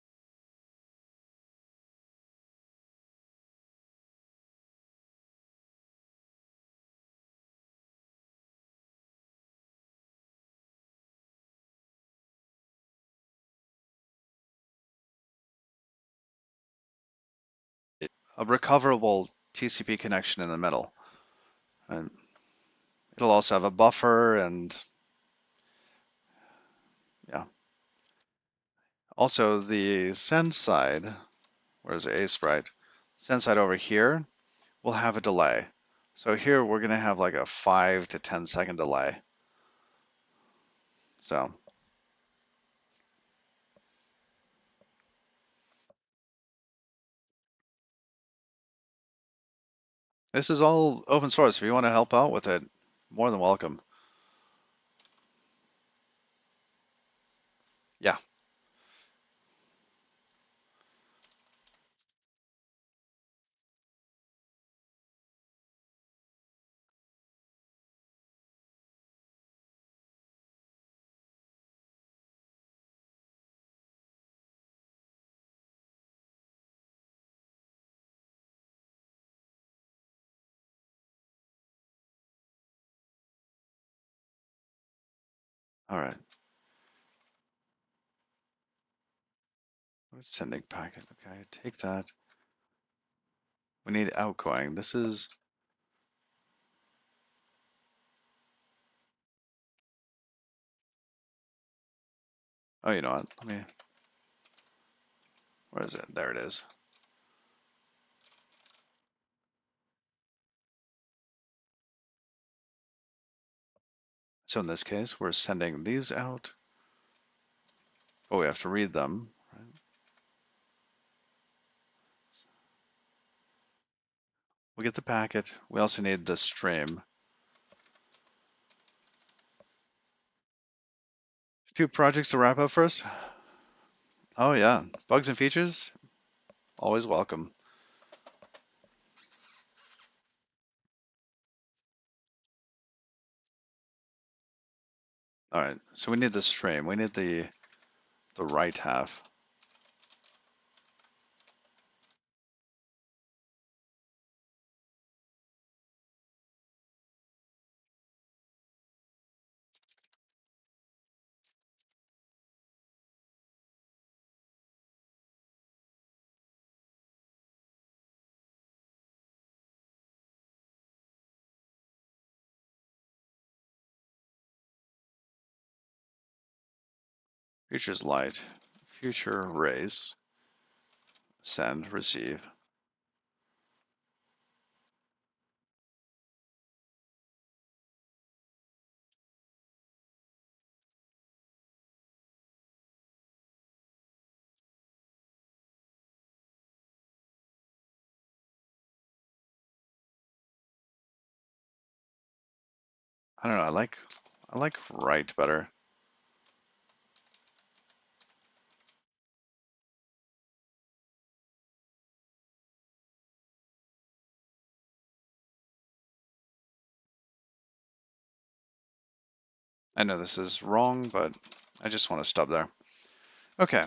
Speaker 1: A recoverable TCP connection in the middle. And it'll also have a buffer and yeah. Also the send side, where's the A sprite? Send side over here will have a delay. So here we're gonna have like a 5 to 10 second delay. So this is all open source. If you want to help out with it, more than welcome. Yeah. All right. What is sending packet? Okay, take that. We need outgoing. This is, oh, you know what? Let me, where is it? There it is. So in this case, we're sending these out, but we have to read them. Right? We get the packet. We also need the stream. Two projects to wrap up first. Oh yeah, bugs and features, always welcome. All right, so we need the stream. We need the right half. Futures light, future race, send, receive. I don't know. I like write better. I know this is wrong, but I just want to stop there. Okay.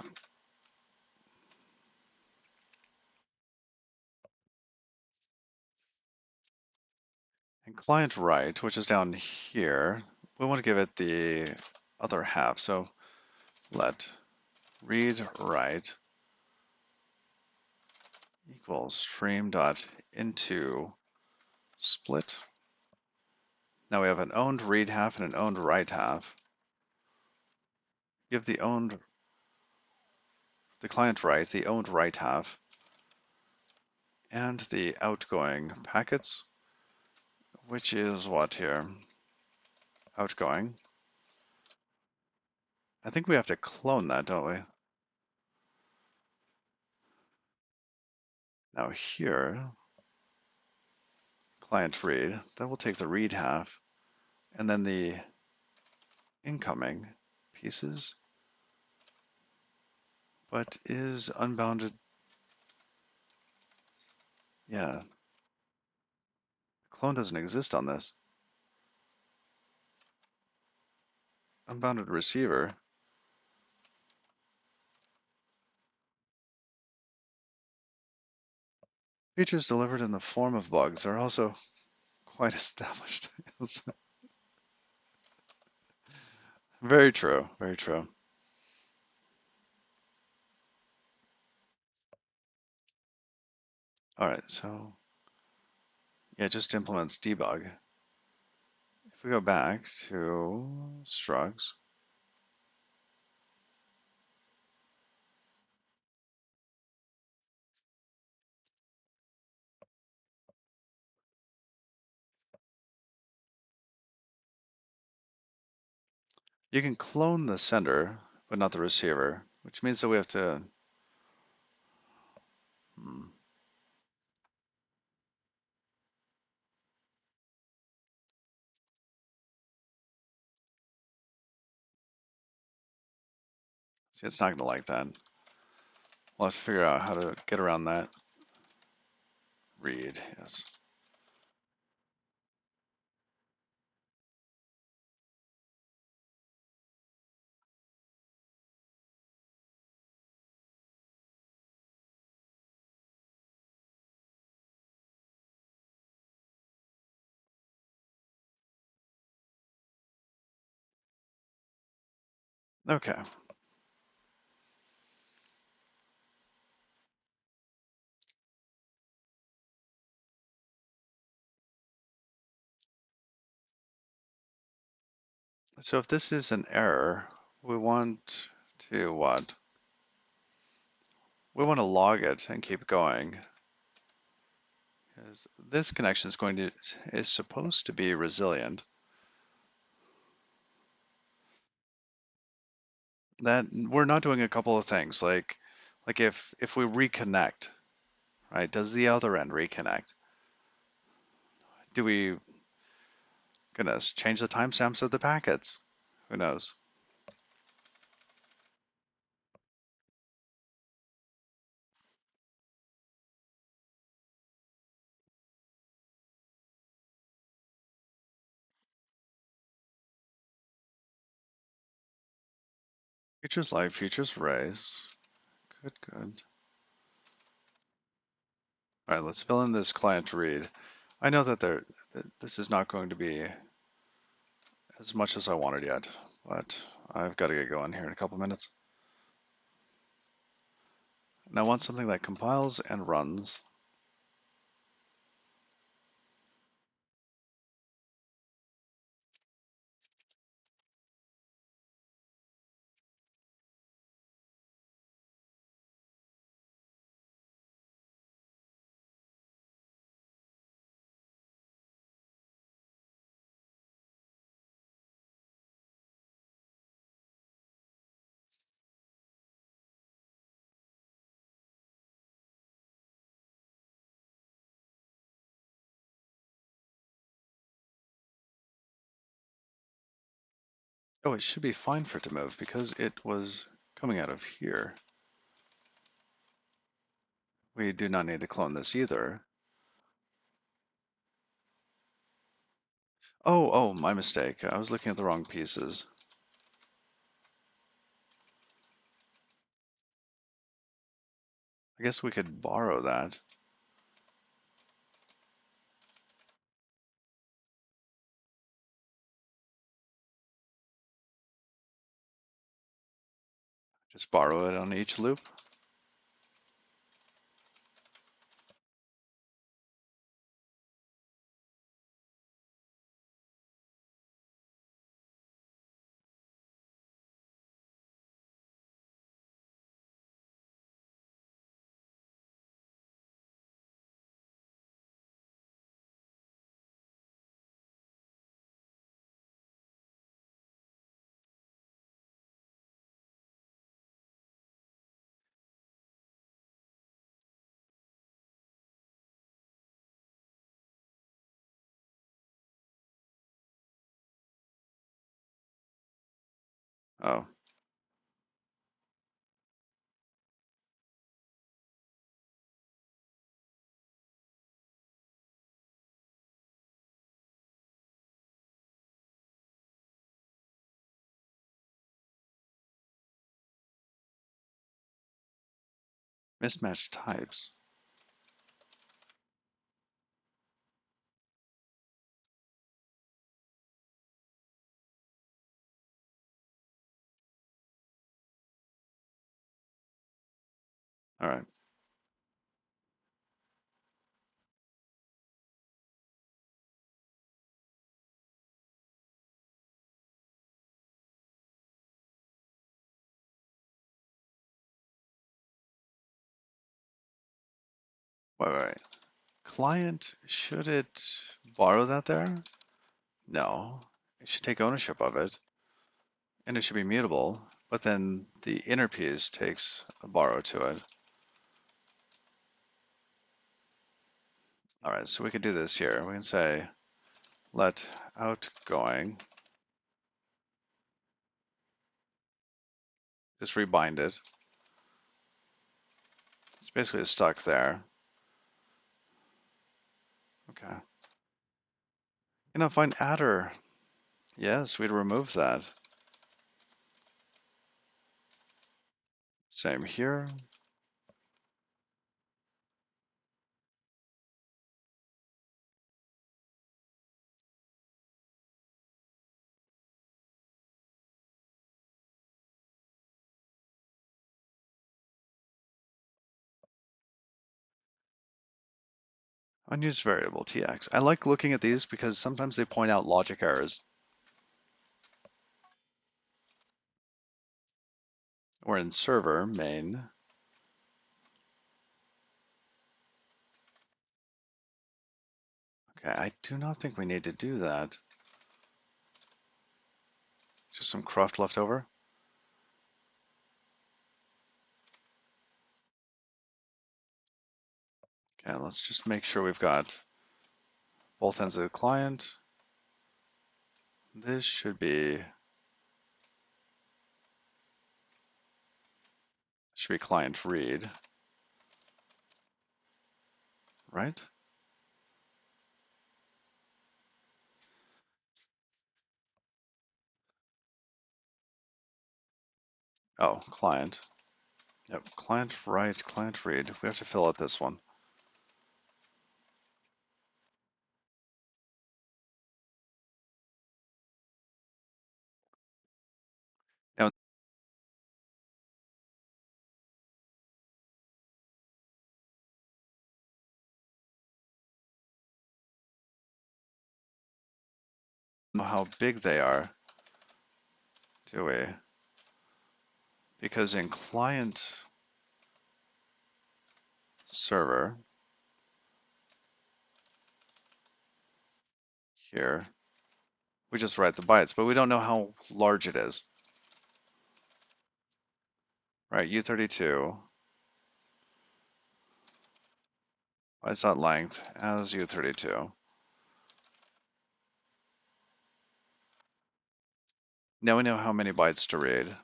Speaker 1: And client write, which is down here, we want to give it the other half. So let read write equals stream dot into split. Now we have an owned read half and an owned write half. Give the client write, the owned write half, and the outgoing packets, which is what here? Outgoing. I think we have to clone that, don't we? Now here, client read, that will take the read half, and then the incoming pieces, but is unbounded. Yeah, clone doesn't exist on this. Unbounded receiver. Features delivered in the form of bugs are also quite established. Very true, very true. All right, so yeah, it just implements debug. If we go back to structs, you can clone the sender, but not the receiver, which means that we have to, hmm, see, it's not going to like that. We'll have to figure out how to get around that. Read, yes. Okay. So if this is an error, we want to what? We want to log it and keep going. Because this connection is supposed to be resilient. That we're not doing a couple of things like if we reconnect, right? Does the other end reconnect? Do we, goodness, change the timestamps of the packets? Who knows? Futures live, futures raise. Good, good. All right, let's fill in this client read. I know that this is not going to be as much as I wanted yet, but I've got to get going here in a couple minutes. And I want something that compiles and runs. Oh, it should be fine for it to move because it was coming out of here. We do not need to clone this either. Oh, my mistake. I was looking at the wrong pieces. I guess we could borrow that. Just borrow it on each loop. Oh, mismatched types. All right. Wait. Client, should it borrow that there? No. It should take ownership of it, and it should be mutable, but then the inner piece takes a borrow to it. All right, so we could do this here. We can say let outgoing, just rebind it. It's basically stuck there. Okay. Find adder. Yes, we'd remove that. Same here. Unused variable tx. I like looking at these because sometimes they point out logic errors. Or in server main. Okay, I do not think we need to do that. Just some cruft left over. Okay, let's just make sure we've got both ends of the client. This should be client read, right? Oh, client. Yep, client write, client read. We have to fill out this one. Now, know how big they are, do we? Because in client server here, we just write the bytes, but we don't know how large it is. Right, U32, bytes length as U32. Now we know how many bytes to read.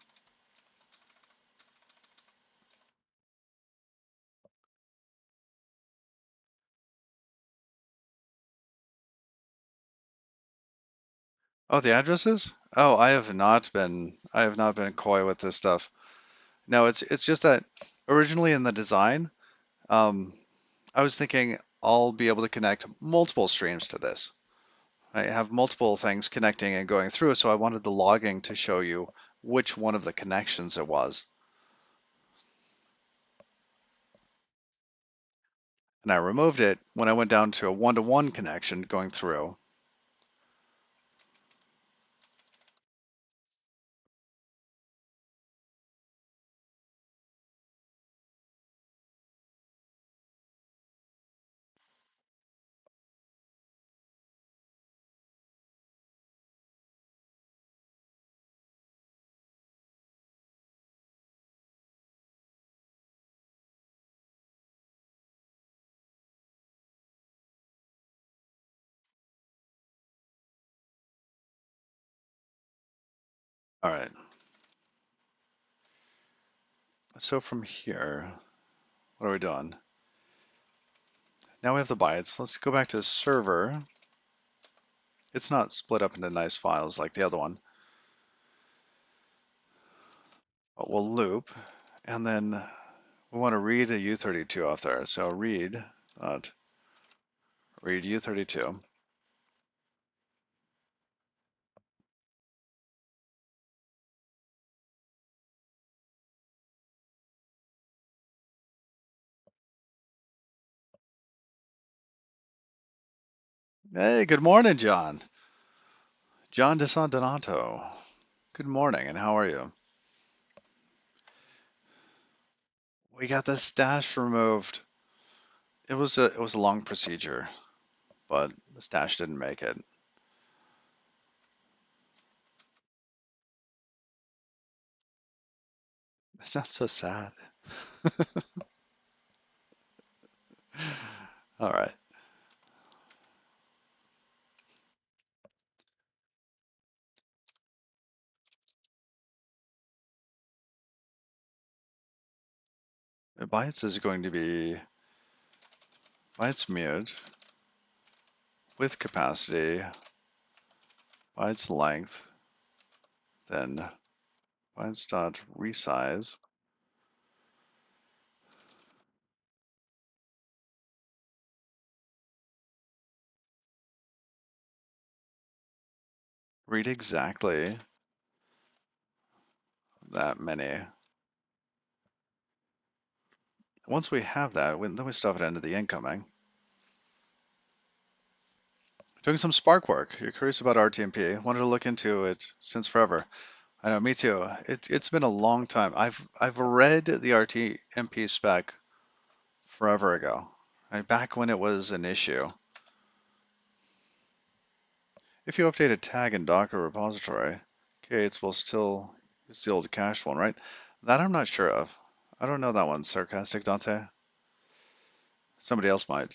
Speaker 1: Oh, the addresses? Oh, I have not been coy with this stuff. No, it's just that originally in the design, um, I was thinking I'll be able to connect multiple streams to this. I have multiple things connecting and going through, so I wanted the logging to show you which one of the connections it was. And I removed it when I went down to a one-to-one connection going through. All right. So from here, what are we doing? Now we have the bytes. Let's go back to the server. It's not split up into nice files like the other one, but we'll loop, and then we want to read a U32 off there. So read, read U32. Hey, good morning, John. John DeSandonato. Good morning, and how are you? We got the stash removed. It was a long procedure, but the stash didn't make it. That sounds so sad. All right. Bytes is going to be bytes mute with capacity, bytes length, then bytes dot resize. Read exactly that many. Once we have that, then we stuff it into the incoming. Doing some Spark work. You're curious about Rtmp. Wanted to look into it since forever. I know, me too. It's been a long time. I've read the Rtmp spec forever ago, right? Back when it was an issue. If you update a tag in Docker repository, okay, it's the old cache one, right? That I'm not sure of. I don't know that one. Sarcastic Dante. Somebody else might.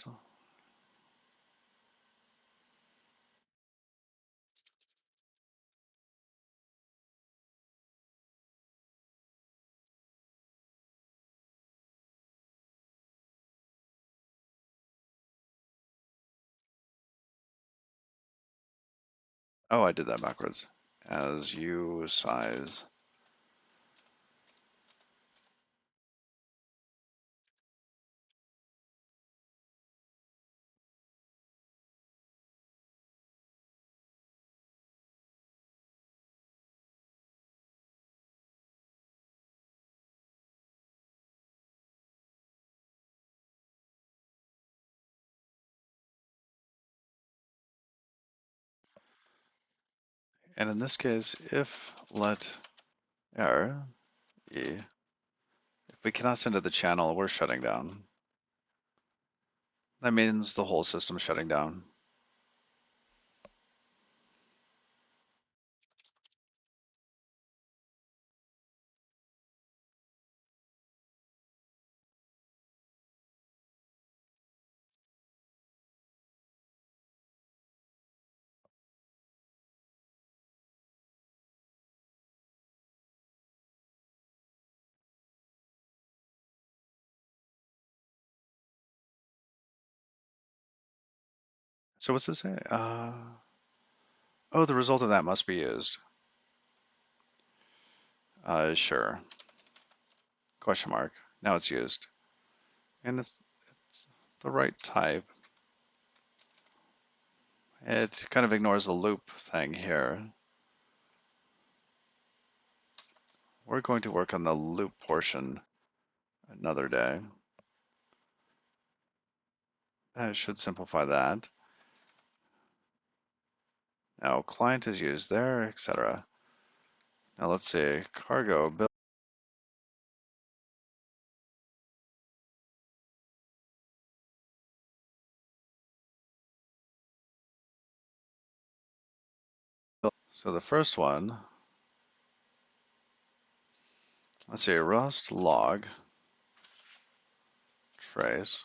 Speaker 1: Oh, I did that backwards. As you size. And in this case, if let error e, if we cannot send to the channel, we're shutting down. That means the whole system's shutting down. So what's this say? Oh, the result of that must be used. Sure. Question mark. Now it's used. And it's the right type. It kind of ignores the loop thing here. We're going to work on the loop portion another day. That should simplify that. Now client is used there, etc. Now let's see, cargo bill. So the first one, let's see, Rust log trace.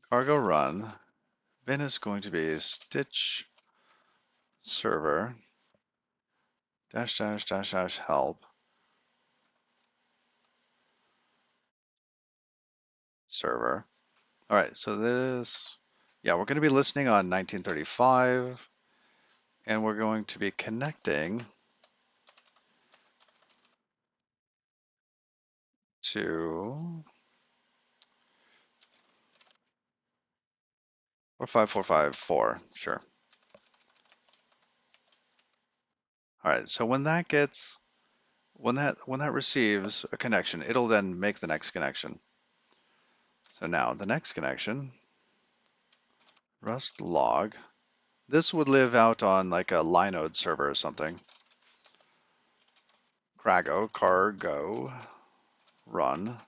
Speaker 1: Cargo run. Bin is going to be stitch server dash dash dash dash help server. All right, so this, yeah, we're going to be listening on 1935, and we're going to be connecting to 45454. Sure. All right, so when that gets, when that receives a connection, it'll then make the next connection. So now the next connection, Rust log. This would live out on like a Linode server or something. Cargo run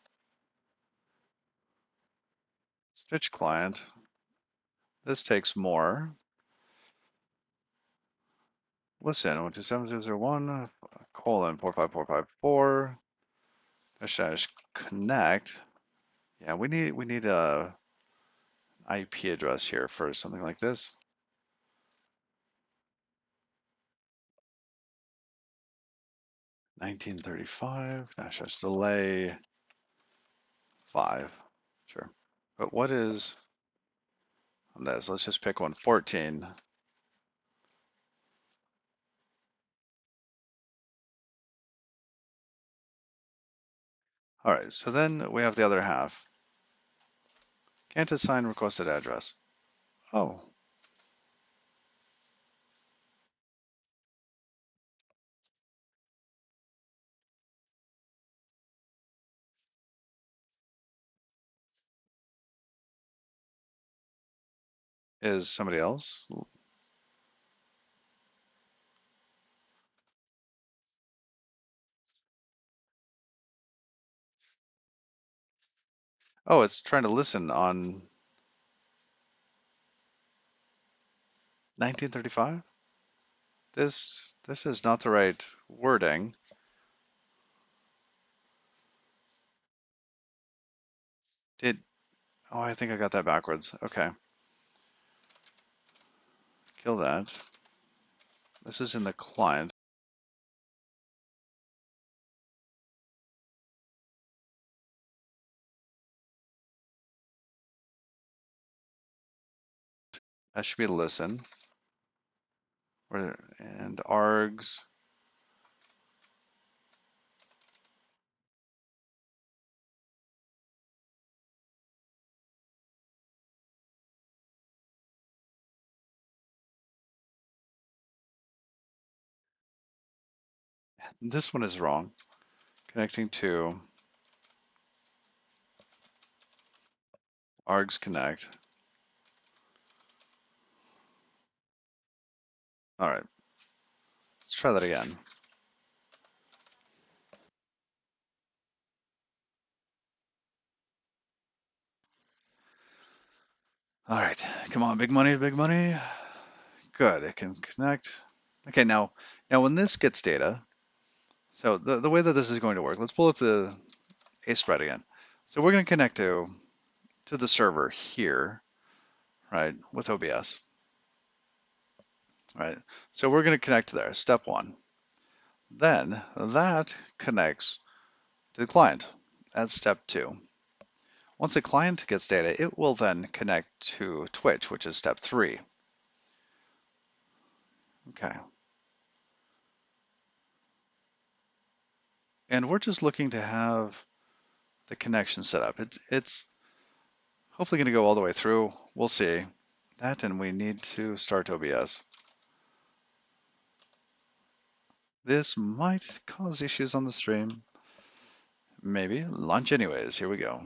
Speaker 1: stitch client. This takes more. Listen, 127.0.0.1 colon 45454 dash connect. Yeah, we need a IP address here for something like this. 1935 dash delay 5. Sure. But what is on this? Let's just pick one. 14. All right, so then we have the other half. Can't assign requested address. Oh, is somebody else? Oh, it's trying to listen on 1935? This is not the right wording. Did Oh, I think I got that backwards. Okay. Kill that. This is in the client. That should be listen. And args. This one is wrong. Connecting to args connect. All right. Let's try that again. All right. Come on, big money, big money. Good. It can connect. Okay, now when this gets data, so the way that this is going to work, let's pull up the A spread again. So we're going to connect to the server here, right, with OBS. Right. So we're going to connect there, step one. Then that connects to the client. That's step 2. Once the client gets data, it will then connect to Twitch, which is step 3. Okay. And we're just looking to have the connection set up. It's hopefully going to go all the way through. We'll see. That, and we need to start OBS. This might cause issues on the stream. Maybe. Launch anyways. Here we go.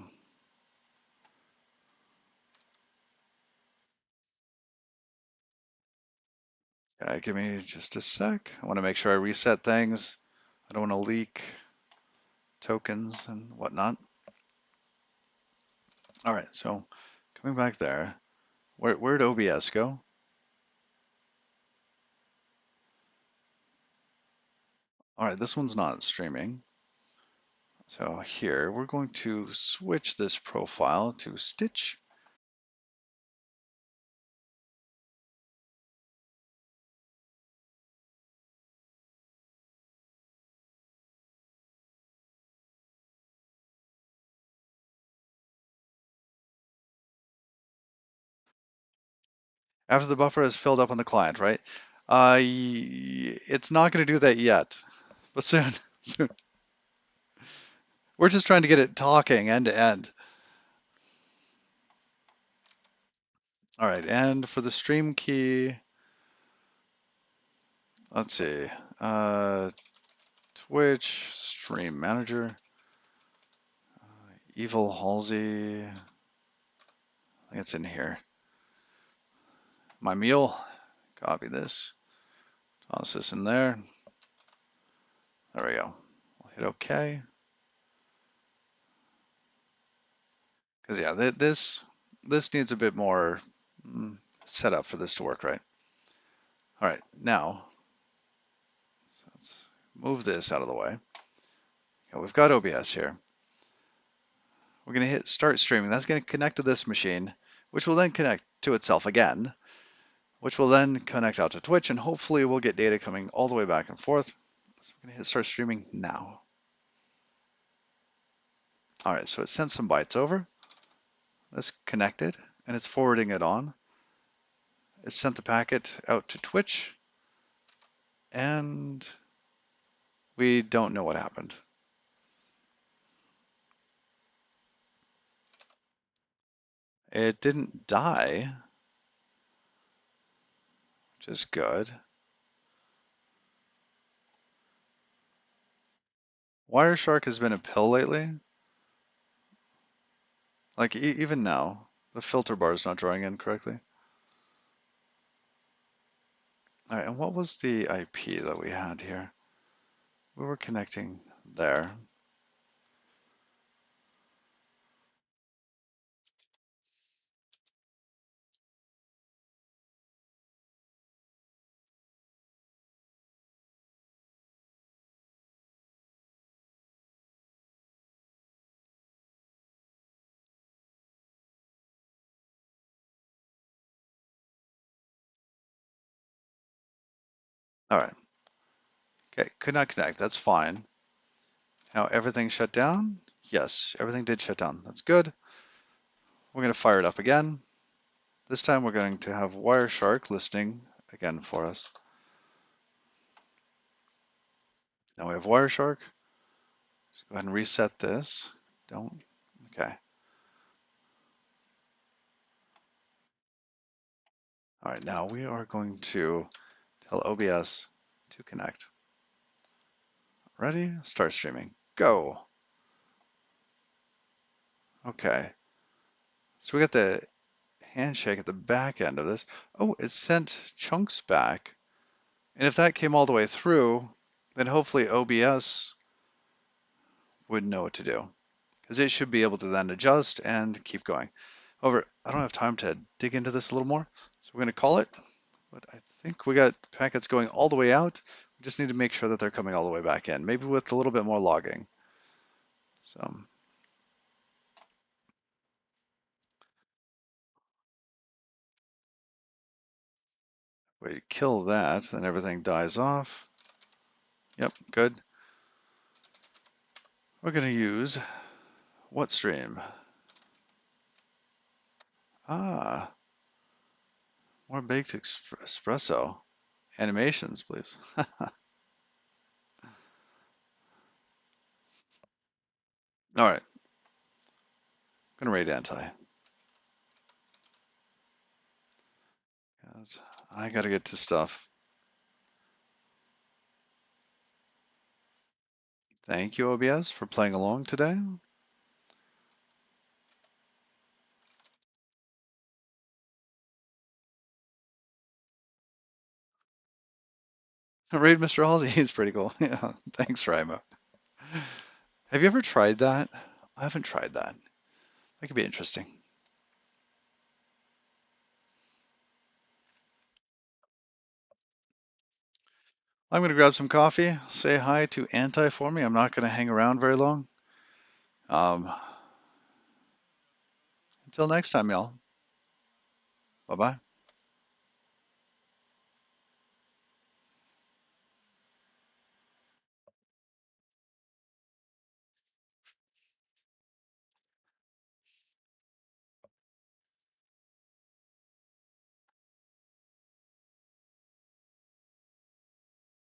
Speaker 1: Give me just a sec. I want to make sure I reset things. I don't want to leak tokens and whatnot. All right, so coming back there, where'd OBS go? All right, this one's not streaming. So here, we're going to switch this profile to Stitch. After the buffer is filled up on the client, right? It's not going to do that yet, but soon. Soon. We're just trying to get it talking end to end. All right, and for the stream key, let's see. Twitch Stream Manager, Evil Halsey. I think it's in here. My mule. Copy this. Toss this in there. There we go. We'll hit OK. Because yeah, this needs a bit more setup for this to work right. All right, now let's move this out of the way. Okay, we've got OBS here. We're going to hit start streaming. That's going to connect to this machine, which will then connect to itself again, which will then connect out to Twitch, and hopefully we'll get data coming all the way back and forth. So we're going to hit start streaming now. All right, so it sent some bytes over. That's connected, and it's forwarding it on. It sent the packet out to Twitch, and we don't know what happened. It didn't die, which is good. Wireshark has been a pill lately. Like even now, the filter bar is not drawing in correctly. All right, and what was the IP that we had here? We were connecting there. All right. Okay, could not connect. That's fine. Now everything shut down? Yes, everything did shut down. That's good. We're going to fire it up again. This time we're going to have Wireshark listening again for us. Now we have Wireshark. Let's go ahead and reset this. Don't. Okay. All right, now we are going to tell OBS to connect. Ready? Start streaming. Go. Okay. So we got the handshake at the back end of this. Oh, it sent chunks back. And if that came all the way through, then hopefully OBS would know what to do, because it should be able to then adjust and keep going. However, I don't have time to dig into this a little more, so we're going to call it. But I think we got packets going all the way out. We just need to make sure that they're coming all the way back in, maybe with a little bit more logging. So we kill that, then everything dies off. Yep, good. We're going to use What stream? Ah, more baked espresso. Animations, please. All right, I'm gonna rate anti. I gotta get to stuff. Thank you, OBS, for playing along today. Raid Mr. Halsey is pretty cool. Yeah, thanks, Rima. Have you ever tried that? I haven't tried that. That could be interesting. I'm gonna grab some coffee. Say hi to Anti for me. I'm not gonna hang around very long. Um, until next time, y'all. Bye bye.